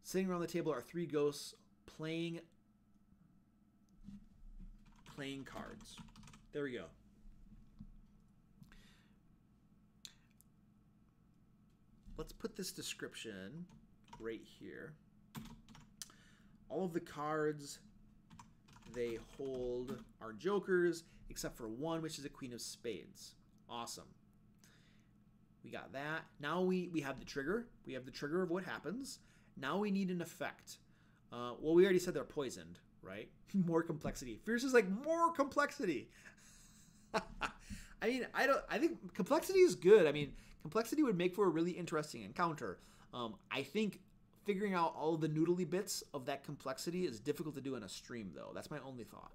Sitting around the table are 3 ghosts playing cards. There we go. Let's put this description right here. All of the cards they hold are jokers, except for one, which is a Queen of Spades. Awesome. We got that. Now we have the trigger. We have the trigger of what happens. Now we need an effect. Well, we already said they're poisoned, right? More complexity. Fierce is like more complexity. I mean, I think complexity is good. I mean, complexity would make for a really interesting encounter. I think figuring out all the noodly bits of that complexity is difficult to do in a stream, though. That's my only thought.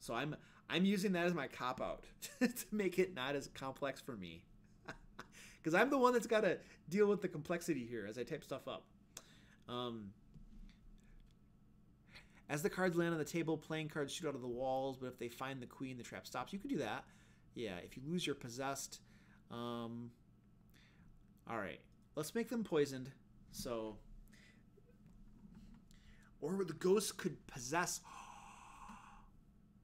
So I'm using that as my cop-out to make it not as complex for me. Because I'm the one that's got to deal with the complexity here as I type stuff up. As the cards land on the table, playing cards shoot out of the walls, but if they find the queen, the trap stops. You could do that. Yeah, if you lose, you're possessed. All right, let's make them poisoned. So, or the ghosts could possess.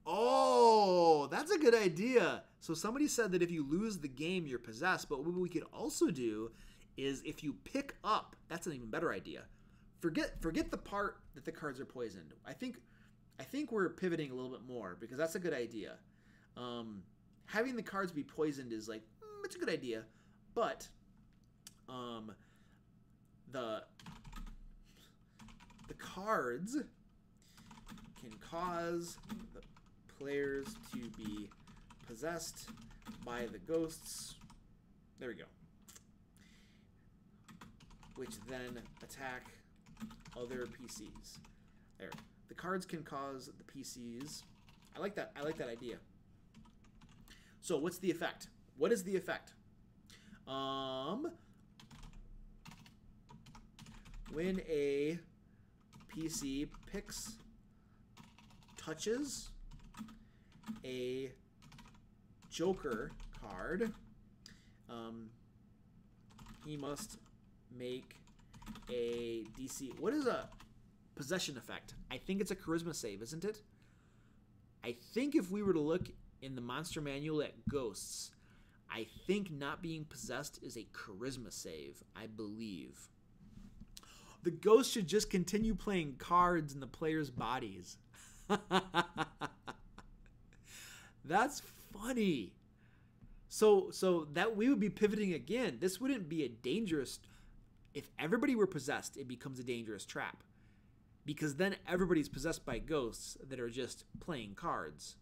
Oh, that's a good idea. So somebody said that if you lose the game, you're possessed. But what we could also do is if you pick up, that's an even better idea. Forget the part that the cards are poisoned. I think we're pivoting a little bit more because that's a good idea. Having the cards be poisoned is like it's a good idea, but the cards can cause the players to be possessed by the ghosts. There we go. Which then attack other PCs. There. The cards can cause the PCs. I like that. I like that idea. So what's the effect? What is the effect? When a PC touches a Joker card, he must make a DC. What is a possession effect? I think it's a charisma save, isn't it? I think if we were to look in the monster manual at ghosts, I think not being possessed is a charisma save, I believe. The ghost should just continue playing cards in the players' bodies. That's funny. So that we would be pivoting again. This wouldn't be a dangerous. If everybody were possessed, it becomes a dangerous trap. Because then everybody's possessed by ghosts that are just playing cards.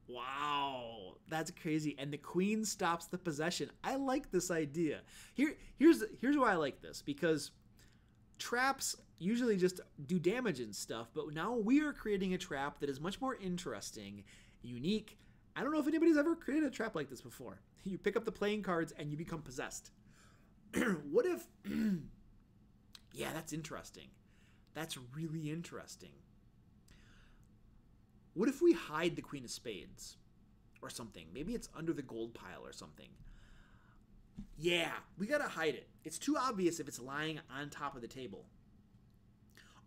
Wow, that's crazy. And the queen stops the possession. I like this idea. Here's why I like this. Because traps usually just do damage and stuff, but now we are creating a trap that is much more interesting, unique. I don't know if anybody's ever created a trap like this before. You pick up the playing cards and you become possessed. What if... yeah, that's interesting. That's really interesting. What if we hide the Queen of Spades or something? Maybe it's under the gold pile or something. Yeah, we gotta hide it. It's too obvious if it's lying on top of the table.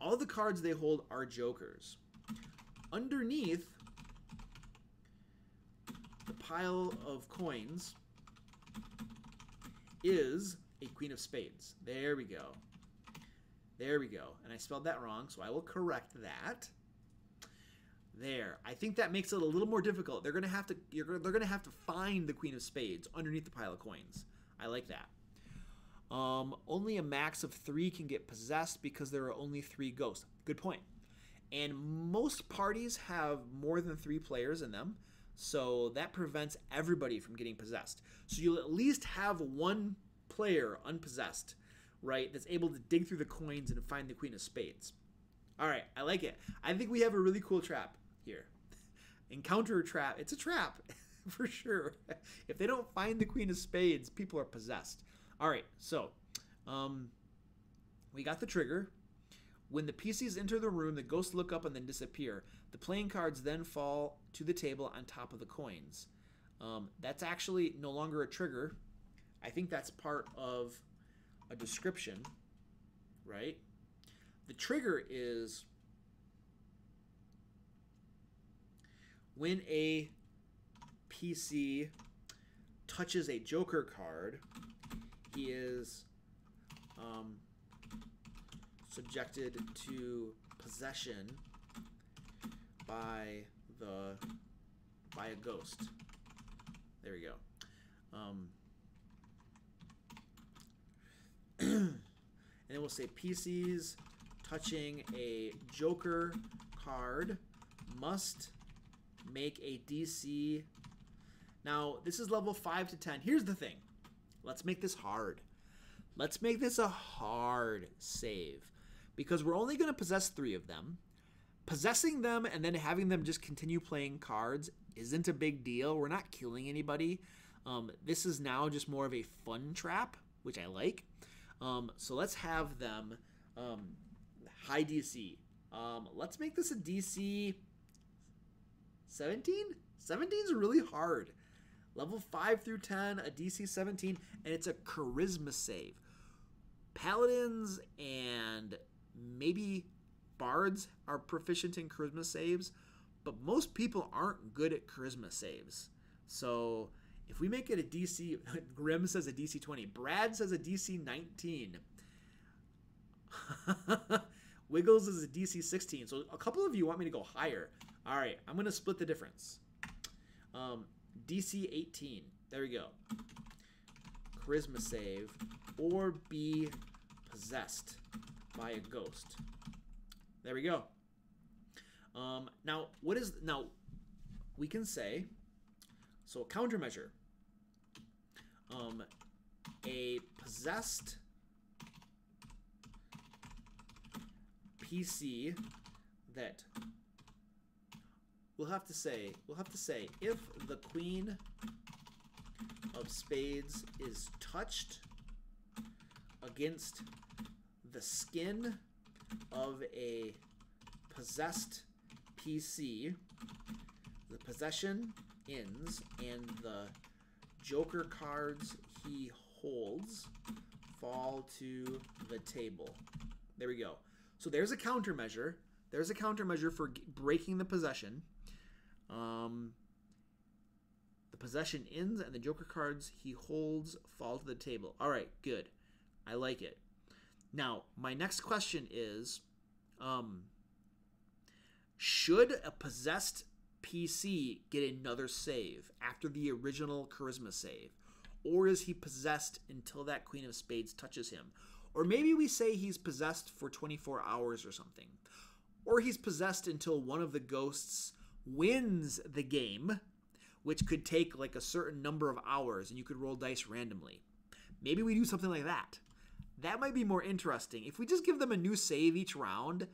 All the cards they hold are jokers. Underneath the pile of coins is a Queen of Spades. There we go. There we go. And I spelled that wrong, so I will correct that. There. I think that makes it a little more difficult. They're gonna have to find the Queen of Spades underneath the pile of coins. I like that. Only a max of 3 can get possessed because there are only 3 ghosts. Good point. And most parties have more than 3 players in them, so that prevents everybody from getting possessed. So you'll at least have 1 player unpossessed, right, that's able to dig through the coins and find the Queen of Spades. All right, I like it. I think we have a really cool trap here. Encounter trap. It's a trap for sure. If they don't find the Queen of Spades, people are possessed. All right, so we got the trigger. When the PCs enter the room, the ghosts look up and then disappear. The playing cards then fall to the table on top of the coins. That's actually no longer a trigger. I think that's part of a description, right? The trigger is when a PC touches a Joker card, he is subjected to possession by a ghost. There we go. And then we'll say PCs touching a Joker card must make a DC. Now, this is level 5 to 10. Here's the thing. Let's make this hard. Let's make this a hard save. Because we're only going to possess 3 of them. Possessing them and then having them just continue playing cards isn't a big deal. We're not killing anybody. This is now just more of a fun trap, which I like. So let's have them high DC. Let's make this a DC 17? 17 is really hard. Level 5 through 10, a DC 17, and it's a charisma save. Paladins and maybe bards are proficient in charisma saves, but most people aren't good at charisma saves. So if we make it a DC, Grim says a DC 20. Brad says a DC 19. Wiggles is a DC 16. So a couple of you want me to go higher. All right, I'm going to split the difference. DC 18. There we go. Charisma save or be possessed by a ghost. There we go. Now we can say, so countermeasure. A possessed PC that we'll have to say if the Queen of Spades is touched against the skin of a possessed PC, the possession ends and the Joker cards he holds fall to the table. There we go. So there's a countermeasure. There's a countermeasure for breaking the possession. The possession ends and the Joker cards he holds fall to the table. All right, good. I like it. Now, my next question is, should a possessed PC get another save after the original charisma save? Or is he possessed until that Queen of Spades touches him? Or maybe we say he's possessed for 24 hours or something. Or he's possessed until one of the ghosts wins the game, which could take like a certain number of hours, and you could roll dice randomly. Maybe we do something like that. That might be more interesting. If we just give them a new save each round,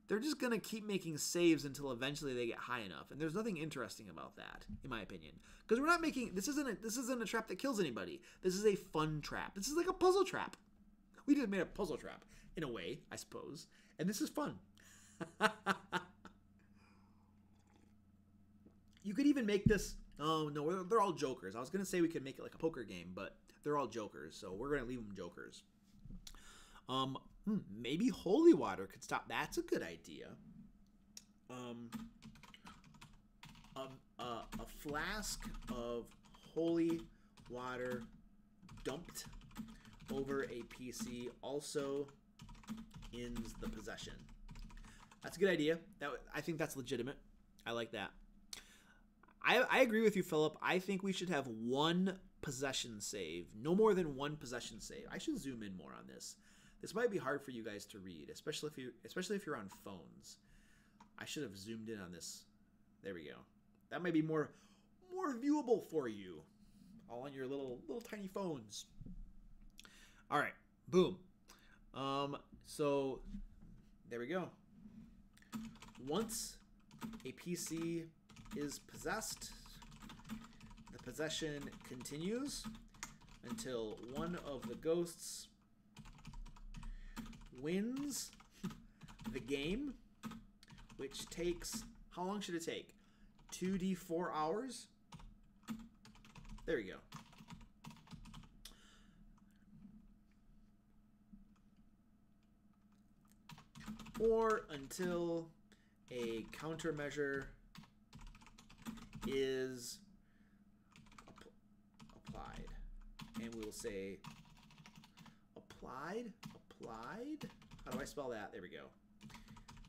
they're just going to keep making saves until eventually they get high enough. And there's nothing interesting about that, in my opinion. Because we're not making... This isn't a trap that kills anybody. This is a fun trap. This is like a puzzle trap. We just made a puzzle trap, in a way, I suppose. And this is fun. You could even make this... Oh, no, they're all jokers. I was going to say we could make it like a poker game, but they're all jokers. So we're going to leave them jokers. Maybe holy water could stop. That's a good idea. A flask of holy water dumped over a PC also ends the possession. That's a good idea. I think that's legitimate. I like that. I agree with you, Philip. I think we should have one possession save. No more than one possession save. I should zoom in more on this. This might be hard for you guys to read, especially if you're on phones. I should have zoomed in on this. There we go. That might be more viewable for you, all on your little tiny phones. All right, boom. So there we go. Once a PC is possessed, the possession continues until one of the ghosts wins the game, which takes, how long should it take? 2d4 hours? There you go. Or until a countermeasure is applied. And we will say applied. How do I spell that? There we go.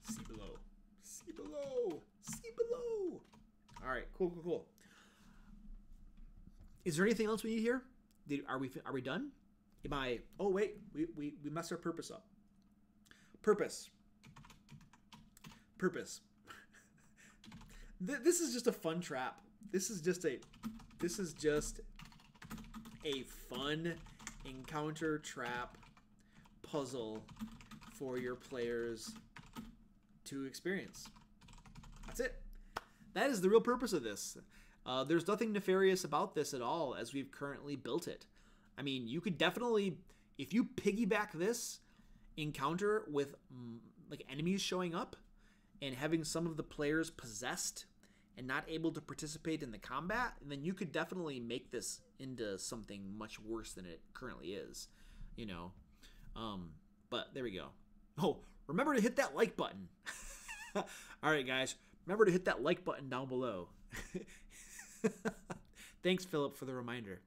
See below. See below. See below. All right, cool. Is there anything else we need here? Are we done? Oh wait, we messed our purpose up. Purpose. This is just a fun trap. This is just a fun encounter trap puzzle for your players to experience. That's it. That is the real purpose of this. There's nothing nefarious about this at all as we've currently built it. I mean, you could definitely, if you piggyback this encounter with like enemies showing up and having some of the players possessed and not able to participate in the combat, then you could definitely make this into something much worse than it currently is, you know. But there we go. Oh, remember to hit that like button. All right, guys. Remember to hit that like button down below. Thanks, Philip, for the reminder.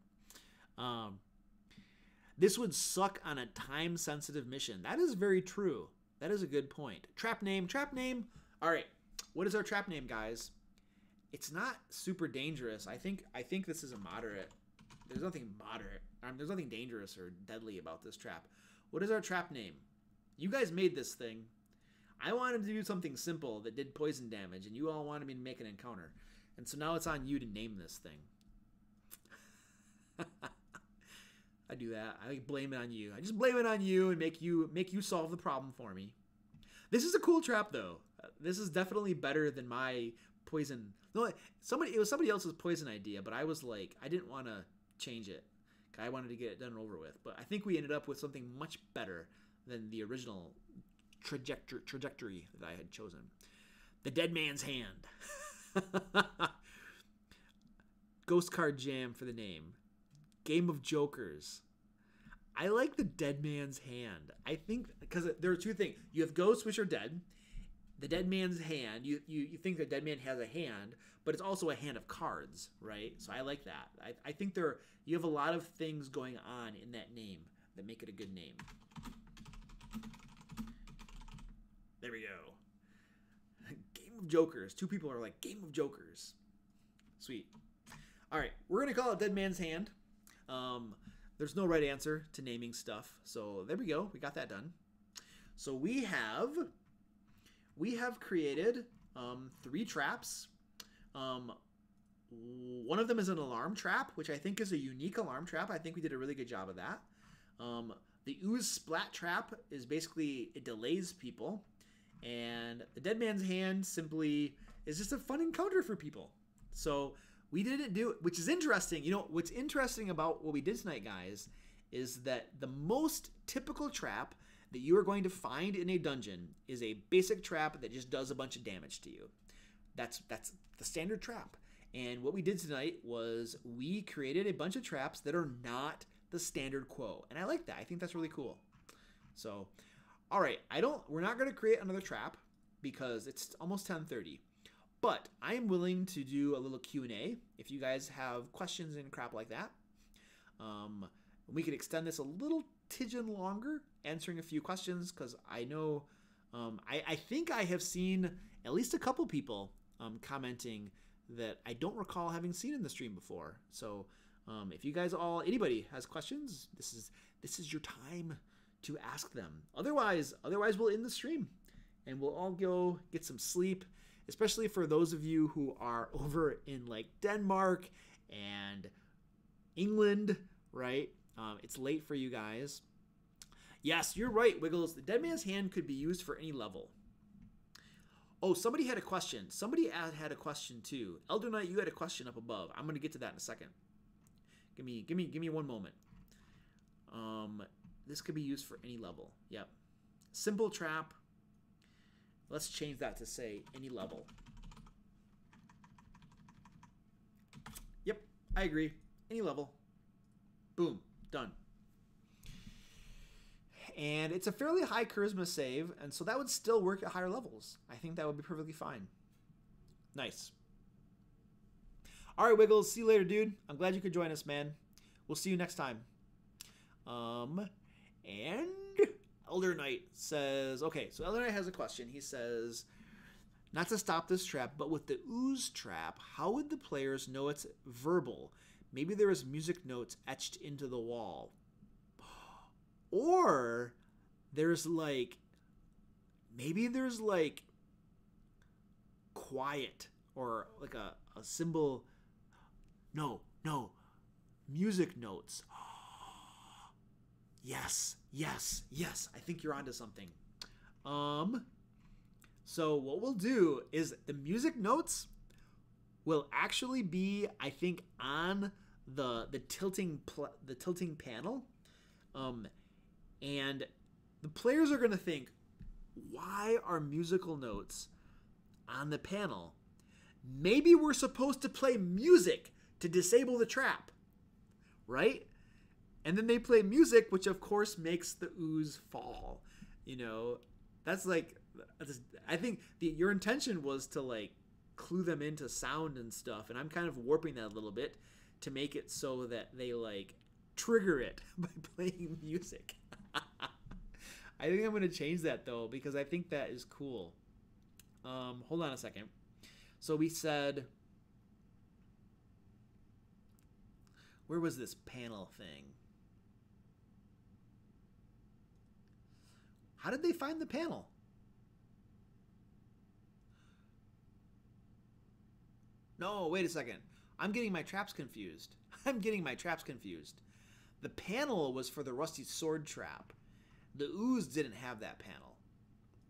This would suck on a time-sensitive mission. That is very true. That is a good point. Trap name. All right. What is our trap name, guys? It's not super dangerous. I think this is a moderate. There's nothing moderate. There's nothing dangerous or deadly about this trap. What is our trap name? You guys made this thing. I wanted to do something simple that did poison damage, and you all wanted me to make an encounter. And so now it's on you to name this thing. I do that. I blame it on you. I just blame it on you and make you solve the problem for me. This is a cool trap, though. This is definitely better than my poison. No, it was somebody else's poison idea, but I was like, I didn't want to change it. I wanted to get it done and over with. But I think we ended up with something much better than the original trajectory that I had chosen. The Dead Man's Hand. Ghost Card Jam for the name. Game of Jokers. I like the Dead Man's Hand. I think because there are two things. You have ghosts, which are dead. The Dead Man's Hand. You think the Dead Man has a hand, but it's also a hand of cards, right? So I like that. I think you have a lot of things going on in that name that make it a good name. There we go. Game of Jokers. Two people are like, Game of Jokers. Sweet. All right, we're going to call it Dead Man's Hand. There's no right answer to naming stuff. So there we go. We got that done. So we have created 3 traps. One of them is an alarm trap, which I think is a unique alarm trap. I think we did a really good job of that. The ooze splat trap is basically, it delays people. And the Dead Man's Hand simply is just a fun encounter for people. So we didn't do it, which is interesting. You know, what's interesting about what we did tonight, guys, is that the most typical trap that you are going to find in a dungeon is a basic trap that just does a bunch of damage to you. That's the standard trap. And what we did tonight was we created a bunch of traps that are not the standard quo. And I like that. I think that's really cool. So, all right, we're not going to create another trap because it's almost 10:30. But I am willing to do a little Q&A if you guys have questions and crap like that. We could extend this a little tidgen longer, answering a few questions, because I know, I think I have seen at least a couple people commenting that I don't recall having seen in the stream before. So if you guys anybody has questions, this is your time to ask them. Otherwise we'll end the stream and we'll all go get some sleep. Especially for those of you who are over in like Denmark and England, right? It's late for you guys. Yes, you're right, Wiggles. The Dead Man's Hand could be used for any level. Oh, somebody had a question. Somebody had a question too. Elder Knight, you had a question up above. I'm gonna get to that in a second. Give me one moment. This could be used for any level. Yep. Simple trap. Let's change that to say any level. Yep, I agree. Any level. Boom, done. And it's a fairly high charisma save, and so that would still work at higher levels. I think that would be perfectly fine. Nice. All right, Wiggles, see you later, dude. I'm glad you could join us, man. We'll see you next time. And Elder Knight says, okay, so Elder Knight has a question. He says, not to stop this trap, but with the ooze trap, how would the players know it's verbal? Maybe there is music notes etched into the wall. Or there's like, maybe there's like quiet or like a symbol. No, music notes. Yes. I think you're onto something. So what we'll do is the music notes will actually be, I think, on the tilting panel. And the players are going to think, why are musical notes on the panel? Maybe we're supposed to play music to disable the trap, right? And then they play music, which of course makes the ooze fall. You know, that's like, I think your intention was to like clue them into sound and stuff, and I'm kind of warping that a little bit to make it so that they like trigger it by playing music. I think I'm going to change that though, because I think that is cool. Hold on a second. So we said, where was this panel thing? How did they find the panel? No, wait a second. I'm getting my traps confused. The panel was for the rusty sword trap. The ooze didn't have that panel.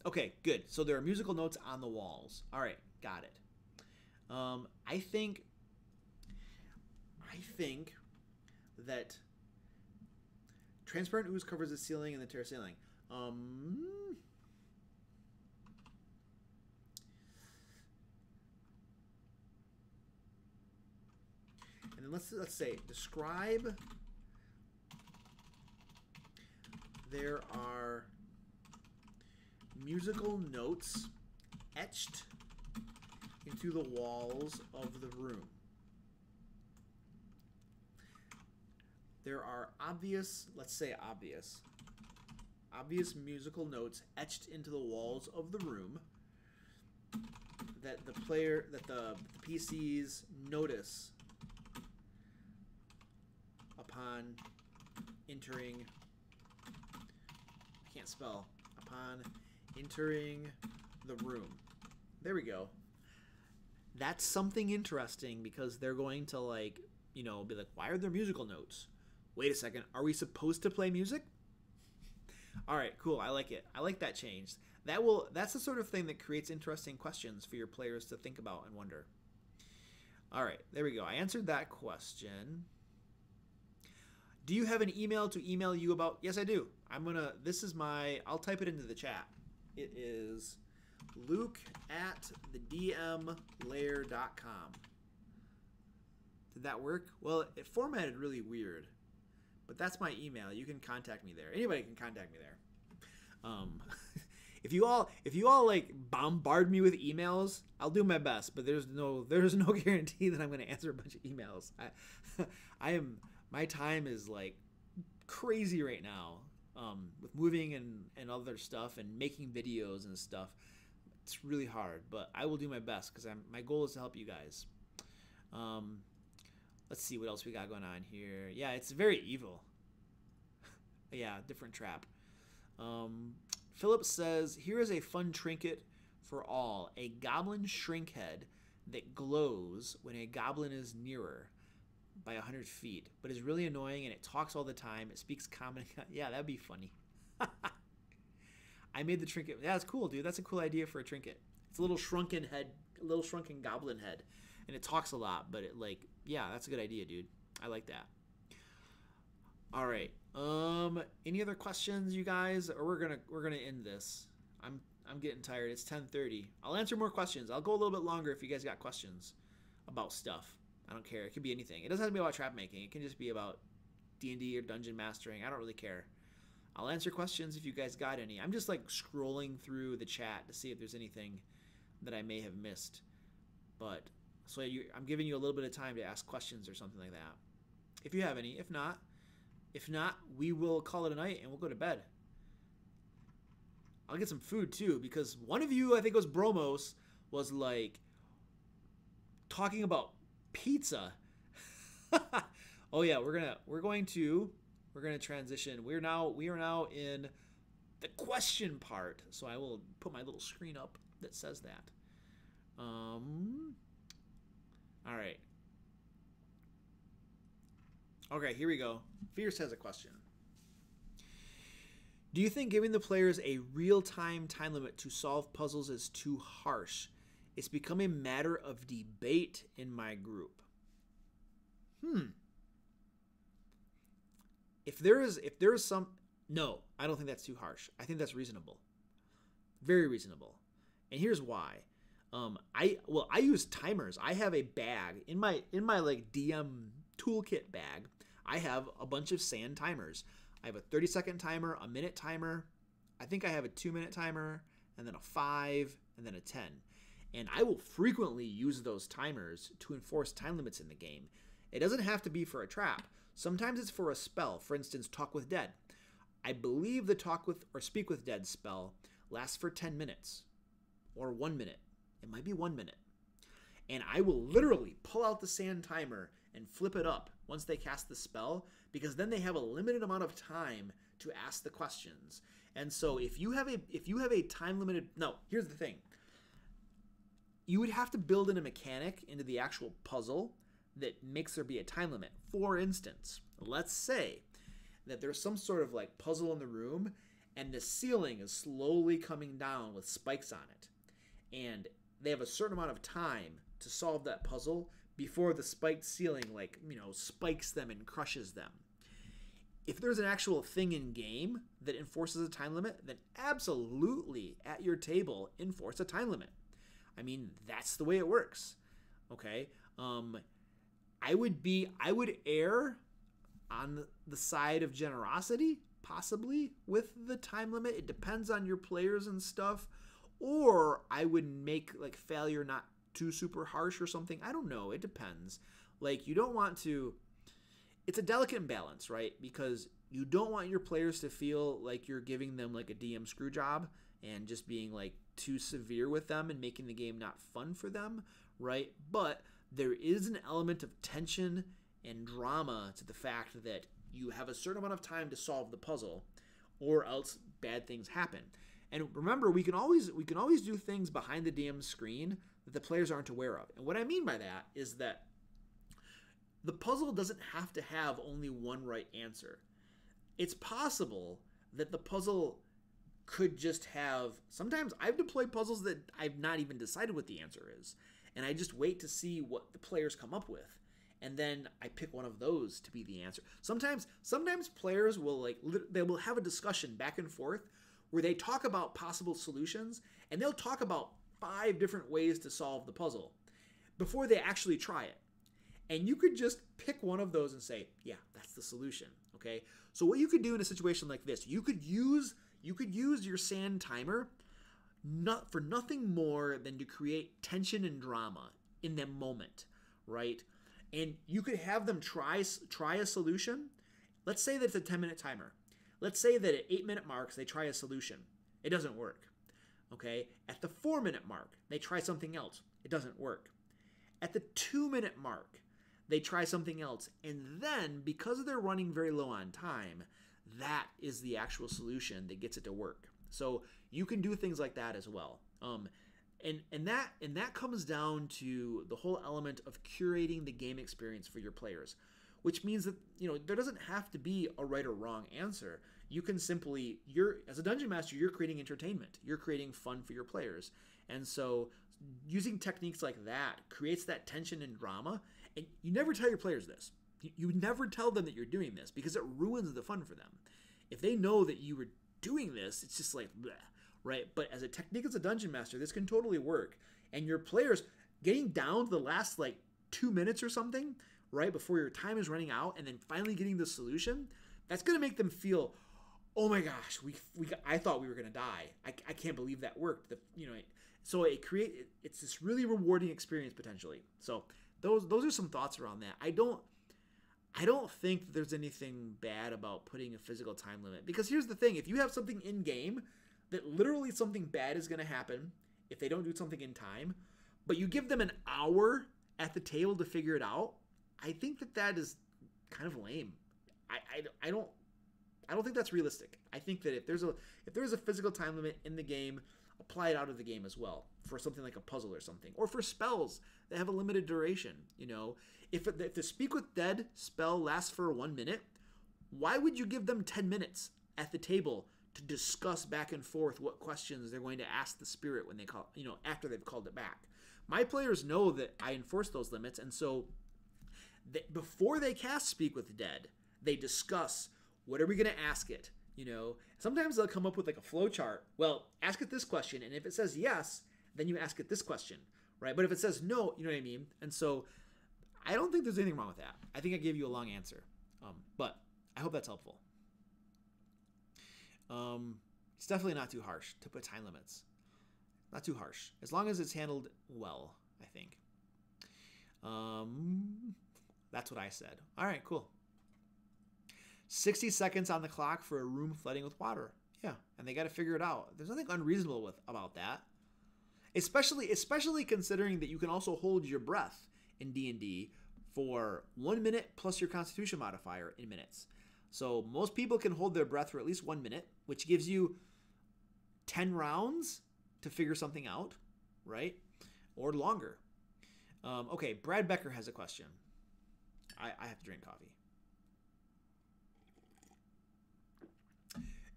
Okay, good. So there are musical notes on the walls. All right, got it. I think that transparent ooze covers the ceiling and the terrace ceiling. And then let's say describe. There are musical notes etched into the walls of the room. There are obvious musical notes etched into the walls of the room that the PCs notice upon entering. I can't spell. Upon entering the room. There we go. That's something interesting because they're going to like, be like, why are there musical notes? Wait a second, are we supposed to play music? All right, cool. I like it. I like that change. That's the sort of thing that creates interesting questions for your players to think about and wonder. All right, there we go. I answered that question. Do you have an email to email you about? Yes, I do. I'll type it into the chat. It is luke@thedmlair.com. Did that work? Well, it formatted really weird, but that's my email. You can contact me there. Anybody can contact me there. If you all like bombard me with emails, I'll do my best, but there's no guarantee that I'm going to answer a bunch of emails. My time is like crazy right now, with moving and other stuff and making videos and stuff. It's really hard, but I will do my best because my goal is to help you guys. Let's see what else we got going on here. Yeah, it's very evil. Yeah, different trap. Philip says, here is a fun trinket for all. A goblin shrink head that glows when a goblin is nearer by 100 feet, but is really annoying and it talks all the time. It speaks common. Yeah, that'd be funny. I made the trinket. Yeah, that's cool, dude. That's a cool idea for a trinket. It's a little shrunken goblin head, and it talks a lot, but yeah, that's a good idea, dude. I like that. All right. Any other questions, you guys? Or we're gonna end this. I'm getting tired. It's 10:30. I'll answer more questions. I'll go a little bit longer if you guys got questions about stuff. I don't care. It could be anything. It doesn't have to be about trap making. It can just be about D&D or dungeon mastering. I don't really care. I'll answer questions if you guys got any. I'm just like scrolling through the chat to see if there's anything that I may have missed. But so I'm giving you a little bit of time to ask questions or something like that. If you have any. If not, we will call it a night and we'll go to bed. I'll get some food too, because one of you, I think it was Bromos, was like talking about pizza. Oh yeah, we're going to transition. We are now in the question part. So I will put my little screen up that says that. All right. Okay, here we go. Fierce has a question. Do you think giving the players a real-time time limit to solve puzzles is too harsh? It's become a matter of debate in my group. If there is some, no, I don't think that's too harsh. I think that's reasonable. Very reasonable. And here's why. I use timers. I have a bag in my like DM toolkit bag. I have a bunch of sand timers. I have a 30-second timer, a minute timer. I think I have a 2-minute timer, and then a 5, and then a 10. And I will frequently use those timers to enforce time limits in the game. It doesn't have to be for a trap. Sometimes it's for a spell. For instance, Talk with Dead. I believe the Talk with or Speak with Dead spell lasts for 10 minutes or 1 minute. It might be 1 minute. And I will literally pull out the sand timer and flip it up once they cast the spell, because then they have a limited amount of time to ask the questions. And so if you have a time limited, no, here's the thing. You would have to build in a mechanic into the actual puzzle that makes there be a time limit. For instance, let's say that there's some sort of like puzzle in the room and the ceiling is slowly coming down with spikes on it. And they have a certain amount of time to solve that puzzle before the spiked ceiling spikes them and crushes them. If there's an actual thing in game that enforces a time limit, then absolutely at your table enforce a time limit. I mean, that's the way it works. Okay? I would err on the side of generosity, possibly, with the time limit. It depends on your players and stuff. Or I would make like failure not too super harsh or something. I don't know. It depends. Like, you don't want to... It's a delicate balance, right? Because you don't want your players to feel like you're giving them like a DM screw job and just being like too severe with them and making the game not fun for them, right? But there is an element of tension and drama to the fact that you have a certain amount of time to solve the puzzle, or else bad things happen. And remember, we can always do things behind the DM screen that the players aren't aware of. And what I mean by that is that the puzzle doesn't have to have only one right answer. It's possible that the puzzle could just have... Sometimes I've deployed puzzles that I've not even decided what the answer is, and I just wait to see what the players come up with, and then I pick one of those to be the answer. Sometimes players will they will have a discussion back and forth where they talk about possible solutions, and they'll talk about 5 different ways to solve the puzzle before they actually try it. And you could just pick one of those and say, yeah, that's the solution, okay? So what you could do in a situation like this, you could use your sand timer for nothing more than to create tension and drama in that moment, right? And you could have them try a solution. Let's say that it's a 10-minute timer. Let's say that at 8-minute marks, they try a solution. It doesn't work, okay? At the 4-minute mark, they try something else. It doesn't work. At the 2-minute mark, they try something else. And then, because they're running very low on time, that is the actual solution that gets it to work. So you can do things like that as well. And that comes down to the whole element of curating the game experience for your players, which means that, there doesn't have to be a right or wrong answer. You can simply, as a dungeon master, you're creating entertainment. You're creating fun for your players. And so using techniques like that creates that tension and drama. And you never tell your players this. You never tell them that you're doing this, because it ruins the fun for them. If they know that you were doing this, it's just like, bleh, right? But as a technique as a dungeon master, this can totally work. And your players getting down to the last 2 minutes or something, right, before your time is running out, and then finally getting the solution, that's going to make them feel, oh my gosh, I thought we were going to die. I can't believe that worked. So it's this really rewarding experience potentially. So those are some thoughts around that. I don't think that there's anything bad about putting a physical time limit, because here's the thing: if you have something in game that literally something bad is going to happen if they don't do something in time, but you give them an hour at the table to figure it out, I think that is kind of lame. I don't think that's realistic. I think that if there's a physical time limit in the game, apply it out of the game as well for something like a puzzle or something, or for spells that have a limited duration. If the Speak with Dead spell lasts for 1 minute, why would you give them 10 minutes at the table to discuss back and forth what questions they're going to ask the spirit when they call, after they've called it back? My players know that I enforce those limits, and so before they cast Speak with Dead, they discuss, what are we going to ask it? Sometimes they'll come up with a flow chart. Well, ask it this question, and if it says yes, then you ask it this question, right? But if it says no, you know what I mean? And so I don't think there's anything wrong with that. I think I gave you a long answer, but I hope that's helpful. It's definitely not too harsh to put time limits. Not too harsh. As long as it's handled well, I think. That's what I said. All right, cool. 60 seconds on the clock for a room flooding with water. Yeah, and they got to figure it out. There's nothing unreasonable about that. Especially considering that you can also hold your breath in D&D for 1 minute plus your Constitution modifier in minutes. So most people can hold their breath for at least 1 minute, which gives you 10 rounds to figure something out, right? Or longer. Okay, Brad Becker has a question. I have to drink coffee.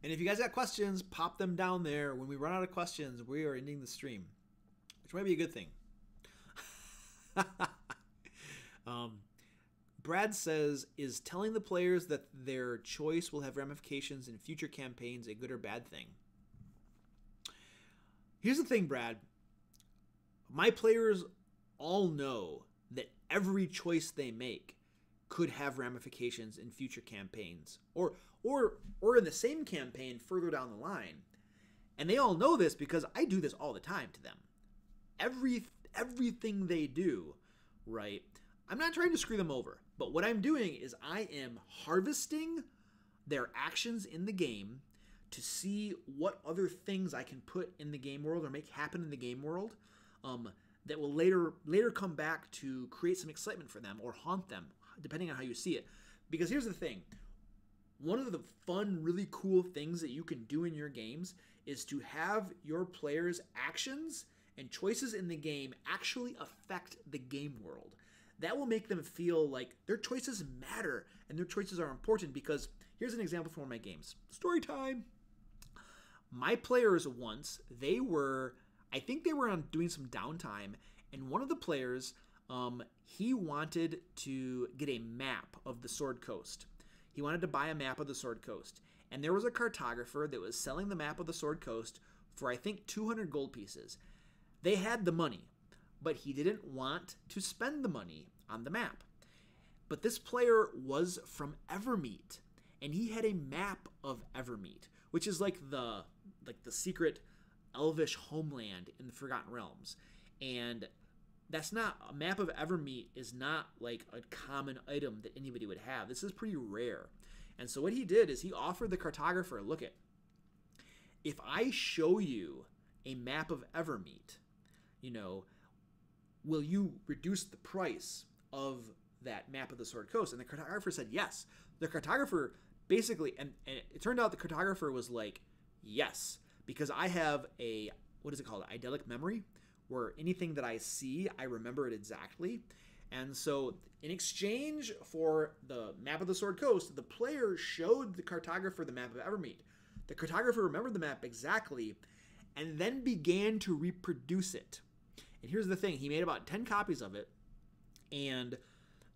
And if you guys got questions, pop them down there. When we run out of questions, we are ending the stream, which might be a good thing. Brad says, is telling the players that their choice will have ramifications in future campaigns a good or bad thing? Here's the thing, Brad. My players all know that every choice they make could have ramifications in future campaigns or in the same campaign further down the line. And they all know this because I do this all the time to them. Everything they do, right? I'm not trying to screw them over, but what I'm doing is I am harvesting their actions in the game to see what other things I can put in the game world or make happen in the game world that will later come back to create some excitement for them or haunt them, depending on how you see it. Because here's the thing. One of the fun, really cool things that you can do in your games is to have your players' actions and choices in the game actually affect the game world. That will make them feel like their choices matter and their choices are important, because here's an example from one of my games. Story time. My players once, I think they were on doing some downtime, and one of the players, he wanted to get a map of the Sword Coast. He wanted to buy a map of the Sword Coast. And there was a cartographer that was selling the map of the Sword Coast for, I think, 200 gold pieces. They had the money, but he didn't want to spend the money on the map. But this player was from Evermeet, and he had a map of Evermeet, which is like the secret elvish homeland in the Forgotten Realms. And that's not, a map of Evermeet is not like a common item that anybody would have. This is pretty rare. And so what he did is he offered the cartographer, look it, if I show you a map of Evermeet, will you reduce the price of that map of the Sword Coast? And the cartographer said yes. The cartographer basically, and it turned out the cartographer was like, yes, because I have a, what is it called, eidetic memory, where anything that I see, I remember it exactly. And so in exchange for the map of the Sword Coast, the player showed the cartographer the map of Evermeet. The cartographer remembered the map exactly and then began to reproduce it. And here's the thing, he made about 10 copies of it, and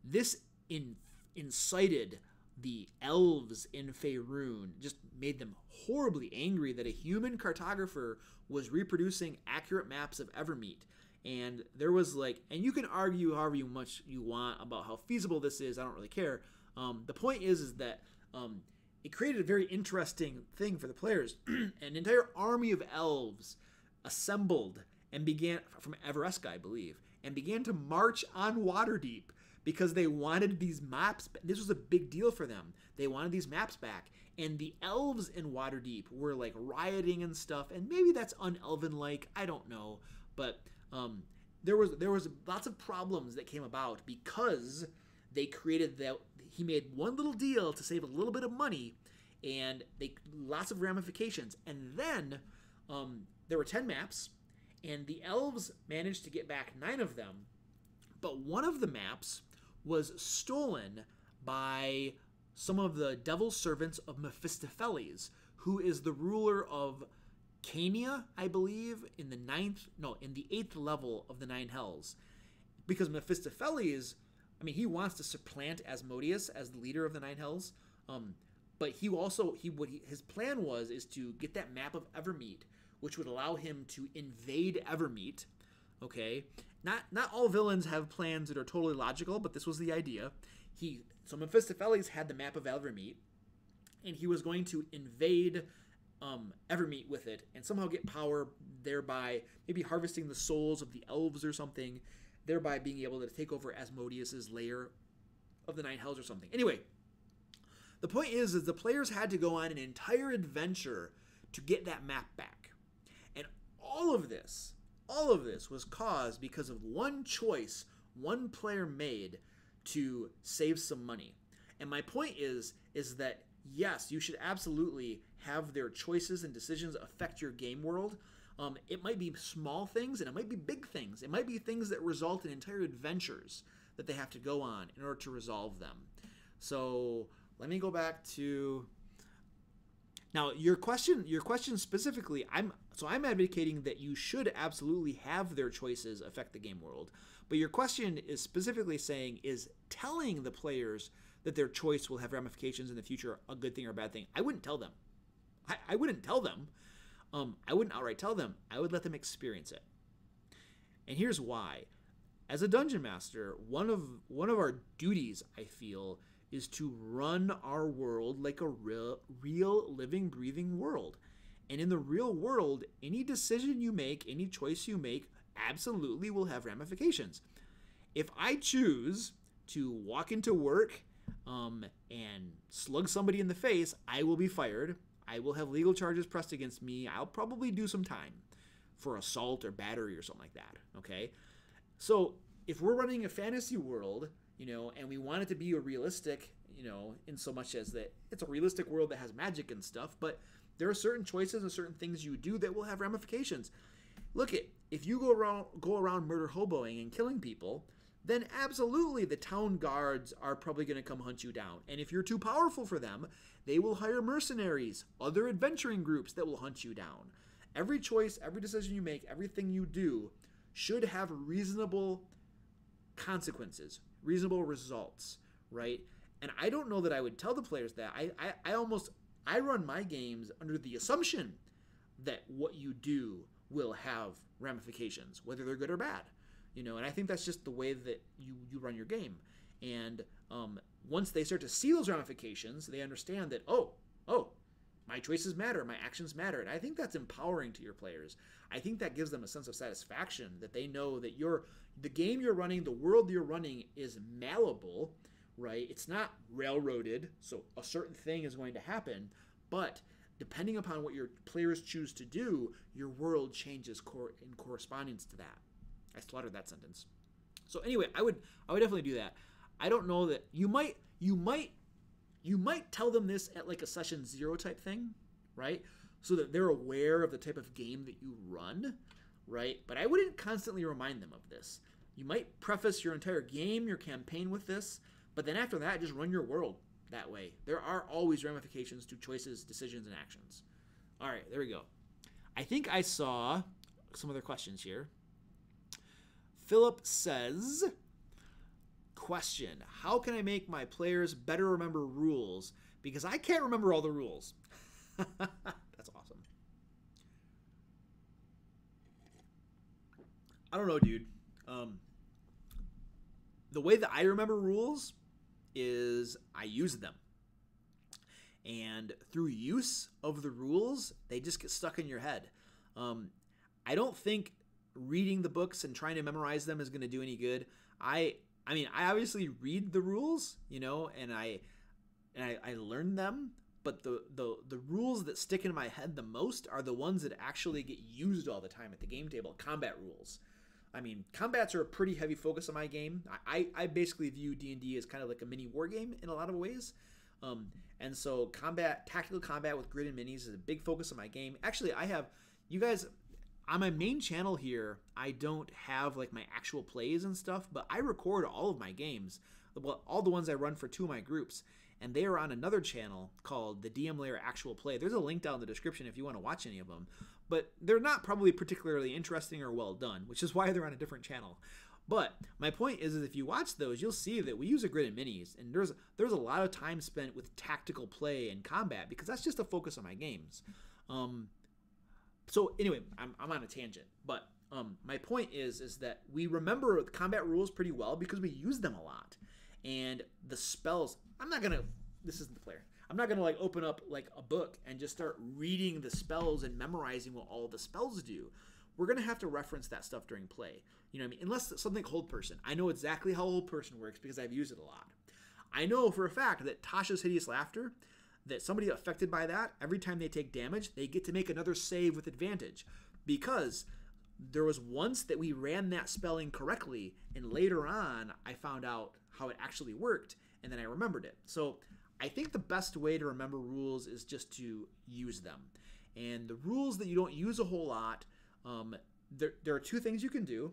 this incited the elves in Faerun, just made them horribly angry that a human cartographer was reproducing accurate maps of Evermeet. And there was and you can argue however much you want about how feasible this is, I don't really care. The point is that it created a very interesting thing for the players. An entire army of elves assembled and began, from Everesca, I believe, and began to march on Waterdeep because they wanted these maps. This was a big deal for them. They wanted these maps back. And the elves in Waterdeep were rioting and stuff. And maybe that's un-elven-like, I don't know. But there was lots of problems that came about because they created that. He made one little deal to save a little bit of money, and lots of ramifications. And then there were 10 maps, and the elves managed to get back 9 of them. But one of the maps was stolen by some of the devil servants of Mephistopheles, who is the ruler of Cania, I believe, in the 8th level of the 9 hells. Because Mephistopheles, he wants to supplant Asmodeus as the leader of the 9 hells, but his plan is to get that map of Evermeet, which would allow him to invade Evermeet. Okay, not all villains have plans that are totally logical, but this was the idea. So Mephistopheles had the map of Evermeet, and he was going to invade ever meet with it and somehow get power, thereby maybe harvesting the souls of the elves or something, thereby being able to take over Asmodeus's lair of the Nine Hells or something. Anyway, the point is the players had to go on an entire adventure to get that map back. And all of this was caused because of one choice one player made to save some money. And my point is that yes, you should absolutely have their choices and decisions affect your game world. It might be small things and it might be big things. It might be things that result in entire adventures that they have to go on in order to resolve them. So let me go back to now your question specifically. I'm advocating that you should absolutely have their choices affect the game world. But your question is specifically saying, is telling the players that their choice will have ramifications in the future a good thing or a bad thing? I wouldn't tell them. I wouldn't tell them. I wouldn't outright tell them. I would let them experience it. And here's why. As a dungeon master, one of our duties, I feel, is to run our world like a real living, breathing world. And in the real world, any decision you make, any choice you make, absolutely will have ramifications. If I choose to walk into work and slug somebody in the face, I will be fired. I will have legal charges pressed against me. I'll probably do some time for assault or battery or something like that, okay? So if we're running a fantasy world, and we want it to be a realistic, in so much as that it's a realistic world that has magic and stuff, but there are certain choices and certain things you do that will have ramifications. Look, if you go around murder hoboing and killing people, then absolutely the town guards are probably going to come hunt you down. And if you're too powerful for them, they will hire mercenaries, other adventuring groups that will hunt you down. Every choice, every decision you make, everything you do should have reasonable consequences, reasonable results, right? And I don't know that I would tell the players that. I run my games under the assumption that what you do will have ramifications, whether they're good or bad. And I think that's just the way that you run your game. And once they start to see those ramifications, they understand that, oh, my choices matter, my actions matter. And I think that's empowering to your players. I think that gives them a sense of satisfaction that they know that the game you're running, the world you're running is malleable, right? It's not railroaded, so a certain thing is going to happen, but depending upon what your players choose to do, your world changes in correspondence to that. I slaughtered that sentence. So anyway, I would definitely do that. I don't know that you might tell them this at like a session 0 type thing, right? So that they're aware of the type of game that you run, right? But I wouldn't constantly remind them of this. You might preface your entire game, your campaign with this, but then after that, just run your world that way. There are always ramifications to choices, decisions, and actions. All right, there we go. I think I saw some other questions here. Philip says, question, how can I make my players better remember rules? Because I can't remember all the rules. That's awesome. I don't know, dude. The way that I remember rules is I use them. And through use of the rules, they just get stuck in your head. I don't think reading the books and trying to memorize them is going to do any good. I mean, I obviously read the rules, and I learn them, but the rules that stick in my head the most are the ones that actually get used all the time at the game table. Combat rules. I mean, combats are a pretty heavy focus of my game. I basically view D&D as kind of like a mini war game in a lot of ways. And so tactical combat with grid and minis is a big focus of my game. Actually, you guys, on my main channel here, I don't have like my actual plays and stuff, but I record all of my games, well, all the ones I run for 2 of my groups, and they are on another channel called the DM Layer Actual Play. There's a link down in the description if you want to watch any of them, but they're not probably particularly interesting or well done, which is why they're on a different channel. But my point is if you watch those, you'll see that we use a grid and minis, and there's a lot of time spent with tactical play and combat because that's just the focus of my games. So anyway, I'm on a tangent, but my point is that we remember combat rules pretty well because we use them a lot, and the spells. This isn't the player. I'm not gonna like open up like a book and just start reading the spells and memorizing what all the spells do. We're gonna have to reference that stuff during play. You know what I mean? Unless it's something Hold Person. I know exactly how Hold Person works because I've used it a lot. I know for a fact that Tasha's Hideous Laughter, that somebody affected by that, every time they take damage, they get to make another save with advantage. Because there was once that we ran that spell incorrectly, and later on I found out how it actually worked, and then I remembered it. So I think the best way to remember rules is just to use them. And the rules that you don't use a whole lot, there are two things you can do.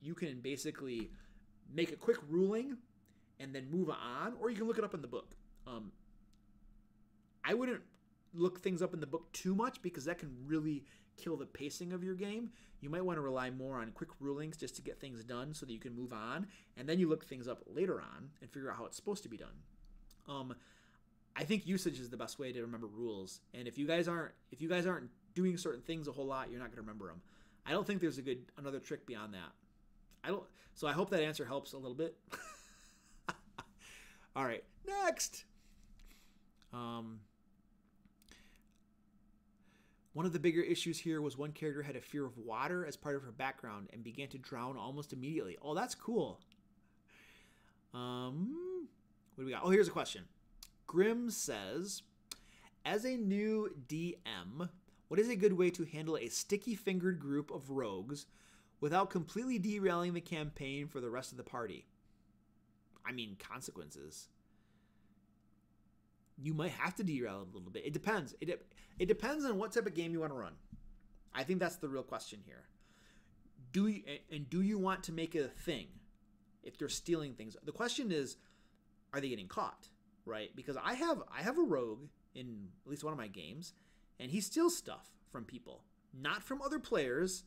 You can basically make a quick ruling and then move on, or you can look it up in the book. I wouldn't look things up in the book too much because that can really kill the pacing of your game. You might want to rely more on quick rulings just to get things done so that you can move on, and then you look things up later on and figure out how it's supposed to be done. I think usage is the best way to remember rules, and if you guys aren't doing certain things a whole lot, you're not going to remember them. I don't think there's another trick beyond that. So I hope that answer helps a little bit. All right, next. One of the bigger issues here was one character had a fear of water as part of her background and began to drown almost immediately. Oh, that's cool. What do we got? Oh, here's a question. Grim says, as a new DM, what is a good way to handle a sticky-fingered group of rogues without completely derailing the campaign for the rest of the party? I mean, consequences. You might have to derail it a little bit. It depends. It depends on what type of game you want to run. I think that's the real question here. Do you want to make it a thing if they're stealing things? The question is, are they getting caught? Right? Because I have a rogue in at least one of my games, and he steals stuff from people, not from other players.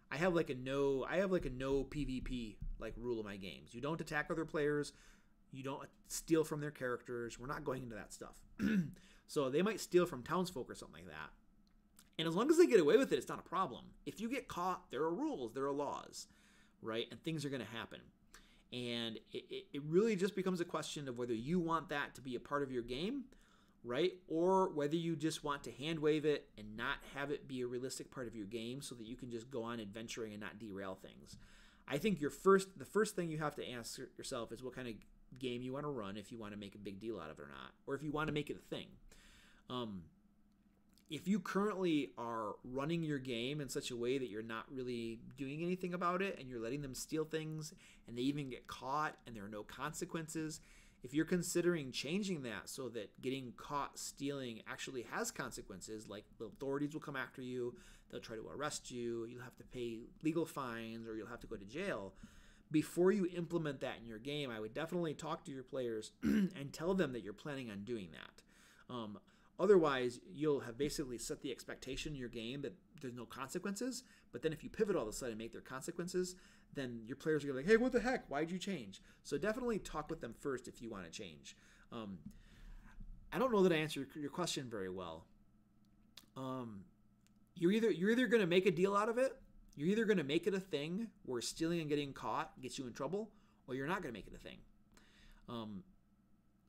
I have like a no PvP like rule in my games. You don't attack other players. You don't steal from their characters. We're not going into that stuff. So they might steal from townsfolk or something like that. And as long as they get away with it, it's not a problem. If you get caught, there are rules, there are laws, right? And things are going to happen. And it really just becomes a question of whether you want that to be a part of your game, right? Or whether you just want to hand wave it and not have it be a realistic part of your game so that you can just go on adventuring and not derail things. I think the first thing you have to ask yourself is what kind of game you want to run, if you want to make a big deal out of it or not, or if you want to make it a thing. If you currently are running your game in such a way that you're not really doing anything about it and you're letting them steal things and they even get caught and there are no consequences, if you're considering changing that so that getting caught stealing actually has consequences, like the authorities will come after you, they'll try to arrest you, you'll have to pay legal fines, or you'll have to go to jail. Before you implement that in your game, I would definitely talk to your players and tell them that you're planning on doing that. Otherwise, you'll have basically set the expectation in your game that there's no consequences, but then if you pivot all of a sudden and make there consequences, then your players are going to be like, hey, what the heck? Why'd you change? So definitely talk with them first if you want to change. I don't know that I answered your question very well. You're either going to make a deal out of it, you're either going to make it a thing where stealing and getting caught gets you in trouble, or you're not going to make it a thing.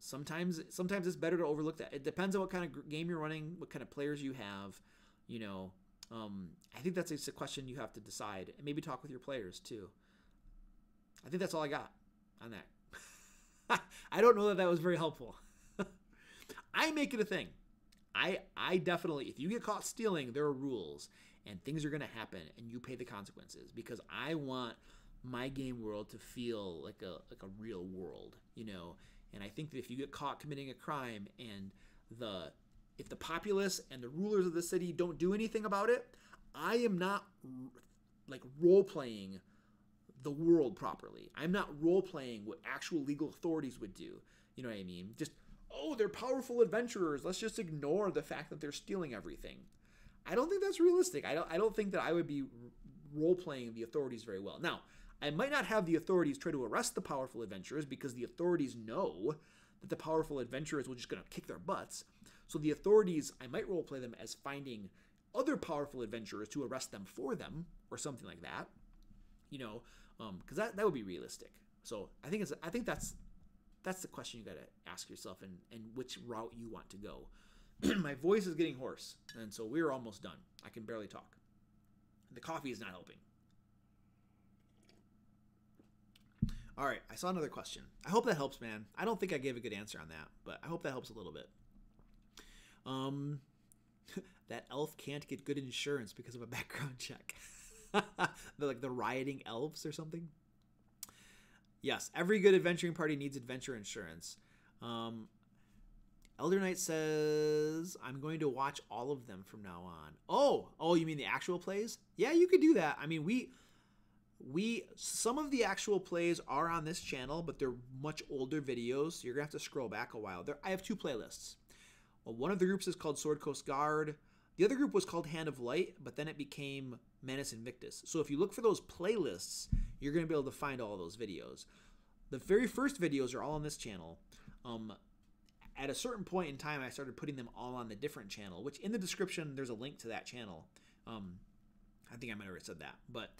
Sometimes it's better to overlook that. It depends on what kind of game you're running, what kind of players you have. I think that's a question you have to decide, and maybe talk with your players too. I think that's all I got on that. I don't know that was very helpful. I make it a thing. I definitely, if you get caught stealing, there are rules and things are going to happen and you pay the consequences, because I want my game world to feel like a real world, And I think that if you get caught committing a crime and if the populace and the rulers of the city don't do anything about it, I am not like role-playing the world properly. I'm not role-playing what actual legal authorities would do. You know what I mean? Just, they're powerful adventurers. Let's just ignore the fact that they're stealing everything. I don't think that's realistic. I don't think that I would be role-playing the authorities very well. Now, I might not have the authorities try to arrest the powerful adventurers because the authorities know that the powerful adventurers will just going to kick their butts. So the authorities, I might roleplay them as finding other powerful adventurers to arrest them for them or something like that, because that would be realistic. So I think that's That's the question you got to ask yourself, and which route you want to go. My voice is getting hoarse, and so we're almost done. I can barely talk. The coffee is not helping. All right, I saw another question. I hope that helps, man. I don't think I gave a good answer on that, but I hope that helps a little bit. That elf can't get good insurance because of a background check. the rioting elves or something. Yes, every good adventuring party needs adventure insurance. Elder Knight says, I'm going to watch all of them from now on. Oh, you mean the actual plays? Yeah, you could do that. I mean, some of the actual plays are on this channel, but they're much older videos, so you're going to have to scroll back a while. I have 2 playlists. One of the groups is called Sword Coast Guard. The other group was called Hand of Light, but then it became Manus Invictus. So if you look for those playlists, you're going to be able to find all those videos. The very first videos are all on this channel. At a certain point in time, I started putting them all on the different channel, which in the description, there's a link to that channel. I think I might have already said that. But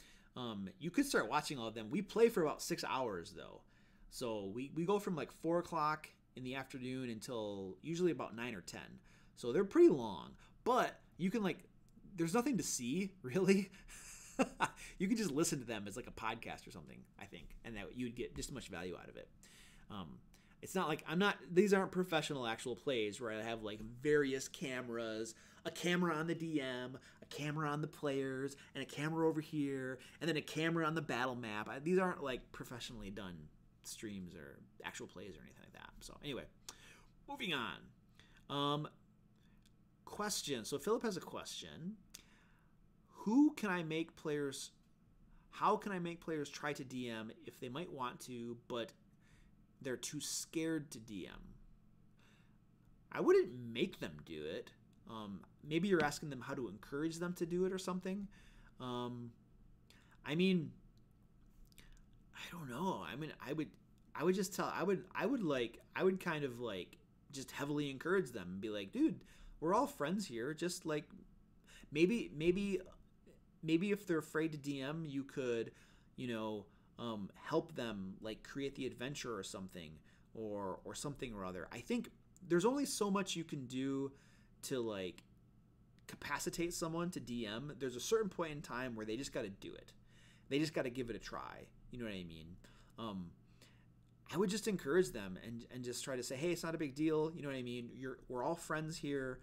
you could start watching all of them. We play for about 6 hours, though. So we go from like 4 o'clock in the afternoon until usually about 9 or 10. So they're pretty long. But you can there's nothing to see, really. You can just listen to them as like a podcast or something, I think. And that you'd get just as much value out of it. It's not like these aren't professional actual plays where I have like various cameras, a camera on the DM, a camera on the players, and a camera over here, and then a camera on the battle map. These aren't like professionally done streams or actual plays or anything like that. So anyway, moving on. Question. So Philip has a question. How can I make players try to DM if they might want to, but they're too scared to DM? I wouldn't make them do it. Maybe you're asking them how to encourage them to do it or something. I mean, I don't know. I mean, I would just tell. I would kind of like just heavily encourage them and be like, dude, we're all friends here. Just like maybe if they're afraid to DM, you could, help them like create the adventure or something or something or other. I think there's only so much you can do to like capacitate someone to DM. There's a certain point in time where they just got to do it. They just got to give it a try. You know what I mean? I would just encourage them and just try to say, hey, it's not a big deal. You know what I mean? We're all friends here.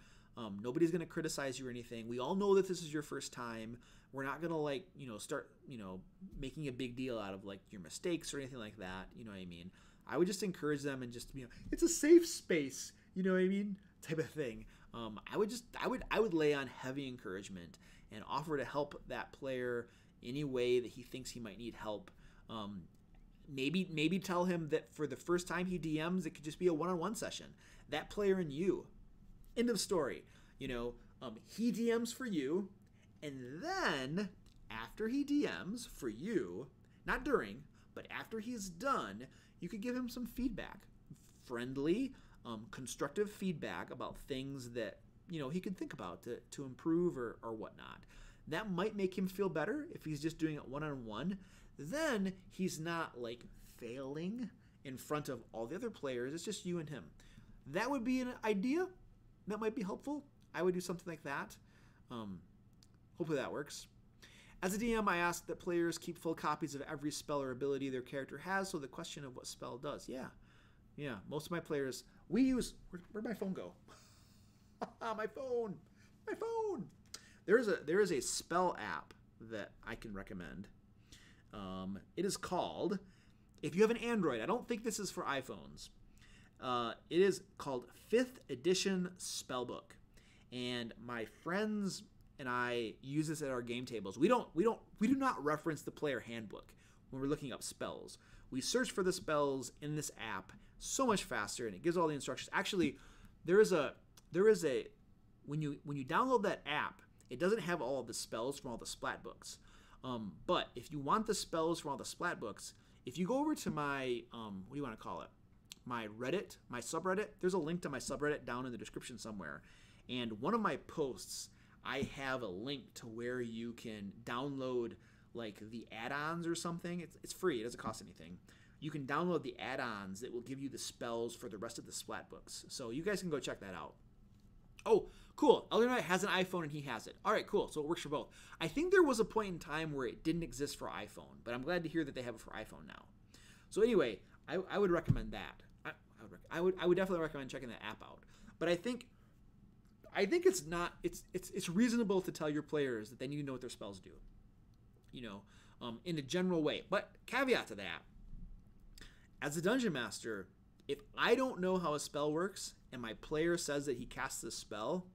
Nobody's going to criticize you or anything. We all know that this is your first time. We're not going to start, making a big deal out of like your mistakes or anything like that. You know what I mean? I would just encourage them and just, it's a safe space, you know what I mean? Type of thing. I would lay on heavy encouragement and offer to help that player any way that he thinks he might need help. Maybe tell him that for the first time he DMs, it could just be a one-on-one session. That player and you. End of story. He DMs for you, and then after he DMs for you, not during, but after he's done, you could give him some feedback. Friendly, constructive feedback about things that, he can think about to improve or whatnot. That might make him feel better if he's just doing it one-on-one. Then he's not like failing in front of all the other players. It's just you and him. That would be an idea. That might be helpful. I would do something like that. Hopefully that works. As a DM, I ask that players keep full copies of every spell or ability their character has, so the question of what spell does. Yeah. Most of my players, we use... Where'd my phone go? My phone! There is a spell app that I can recommend. It is called... If you have an Android, I don't think this is for iPhones. It is called 5th Edition Spellbook, and my friends and I use this at our game tables. We do not reference the player handbook when we're looking up spells. We search for the spells in this app so much faster, and it gives all the instructions. Actually, there is a when you download that app, it doesn't have all of the spells from all the splat books. But if you want the spells from all the splat books, if you go over to my what do you want to call it? My Reddit, my subreddit. There's a link to my subreddit down in the description somewhere. And one of my posts, I have a link to where you can download like the add-ons or something. It's free. It doesn't cost anything. you can download the add-ons that will give you the spells for the rest of the Splat books. So you guys can go check that out. Oh, cool. Elder Knight has an iPhone and he has it. All right, cool. So it works for both. I think there was a point in time where it didn't exist for iPhone, but I'm glad to hear that they have it for iPhone now. So anyway, I would recommend that. I would definitely recommend checking that app out. But I think it's reasonable to tell your players that they need to know what their spells do, in a general way. But caveat to that, as a dungeon master, if I don't know how a spell works and my player says that he casts a spell,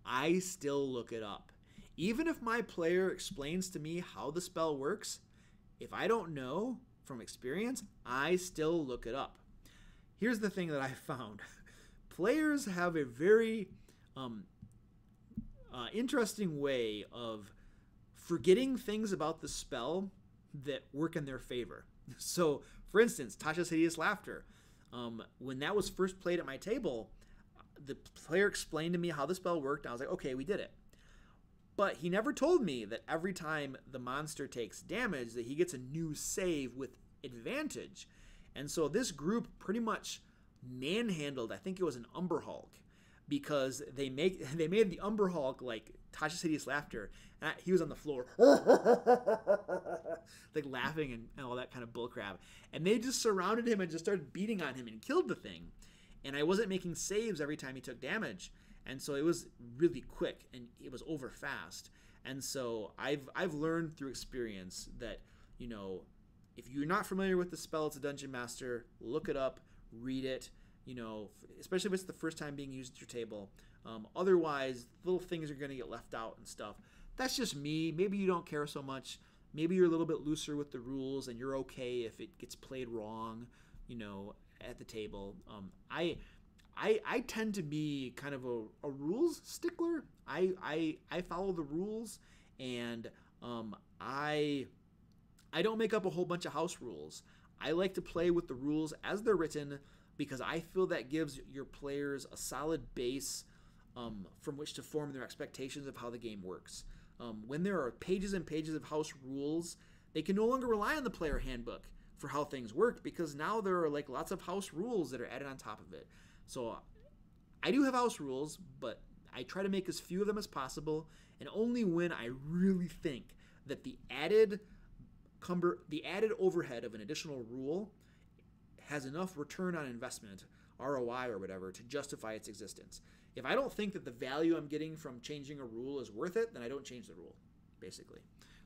I still look it up. Even if my player explains to me how the spell works, if I don't know from experience, I still look it up. Here's the thing that I found. Players have a very interesting way of forgetting things about the spell that work in their favor. So, for instance, Tasha's Hideous Laughter. When that was first played at my table, the player explained to me how the spell worked, and I was like, okay, we did it. But he never told me that every time the monster takes damage, that he gets a new save with advantage. And so this group pretty much manhandled, I think it was an Umber Hulk, because they made the Umber Hulk like Tasha's Hideous Laughter, and he was on the floor like laughing and all that kind of bullcrap, and they just surrounded him and just started beating on him and killed the thing. And I wasn't making saves every time he took damage, and so it was really quick and it was over fast. And so I've learned through experience that, if you're not familiar with the spell as a dungeon master, look it up, read it, especially if it's the first time being used at your table. Otherwise, little things are going to get left out and stuff. That's just me. Maybe you don't care so much. Maybe you're a little bit looser with the rules and you're okay if it gets played wrong, at the table. I tend to be kind of a rules stickler. I follow the rules, and I don't make up a whole bunch of house rules. I like to play with the rules as they're written, because I feel that gives your players a solid base from which to form their expectations of how the game works. When there are pages and pages of house rules, they can no longer rely on the player handbook for how things work, because now there are like lots of house rules that are added on top of it. So I do have house rules, but I try to make as few of them as possible, and only when I really think that the added overhead of an additional rule has enough return on investment, ROI or whatever, to justify its existence. If I don't think that the value I'm getting from changing a rule is worth it, then I don't change the rule, basically.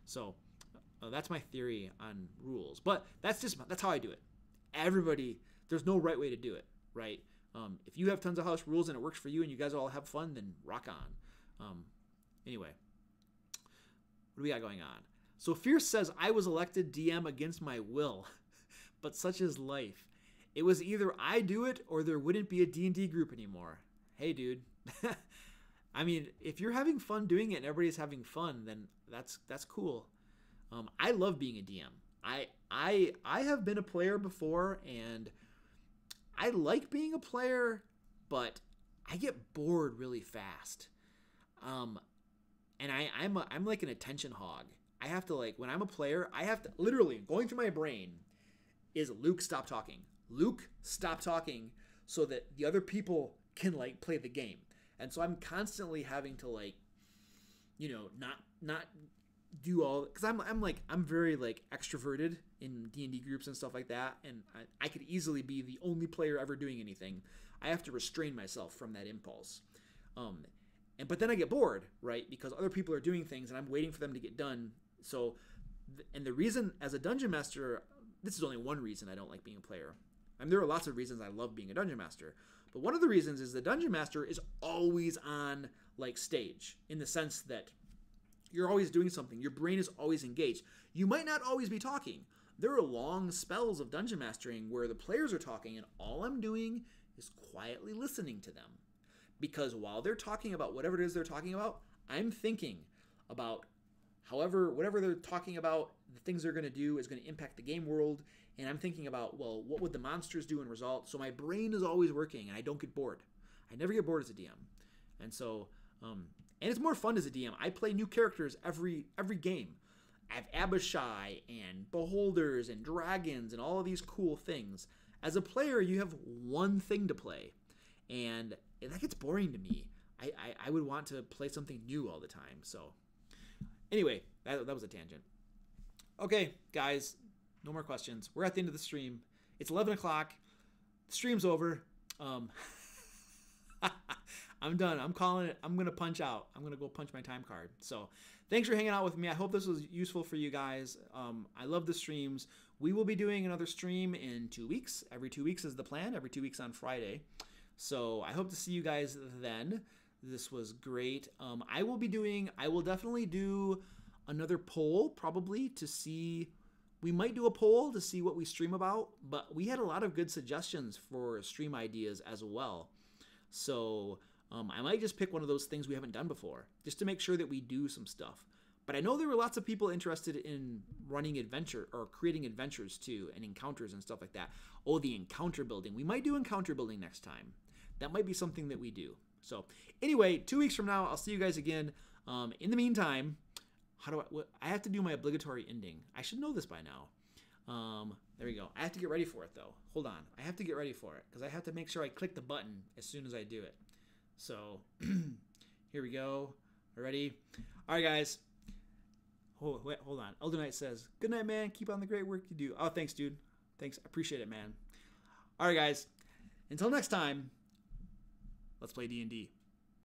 So that's my theory on rules. But that's how I do it. There's no right way to do it, right? If you have tons of house rules and it works for you and you guys all have fun, then rock on. Anyway, what do we got going on? So Fierce says, I was elected DM against my will, but such is life. It was either I do it or there wouldn't be a D&D group anymore. Hey, dude. I mean, if you're having fun doing it and everybody's having fun, then that's cool. I love being a DM. I have been a player before, and I like being a player, but I get bored really fast. And I'm like an attention hog. I have to, like, when I'm a player, I have to, literally, going through my brain is, Luke, stop talking. Luke, stop talking, so that the other people can, like, play the game. And so I'm constantly having to, like, not do all, because I'm very, like, extroverted in D&D groups and stuff like that, and I could easily be the only player ever doing anything. I have to restrain myself from that impulse. But then I get bored, right? Because other people are doing things and I'm waiting for them to get done. So, and the reason, as a dungeon master, this is only one reason I don't like being a player. I mean, there are lots of reasons I love being a dungeon master, but one of the reasons is the dungeon master is always on, like, stage, in the sense that you're always doing something. Your brain is always engaged. You might not always be talking. There are long spells of dungeon mastering where the players are talking and all I'm doing is quietly listening to them. Because while they're talking about whatever it is they're talking about, I'm thinking about whatever they're talking about, the things they're going to do is going to impact the game world. And I'm thinking about, well, what would the monsters do in result? So my brain is always working and I don't get bored. I never get bored as a DM. And so, and it's more fun as a DM. I play new characters every game. have Abishai and beholders and dragons and all of these cool things. As a player, you have one thing to play, and that gets boring to me. I would want to play something new all the time. So anyway, that was a tangent. Okay, guys, no more questions. We're at the end of the stream. It's 11 o'clock. The stream's over. I'm done. I'm calling it. I'm going to punch out. I'm going to go punch my time card. So thanks for hanging out with me. I hope this was useful for you guys. I love the streams. We will be doing another stream in 2 weeks. Every 2 weeks is the plan. Every 2 weeks on Friday. So I hope to see you guys then. This was great. I will definitely do another poll probably to see. We might do a poll to see what we stream about, but we had a lot of good suggestions for stream ideas as well. So I might just pick one of those things we haven't done before, just to make sure that we do some stuff. But I know there were lots of people interested in running adventure or creating adventures too, and encounters and stuff like that. Oh, the encounter building. We might do encounter building next time. That might be something that we do. So anyway, 2 weeks from now, I'll see you guys again. In the meantime, I have to do my obligatory ending. I should know this by now. There we go. I have to get ready for it though. Hold on. I have to get ready for it because I have to make sure I click the button as soon as I do it. So here we go. Ready? All right, guys. Oh, wait, hold on. Elder Knight says, "Good night, man. Keep on the great work you do." Oh, thanks, dude. Thanks. I appreciate it, man. All right, guys. Until next time, let's play D&D.